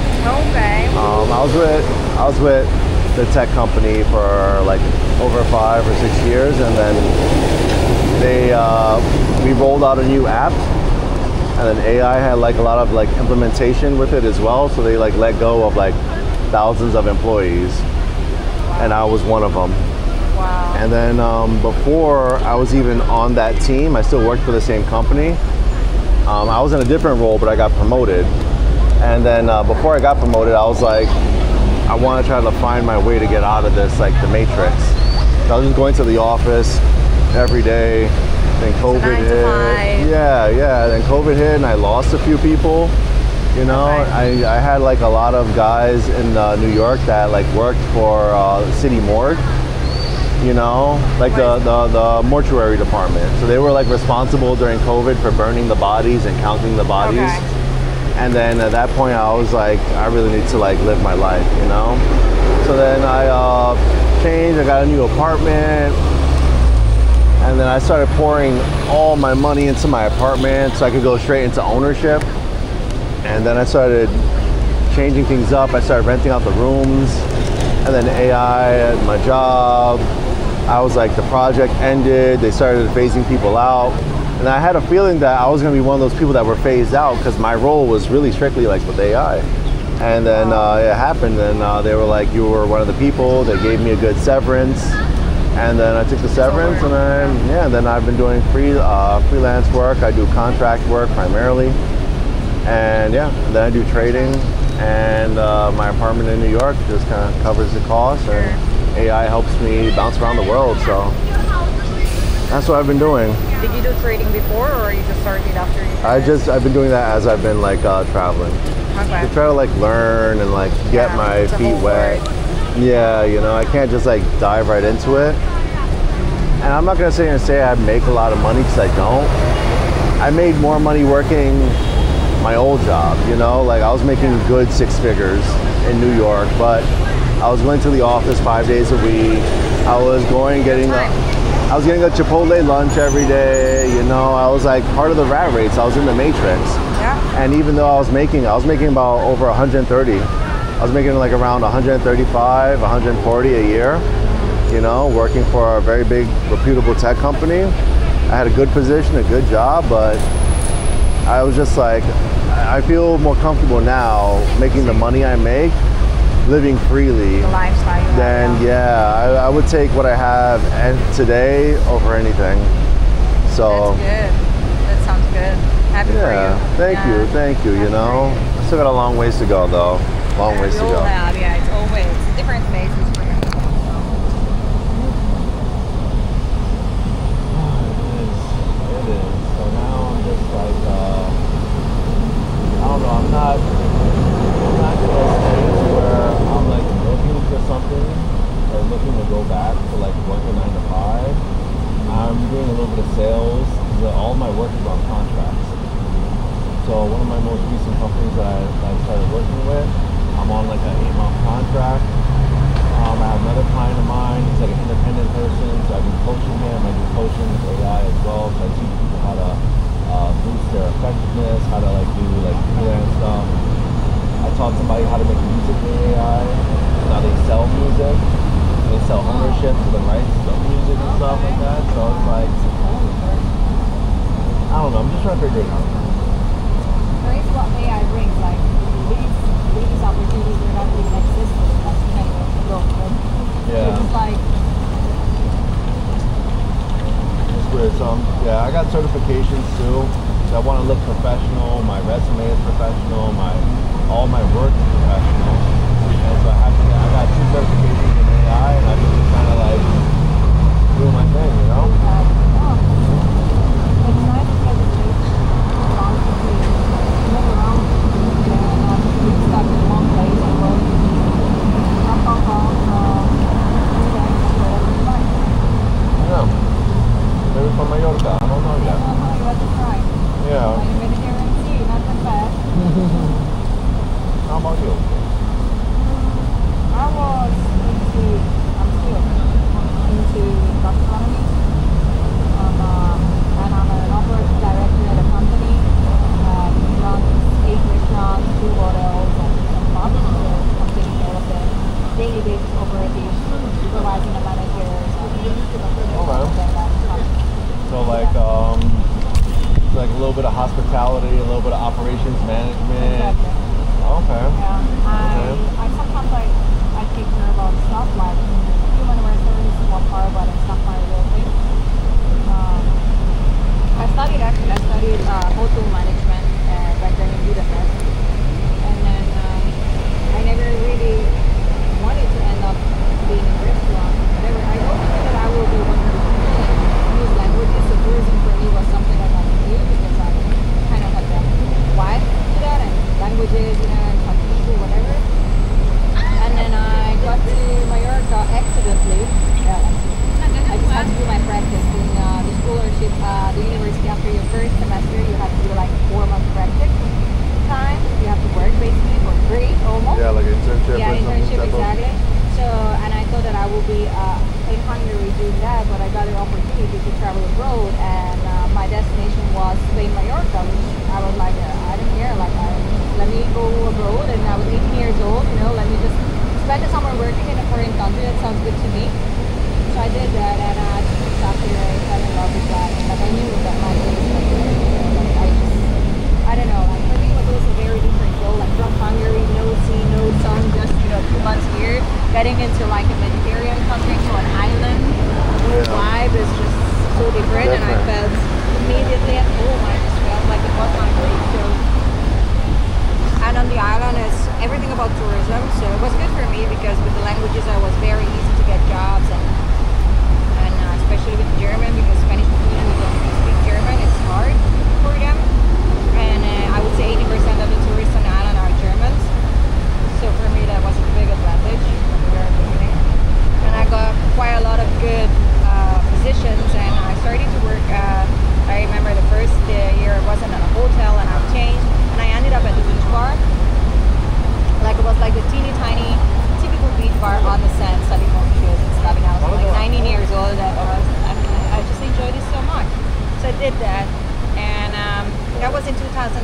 [SPEAKER 2] Okay.
[SPEAKER 1] I was with the tech company for like over 5 or 6 years, and then we rolled out a new app, and then AI had like a lot of like implementation with it as well. So they like let go of like thousands of employees. And I was one of them.
[SPEAKER 2] Wow.
[SPEAKER 1] And then before I was even on that team, I still worked for the same company. I was in a different role, but I got promoted. And then before I got promoted, I was like, I want to try to find my way to get out of this, like the matrix. So I was just going to the office every day. Then COVID hit. Yeah. Then COVID hit, and I lost a few people. You know, I had like a lot of guys in New York that like worked for the city morgue, you know, like the mortuary department. So they were like responsible during COVID for burning the bodies and counting the bodies.
[SPEAKER 2] Okay.
[SPEAKER 1] And then at that point I was like, I really need to like live my life, you know? So then I changed, I got a new apartment. And then I started pouring all my money into my apartment so I could go straight into ownership. And then I started changing things up. I started renting out the rooms, and then AI at my job. I was like, the project ended. They started phasing people out. And I had a feeling that I was gonna be one of those people that were phased out because my role was really strictly like with AI. And then it happened, and they were like, you were one of the people. They gave me a good severance. And then I took the severance, and then I've been doing freelance work. I do contract work primarily. And then I do trading, and my apartment in New York just kind of covers the cost, and AI helps me bounce around the world, so that's what I've been doing.
[SPEAKER 2] Did you do trading before, or you just started after you?
[SPEAKER 1] I've been doing that as I've been like traveling.
[SPEAKER 2] Okay.
[SPEAKER 1] To try to like learn and like get my feet wet. Yeah, you know, I can't just like dive right into it. And I'm not gonna sit here and say I make a lot of money, because I don't. I made more money working my old job, you know, like I was making good 6 figures in New York, but I was going to the office 5 days a week. I was getting a Chipotle lunch every day, you know. I was like part of the rat race. I was in the matrix.
[SPEAKER 2] Yeah.
[SPEAKER 1] And even though I was making about over 130. I was making like around 135, 140 a year, you know, working for a very big reputable tech company. I had a good position, a good job, but I was just like, I feel more comfortable now making the money I make, living freely.
[SPEAKER 2] The lifestyle.
[SPEAKER 1] Then I would take what I have today over anything. So
[SPEAKER 2] That's good. That sounds good. Happy for
[SPEAKER 1] yeah,
[SPEAKER 2] you.
[SPEAKER 1] thank you. You know, I still got a long ways to go though. Long ways to
[SPEAKER 2] We
[SPEAKER 1] go.
[SPEAKER 2] all have, yeah. It's always different phases for everything.
[SPEAKER 1] It is. So now I'm just like, I don't know. I'm not in a stage where I'm like looking for something or looking to go back to like working 9 to 5. I'm doing a little bit of sales. All my work is on contracts. So one of my most recent companies that I started working with, I'm on like an 8-month contract. I have another client of mine. He's like an independent person, so I've been coaching him. I do coaching with AI as well. So I teach people how to boost their effectiveness, how to like do like freelance stuff. I taught somebody how to make music with AI. Now they sell music. They sell ownership to the rights of music and stuff like that. So it's like, I don't know. I'm just trying to figure it out.
[SPEAKER 2] There is what AI brings, like these opportunities are not even existing like 10 years ago.
[SPEAKER 1] Yeah.
[SPEAKER 2] It's like
[SPEAKER 1] It's weird. So yeah, I got certifications too. So I want to look professional. My resume is professional. All my work is professional. And so I got 2 certifications in AI, and I've been just kind of like doing my thing, you know.
[SPEAKER 2] it's nice to get the chance to move around and not be stuck in one place and work. Not Hong Kong,
[SPEAKER 1] Yeah. Maybe from Mallorca. I don't know yet.
[SPEAKER 2] you have to try.
[SPEAKER 1] Yeah.
[SPEAKER 2] Like Mediterranean Sea, not that bad.
[SPEAKER 1] How about you?
[SPEAKER 2] I'm still into gastronomy. And I'm an operations director at a company. It runs 8 restaurants, 2 hotels, and some pubs. So I'm taking care of the daily basis operations, supervising the managers.
[SPEAKER 1] So like like a little bit of hospitality, a little bit of operations management.
[SPEAKER 2] Exactly.
[SPEAKER 1] Okay.
[SPEAKER 2] Yeah, I sometimes I take care about stuff like human resources, one part, but it's not my real thing. I studied hotel management back then in Budapest, and then I never really wanted to end up being in a restaurant. Whatever. I always knew that I will be one of use languages. So tourism for me was something I wanted to do because I kind of had the vibe to that and languages, and some people, whatever. And then I got to Mallorca accidentally. I just had to do my practice in the scholarship, the university. After your first semester, you have to do like 4-month practice time. You have to work basically for free, almost.
[SPEAKER 1] Yeah, like an internship.
[SPEAKER 2] Yeah,
[SPEAKER 1] or something.
[SPEAKER 2] internship, exactly. So, and I thought that I would be in Hungary doing that, but I got an opportunity to travel abroad, and my destination was Spain, Mallorca, which I was like, I don't care, like, let me go abroad, and I was 18 years old, you know, let me just spend the summer working in a foreign country. That sounds good to me. So I did that, and after I fell in love with that, like I knew that my place was there. Like, I don't know, like for me it was also very different goal, like from Hungary, no sea, no sun, just 2 months here, getting into like a Mediterranean country, so an island, the whole vibe is just so different, and I felt immediately at home. I just felt like it was my place. So, and on the island is everything about tourism, so it was good for me because with the languages I was very easy to get jobs, and especially with German, because Spanish people who don't speak German, it's hard for them. And I would say 80% of the tourists on the island are Germans. So for me that was a big advantage from the very beginning. And I got quite a lot of good positions, and I started to work, I remember the first year I wasn't at a hotel, and I changed, and I ended up at the beach bar. Like it was like a teeny tiny, typical beach bar on the sand, selling mojitos and stuff, and I was like 19 years old, and I just enjoyed it so much. So I did that, and that was in 2011.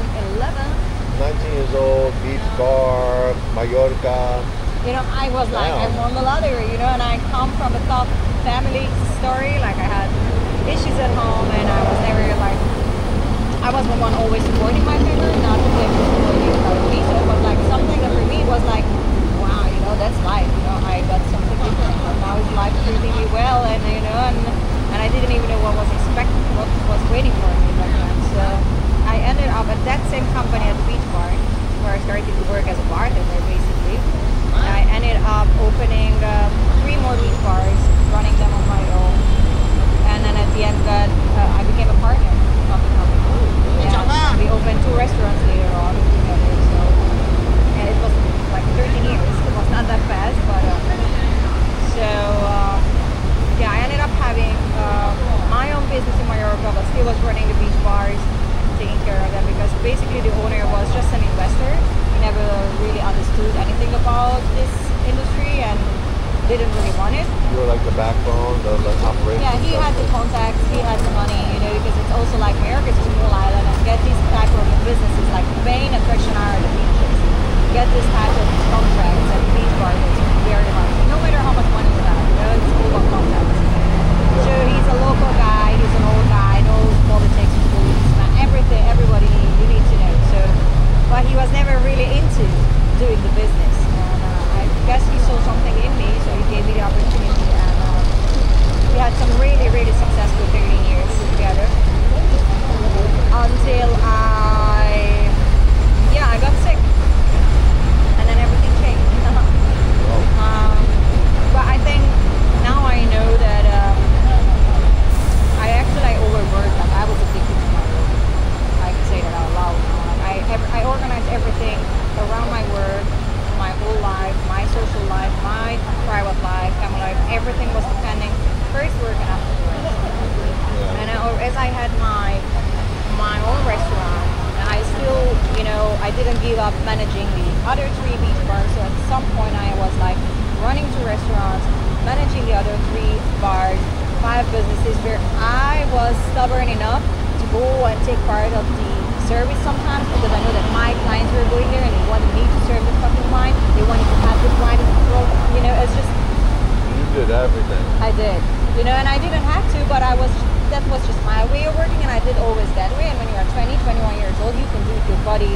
[SPEAKER 1] 19 years old, beach bar, Mallorca.
[SPEAKER 2] You know, I was like, I won the lottery, you know, and I come from a tough family story. Like I had issues at home, and I was never like, I was the one always supporting my family, not that they were supporting me. So it was like something that for me was like, wow, you know, that's life. You know, I got something different. But now it's life treating me well, and you know, and I didn't even know what was expected was waiting for me back then. So I ended up at that same company at the beach bar, where I started to work as a bartender basically. I ended up opening 3 more beach bars, running them on my own, and then at the end I became a partner of the company. And we opened 2 restaurants later on together. So and it was like 13 years. It was not that fast, but yeah, I ended up having my own business in Mallorca, but still was running the beach bars, taking care of them, because basically the owner was just an investor. He never really understood anything about this industry and didn't really want it.
[SPEAKER 1] You were like the backbone, the operation.
[SPEAKER 2] Yeah, he had the contacts, he had the money, because it's also like Mallorca is a small island, and get these type of businesses, like the main attraction are the beaches. Get this type of contracts at beach bars, it's very hard. No matter how much money you have, it's all about contacts. So he's a local guy, he's an old guy, knows politics, policeman, everything, everybody you need to know. So, but he was never really into doing the business. And I guess he saw something in me, so he gave me the opportunity. And we had some really, really successful 13 years together until I got sick. And then everything changed. But I think now I know that I actually overworked. Like I was addicted to my work. I can say that out loud. I organized everything around my work, my whole life, my social life, my private life, family life. Everything was depending first work and after work. And as I had my own restaurant, and I still, I didn't give up managing the other 3 beach bars. So at some point I was like running 2 restaurants, managing the other 3 bars, 5 businesses, where I was stubborn enough to go and take part of the service sometimes, because I know that my clients were going there and they wanted me to serve the fucking wine. They wanted to have the wine in the throat. It's just...
[SPEAKER 1] You did everything.
[SPEAKER 2] I did. And I didn't have to, but that was just my way of working, and I did always that way. And when you are 20, 21 years old, you can do it, your body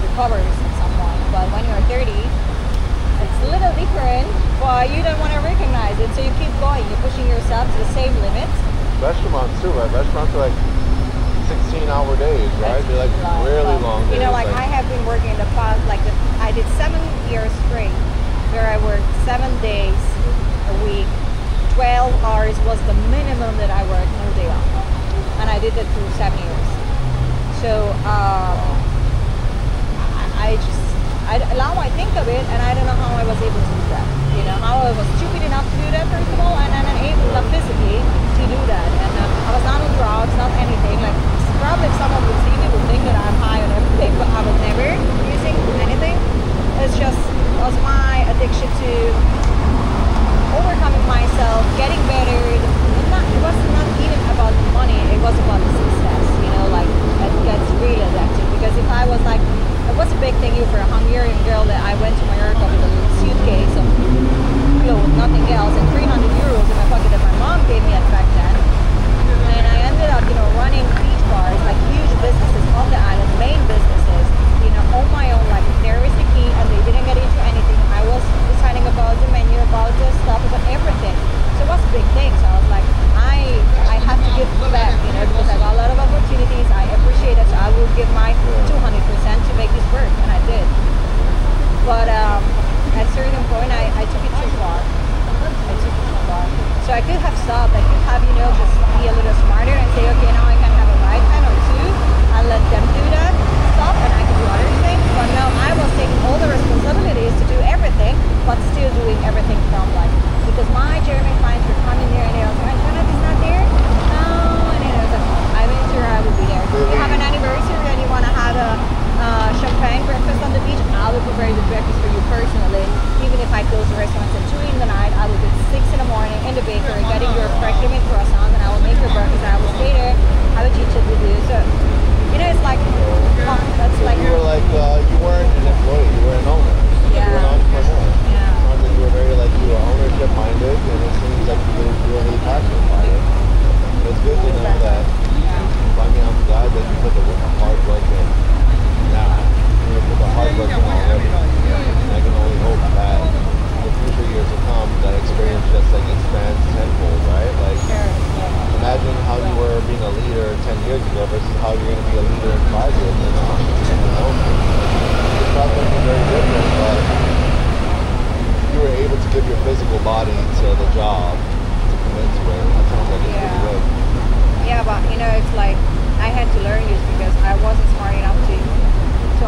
[SPEAKER 2] recovers at some point. But when you are 30, it's a little different, but you don't want to recognize it, so you keep going. You're pushing yourself to the same limits.
[SPEAKER 1] Restaurants too, right? Restaurants are like 16-hour days, right? They're like really long days.
[SPEAKER 2] I have been working in the past, I did 7 years straight, where I worked 7 days a week. 12 hours was the minimum that I worked, no day off. And I did that through 7 years. So now I think of it, and I don't know how I was able to do that. How I was stupid enough to do that, first of all, and then able enough physically to do that. And I was not on drugs, not anything. Like, probably if someone would see me, would think that I'm high on everything, but I was never using anything. It's just was my addiction to overcoming myself, getting better. It was not even about the money, it was about the success, it gets really addictive. Because if I was like, it was a big thing for a Hungarian girl that I went to Mallorca with a little suitcase of clothes, nothing else, and 300 euros in my pocket that my mom gave me at back then. And I ended up, running beach bars, like huge businesses on the island, main businesses, on my own, like there is the key, and they didn't get into anything. I was deciding about the menu, about the stuff, about everything. So it was a big thing. So I was like, I have to give back, because I got a lot of opportunities. I appreciate it, so I will give my 200% to make this work, and I did. But at a certain point, I took it too far. So I could have stopped. I could have, just be a little smarter and say, okay, now I can have a right hand or 2, and let them do that stuff, and I can do other things. But no, I was taking all the responsibilities to do everything, but still doing everything from because my German clients were coming there and they were like, Janet is not there? No, and I was like, I'm sure I will be there. You have an anniversary and you want to have a champagne breakfast on the beach, I will prepare the breakfast for you personally. Even if I close the restaurants at 2 in the night, I will be at 6 in the morning in the bakery getting your freshly made croissants, and I will make your breakfast and I will stay there, have a chit-chat with you. So, it's like, that's like...
[SPEAKER 1] You were like, you weren't an employee, you were an owner.
[SPEAKER 2] Yeah.
[SPEAKER 1] You were an entrepreneur.
[SPEAKER 2] Yeah.
[SPEAKER 1] You were very you were ownership minded, and it seems like you were really passionate about it. It's good to know that. I'm glad that you put the hard work in now. You put the hard work in already. And I can only hope that in the future years to come, that experience just expands tenfold, right? Imagine how you were being a leader give your physical body to the job to commit to it. That sounds like it's pretty good.
[SPEAKER 2] Yeah, but you know, it's like I had to learn this because I wasn't smart enough to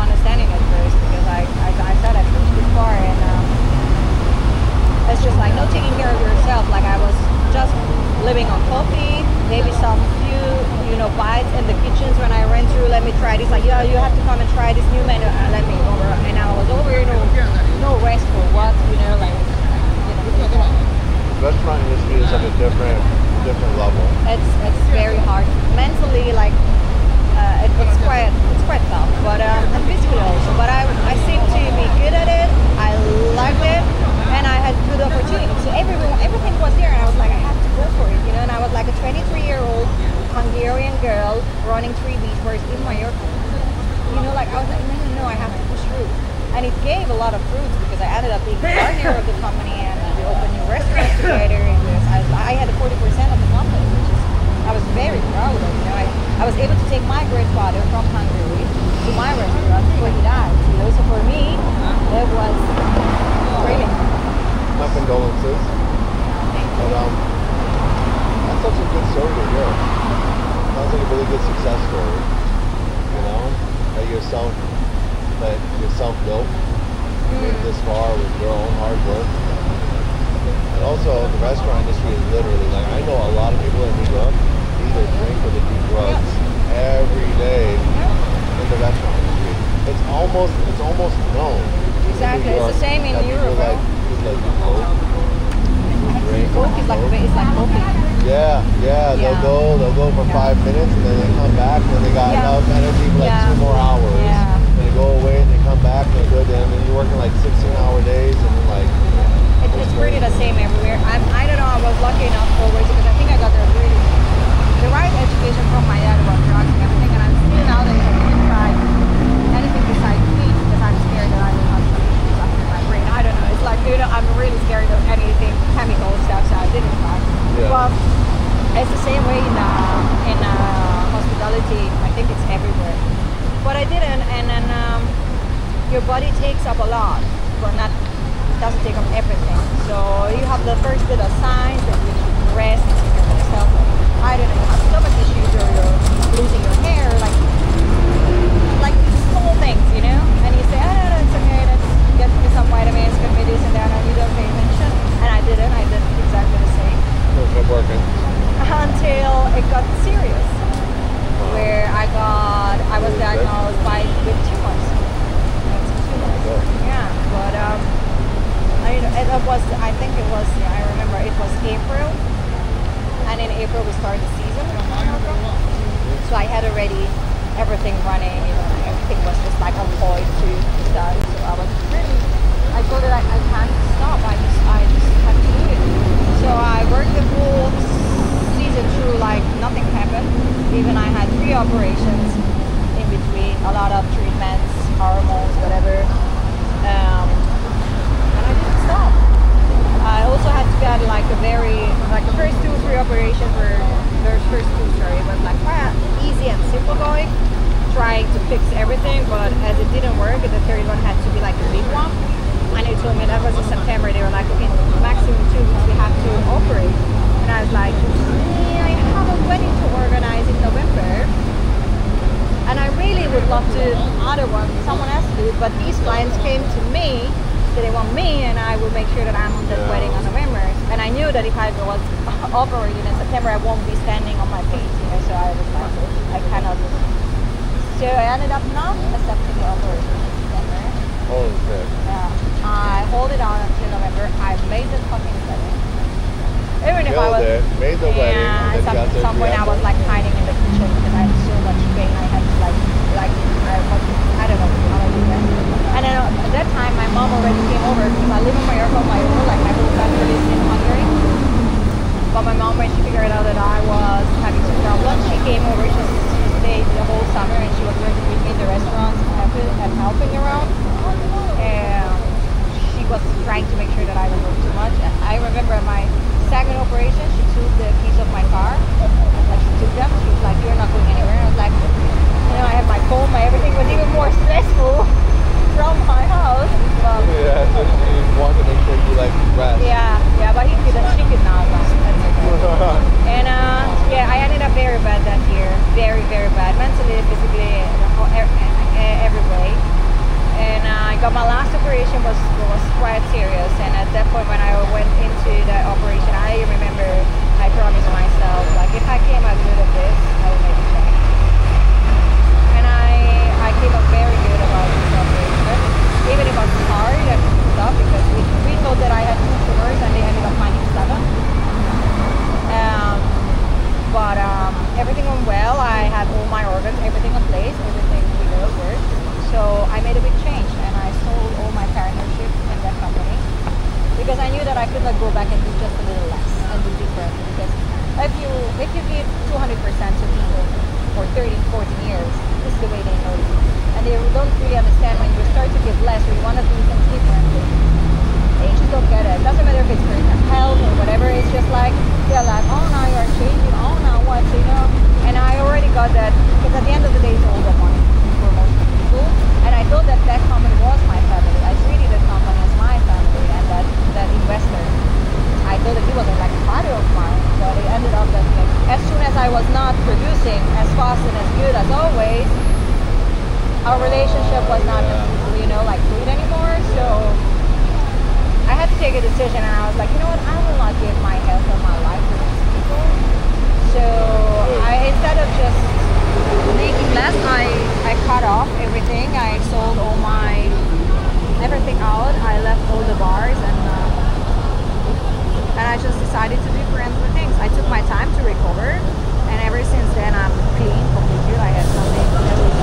[SPEAKER 2] understand it at first because I said I finished before and it's just like not taking care of yourself. Like I was just living on coffee, maybe some few, bites in the kitchens when I ran through, let me try this, like, yeah, you have to come and try this new menu and let me over. And I was over, no rest for what,
[SPEAKER 1] Restaurant industry is like a different level.
[SPEAKER 2] It's very hard. Mentally, like, it's quite tough, but and physically also. But I seem to be good at it. I liked it, and I had good opportunity. So everything was there, and I was like, I have to go for it, And I was like a 23-year-old Hungarian girl running 3 beach bars in Mallorca. Like I was like, no, I have to push through. And it gave a lot of fruits because I ended up being the partner of the company, and we opened new restaurants together. I had 40% of the company, which is I was very proud of. I was able to take my grandfather from Hungary to my restaurant before he died. So for me, it was thrilling.
[SPEAKER 1] My condolences. But that's such a good story to hear. Sounds like a really good success story. That you're self-built, made this far with your own hard work. And also, the restaurant industry is literally, like, I know a lot of people in New York either drink or they do drugs every day in the restaurant industry. It's almost known.
[SPEAKER 2] Exactly, it's the same in Europe.
[SPEAKER 1] Like drink.
[SPEAKER 2] Coke is like coffee.
[SPEAKER 1] Yeah. They'll go for 5 minutes and then they come back and they got enough energy for like 2 more hours.
[SPEAKER 2] Yeah.
[SPEAKER 1] And they go away and they come back and they go down and you're working like 16-hour days and then like.
[SPEAKER 2] It's pretty the same everywhere. I don't know. I was lucky enough always because I think I got the right education from my dad about drugs and everything. And I'm still nowadays I can't try anything besides weed because I'm scared that I will have some issues after my brain. I don't know. It's like I'm really scared of anything chemical stuff, so I didn't try.
[SPEAKER 1] Yeah.
[SPEAKER 2] But it's the same way in hospitality. I think it's everywhere. But I didn't, and then your body takes up a lot, but not. Doesn't take up everything. So you have the first bit of signs that you should rest and take care of yourself. I don't know, you have stomach issues or you're losing your hair, like small things, And you say, no, it's okay, let's get me some vitamins, get me this and that, and you don't pay attention. And I did exactly the same.
[SPEAKER 1] It's not working.
[SPEAKER 2] Until it got serious, where I was diagnosed with tumors. Yeah, but I remember it was April, and in April we started the season. So I had already everything running, everything was just like on point to start. So I thought that I can't stop, I just have to do it. So I worked the whole season through like nothing happened. Even I had 3 operations in between, a lot of treatments, hormones, whatever. And I didn't stop. I also had to get like the first 2 or 3 operations were was like quite easy and simple going, trying to fix everything, but as it didn't work, the third one had to be like a big one. And they told me that was in September. They were like, okay, maximum 2 weeks we have to operate. And I was like, I have a wedding to organize in November. And I really would love to someone else to do it, but these clients came to me, so they want me, and I will make sure that I'm on that wedding on November. And I knew that if I was operating in September, I won't be standing on my feet, so I was like, I cannot. So I ended up not accepting the operation in September.
[SPEAKER 1] Holy shit.
[SPEAKER 2] Yeah. I hold it on until November. I made the fucking wedding. Even if I was
[SPEAKER 1] made the wedding, and then
[SPEAKER 2] at some point I was like hiding in the kitchen because I had so much pain. I had to I don't know how to do that. And then at that time my mom already came over because I live in Mallorca on my own, like my whole family lives in Hungary. But my mom, when she figured out that I was having some problems, she came over. She stayed the whole summer and she was working with me in the restaurants and helping around. And she was trying to make sure that I don't work too much. I remember my second operation, she took the keys of my car. Like she took them. She was like, "You're not going anywhere." I was like, I have my phone, my everything was even more stressful from my house.
[SPEAKER 1] So you want to make sure you like
[SPEAKER 2] situation was quite serious, and at that point when I went into the operation, I remember I promised myself, like, if I came out good of this, I will make a change. And I came out very good about this operation, even if it was hard and stuff, because we thought that I had 2 tumors and they ended up finding 7. But everything went well. I had all my organs, everything in place, everything worked. So I made a big change, and I sold all my partnership in that company because I knew that I could not go back and do just a little less and do different. Because if you give 200% to people for 30, 14 years, this is the way they know you, and they don't really understand when you start to give less or you want to do things differently. They just don't get it. Doesn't matter if it's for health or whatever. It's just like they're like, oh, now you're changing. Oh, now what? So, and I already got that because at the end of the day, it's all the money for most people. And I thought that that company was my family. I treated that company as my family, and that investor, I thought that he was like a father of mine. But it ended up that as soon as I was not producing as fast and as good as always, our relationship was not, like good anymore. So I had to take a decision, and I was like, you know what, I will not give my health and my life to these people. So instead of just making less, I cut off everything. I sold everything out. I left all the bars, and I just decided to do different things. I took my time to recover, and ever since then I'm clean, completely. I have nothing that was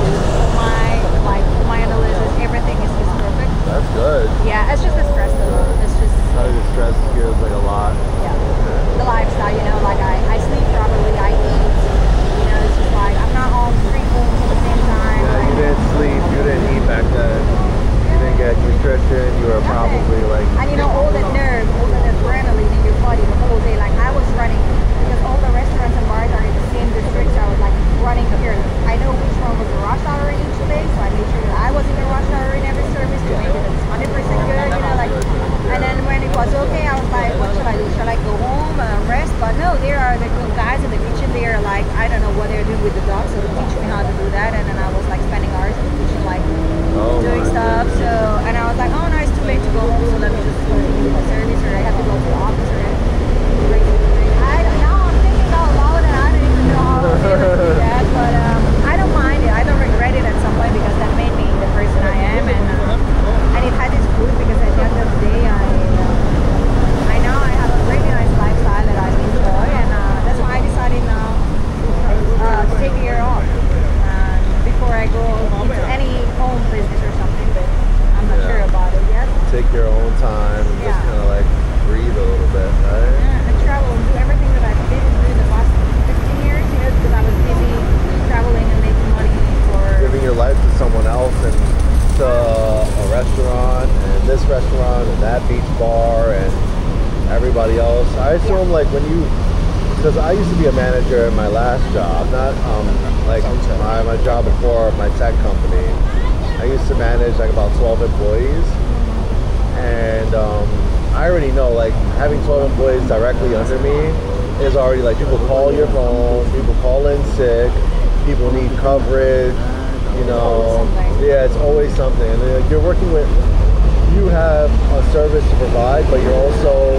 [SPEAKER 2] my analysis, everything is perfect.
[SPEAKER 1] That's good.
[SPEAKER 2] Yeah, it's just the stress level. It's just
[SPEAKER 1] Probably the stress feels like a lot.
[SPEAKER 2] yeah. The lifestyle, like I sleep properly, I eat. It's just like I'm not all 3 homes at the same time.
[SPEAKER 1] Yeah, you didn't sleep, you didn't eat back then. You didn't get nutrition, you were probably like...
[SPEAKER 2] And all that nerve, all that adrenaline in your body the whole day. Like I was running, because all the restaurants and bars are in the same district, so I was like running here. I know which one was the rush hour in each place, so I made sure that I was in the rush hour in every service to make it 100% good, and then when it was okay, I was like, what should I do? Should I go home and rest? But no, there are the guys in the kitchen, they are like, I don't know what they're doing with the dogs, so they teach me how to do that, and then I was like spending hours in the kitchen, like doing stuff, so, and I was like, oh no, it's too late to go home, so let me just continue my service, or I have to go to the office, or now I'm thinking out loud, and I don't even know how to do that, but I don't mind it, I don't regret it at some point, because that made me the person I am, and it had its fruit, because at the end of the day, I know I have a really nice lifestyle that I enjoy, and that's why I decided now to take a year off before I go into any home business or something, but I'm not sure about it yet.
[SPEAKER 1] Take your own time and just kind of like breathe a little bit, right?
[SPEAKER 2] Yeah, and travel and do everything that I didn't do the past 15 years, because I was busy traveling and making money for...
[SPEAKER 1] Giving your life to someone else and to a restaurant and this restaurant and that beach bar and everybody else. I assume like when you, because I used to be a manager in my last job, not like my job before my tech company. I used to manage like about 12 employees, and I already know like having 12 employees directly under me is already like people call your phone, people call in sick, people need coverage. Yeah, it's always something. And like, you're working with, you have a service to provide, but you're also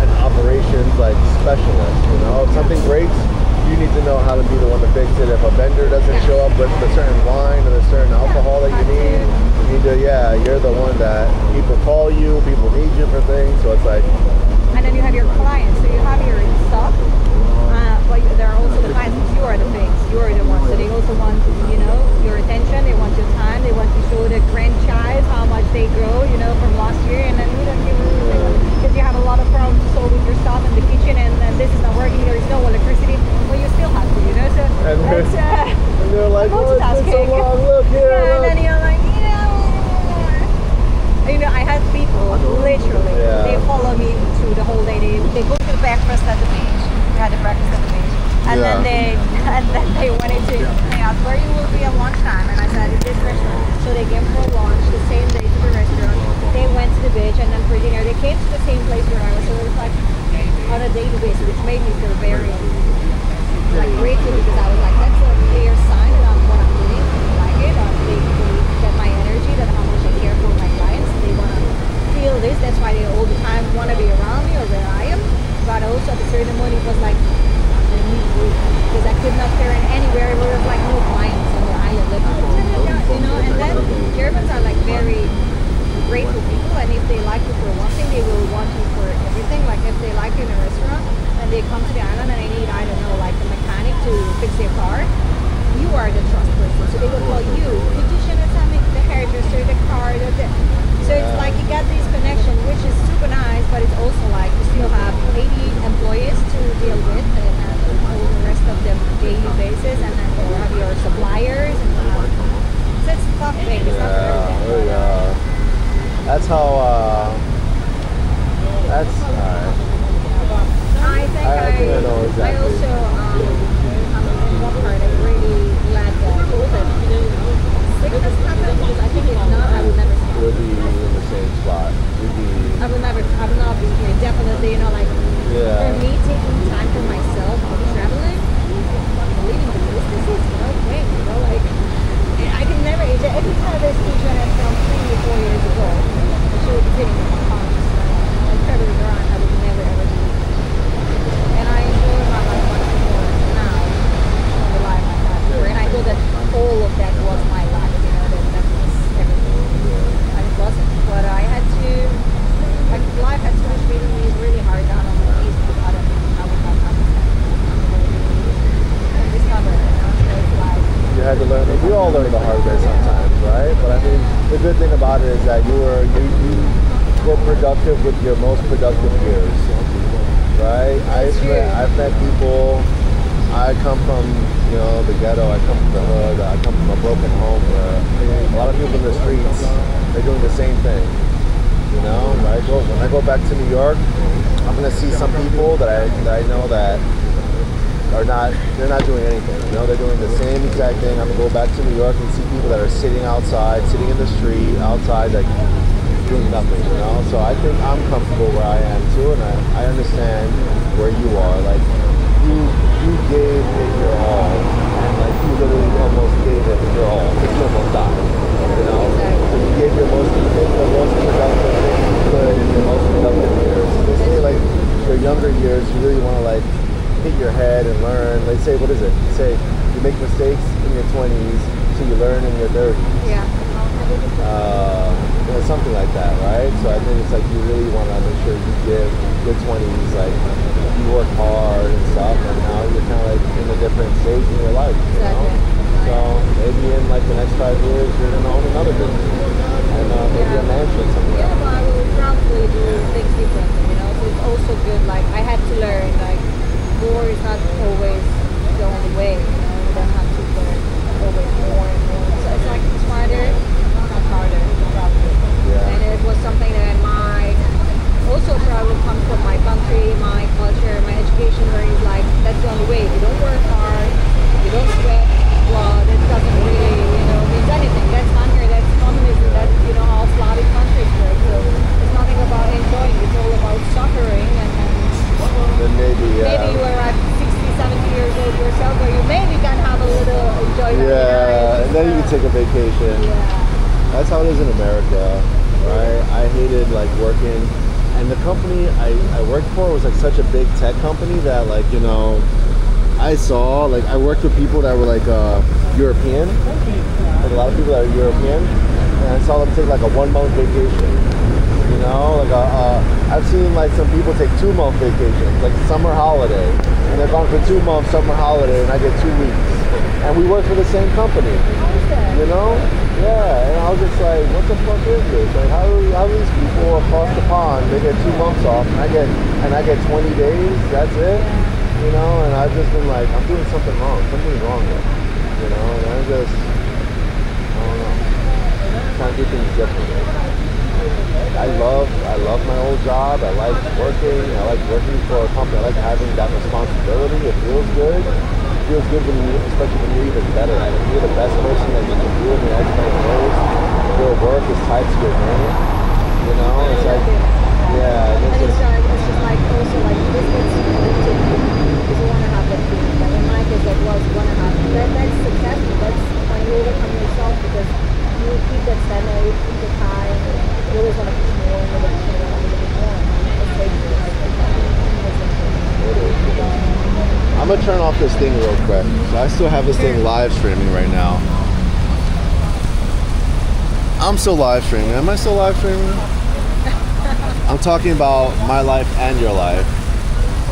[SPEAKER 1] an operations like specialist. If something breaks, you need to know how to be the one to fix it. If a vendor doesn't show up with a certain wine or a certain alcohol that you need to, you're the one that people call you, people need you for things. So it's like,
[SPEAKER 2] and then you have your clients, so you have your stock, but there are also the clients, because you are the face, you are the one, so they also want, your attention, they want your time, they want to show the grandchild how much they grow, from last year, and then you don't give because you have a lot of problems to solve with your stuff in the kitchen, and this is not working, there is no electricity, well, you still have to, so
[SPEAKER 1] and they're like, oh, it's been so long, look here,
[SPEAKER 2] yeah, and then you're like, I had people literally, they follow me through the whole day. They go to the breakfast at the beach. We had the breakfast at the beach, and then they wanted to. They asked where you will be at lunchtime, and I said at this restaurant. So they came for lunch the same day to the restaurant. They went to the beach, and then for dinner they came to the same place where I was. So it was like on a daily basis, which made me feel very grateful, because I was like, that's a clear sign that what I'm doing. I like it. They get my energy, that how much I care for my clients. They want to feel this. That's why they all the time want to be around me or where I am. But also at a certain point, it was like I need food because I could not fit in anywhere. There was like no clients on the island, you know. And then Germans are like very grateful people, and if they like you for one thing, they will want you for everything. Like if they like you in a restaurant and they come to the island and they need, I don't know, like a mechanic to fix their car, you are the trust person. So they will call you, the hairdresser, the car, so it's like you get this connection, which is super nice, but it's also like you still have 80 employees to deal with and all the rest of them daily basis, and then you have your suppliers and so it's a tough thing. It's not for everything.
[SPEAKER 1] That's how. That's alright.
[SPEAKER 2] I think
[SPEAKER 1] I know exactly.
[SPEAKER 2] I also in one part I'm really glad that COVID sickness happened because I think if not I would never stop.
[SPEAKER 1] We'll be in the same spot.
[SPEAKER 2] I would not be here. Definitely, you know, like for me taking time for myself, traveling, leading the businesses, no way, you know, like I can never. Every time there's internet from 3 or 4 years ago, I should be sitting in my car and traveling around. I would never ever do. And I enjoy my life much more now than the life I had before. And I know that all of that was my life, you know, that was everything. And it wasn't. But I had to, like, life had to be really hard down on my knees because I would not understand. And discover it, you know, so it's like.
[SPEAKER 1] You had to learn. We all learn the hard way sometimes, right? But I mean, the good thing about it is that you were productive with your most productive years, right? I've met people. I come from, you know, the ghetto. I come from the hood. I come from a broken home where a lot of people in the streets, they're doing the same thing. You know, when I go back to New York, I'm gonna see some people that I know that they're not doing anything. You know, they're doing the same exact thing. I'm gonna go back to New York and see people that are sitting outside, sitting in the street, outside, like doing nothing, you know? So I think I'm comfortable where I am too, and I understand where you are. Like you gave it your all, and like you literally almost gave it your all, because you almost died. You know? So you gave the most productive thing you could in your most productive years. They say like your younger years, you really wanna like hit your head and learn. They say, what is it? They say you make mistakes in your 20s, so you learn in your 30s.
[SPEAKER 2] Yeah.
[SPEAKER 1] Something like that, right? So I think it's like you really want to make sure you give your 20s, like you work hard and stuff, and now you're kind of like in a different stage in your life, you know? So maybe in like the next 5 years, you're gonna own another business and maybe a mansion somewhere.
[SPEAKER 2] Yeah, well, I will probably do things differently, you know. So it's also good. Like I had to learn, like more is not always the only way. You know, you don't have to learn always more and more. So it's like smarter, not harder, probably.
[SPEAKER 1] Yeah.
[SPEAKER 2] And it was something that also probably comes from my country, my culture, my education, where it's like that's the only way. If you don't work hard, if you don't sweat, well, that doesn't really, you know, mean anything. That's hunger, that's communism, that's, you know, how Slavic countries work. So it's nothing about enjoying. It's all about suffering and
[SPEAKER 1] then maybe
[SPEAKER 2] you are at 60, 70 years old yourself, where you maybe can have a little enjoyment.
[SPEAKER 1] Yeah, and then you can take a vacation.
[SPEAKER 2] Yeah.
[SPEAKER 1] That's how it is in America, right? I hated like working, and the company I worked for was like such a big tech company that, like, you know, I saw, like, I worked with people that were like European, like a lot of people that are European, and I saw them take like a 1 month vacation. You know, like I've seen like some people take 2 month vacations, like summer holiday, and they're gone for 2 months summer holiday, and I get 2 weeks, and we work for the same company. You know, yeah, and I was just like, what the fuck is this? Like, how these people across the pond, they get 2 months off, and I get 20 days. That's it. You know, and I've just been like, I'm doing something wrong. Something's wrong here. You know, and I don't know, trying to do things differently. I love my old job. I like working. I like working for a company. I like having that responsibility. It feels good. It feels good when you, especially when you're even better at it. You're the best person that you can do in the next 10 years. Your work is tied to your name. You know, it's like, yeah.
[SPEAKER 2] And it's just like also like this gets addictive because you want to have that feeling. Like in my case, that was you want to have that's successful. That's when you overcome yourself because you keep that standard, you keep the time. You always want to push more and
[SPEAKER 1] I'm gonna turn off this thing real quick. So I still have this thing live streaming right now. I'm still live streaming. Am I still live streaming? I'm talking about my life and your life.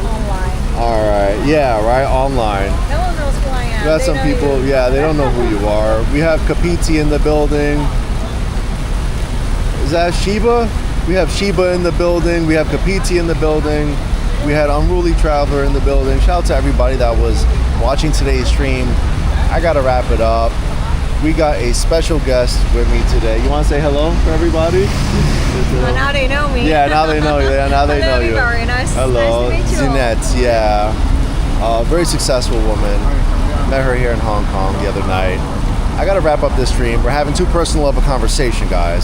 [SPEAKER 2] Online.
[SPEAKER 1] All right. Yeah, right. Online.
[SPEAKER 2] No one knows who I am.
[SPEAKER 1] We got
[SPEAKER 2] They
[SPEAKER 1] some
[SPEAKER 2] know
[SPEAKER 1] people.
[SPEAKER 2] you.
[SPEAKER 1] Yeah, they don't know who you are. We have Kapiti in the building. Is that Sheba? We have Sheba in the building. We have Kapiti in the building. We had Unruly Traveler in the building. Shout out to everybody that was watching today's stream. I gotta wrap it up. We got a special guest with me today. You want to say hello for everybody?
[SPEAKER 2] Well, now they know me.
[SPEAKER 1] Yeah, now they know you. Yeah, now they know you.
[SPEAKER 2] Very nice.
[SPEAKER 1] Hello,
[SPEAKER 2] Nice to meet you.
[SPEAKER 1] Zinette. Yeah, very successful woman. Met her here in Hong Kong the other night. I gotta wrap up this stream. We're having too personal of a conversation, guys.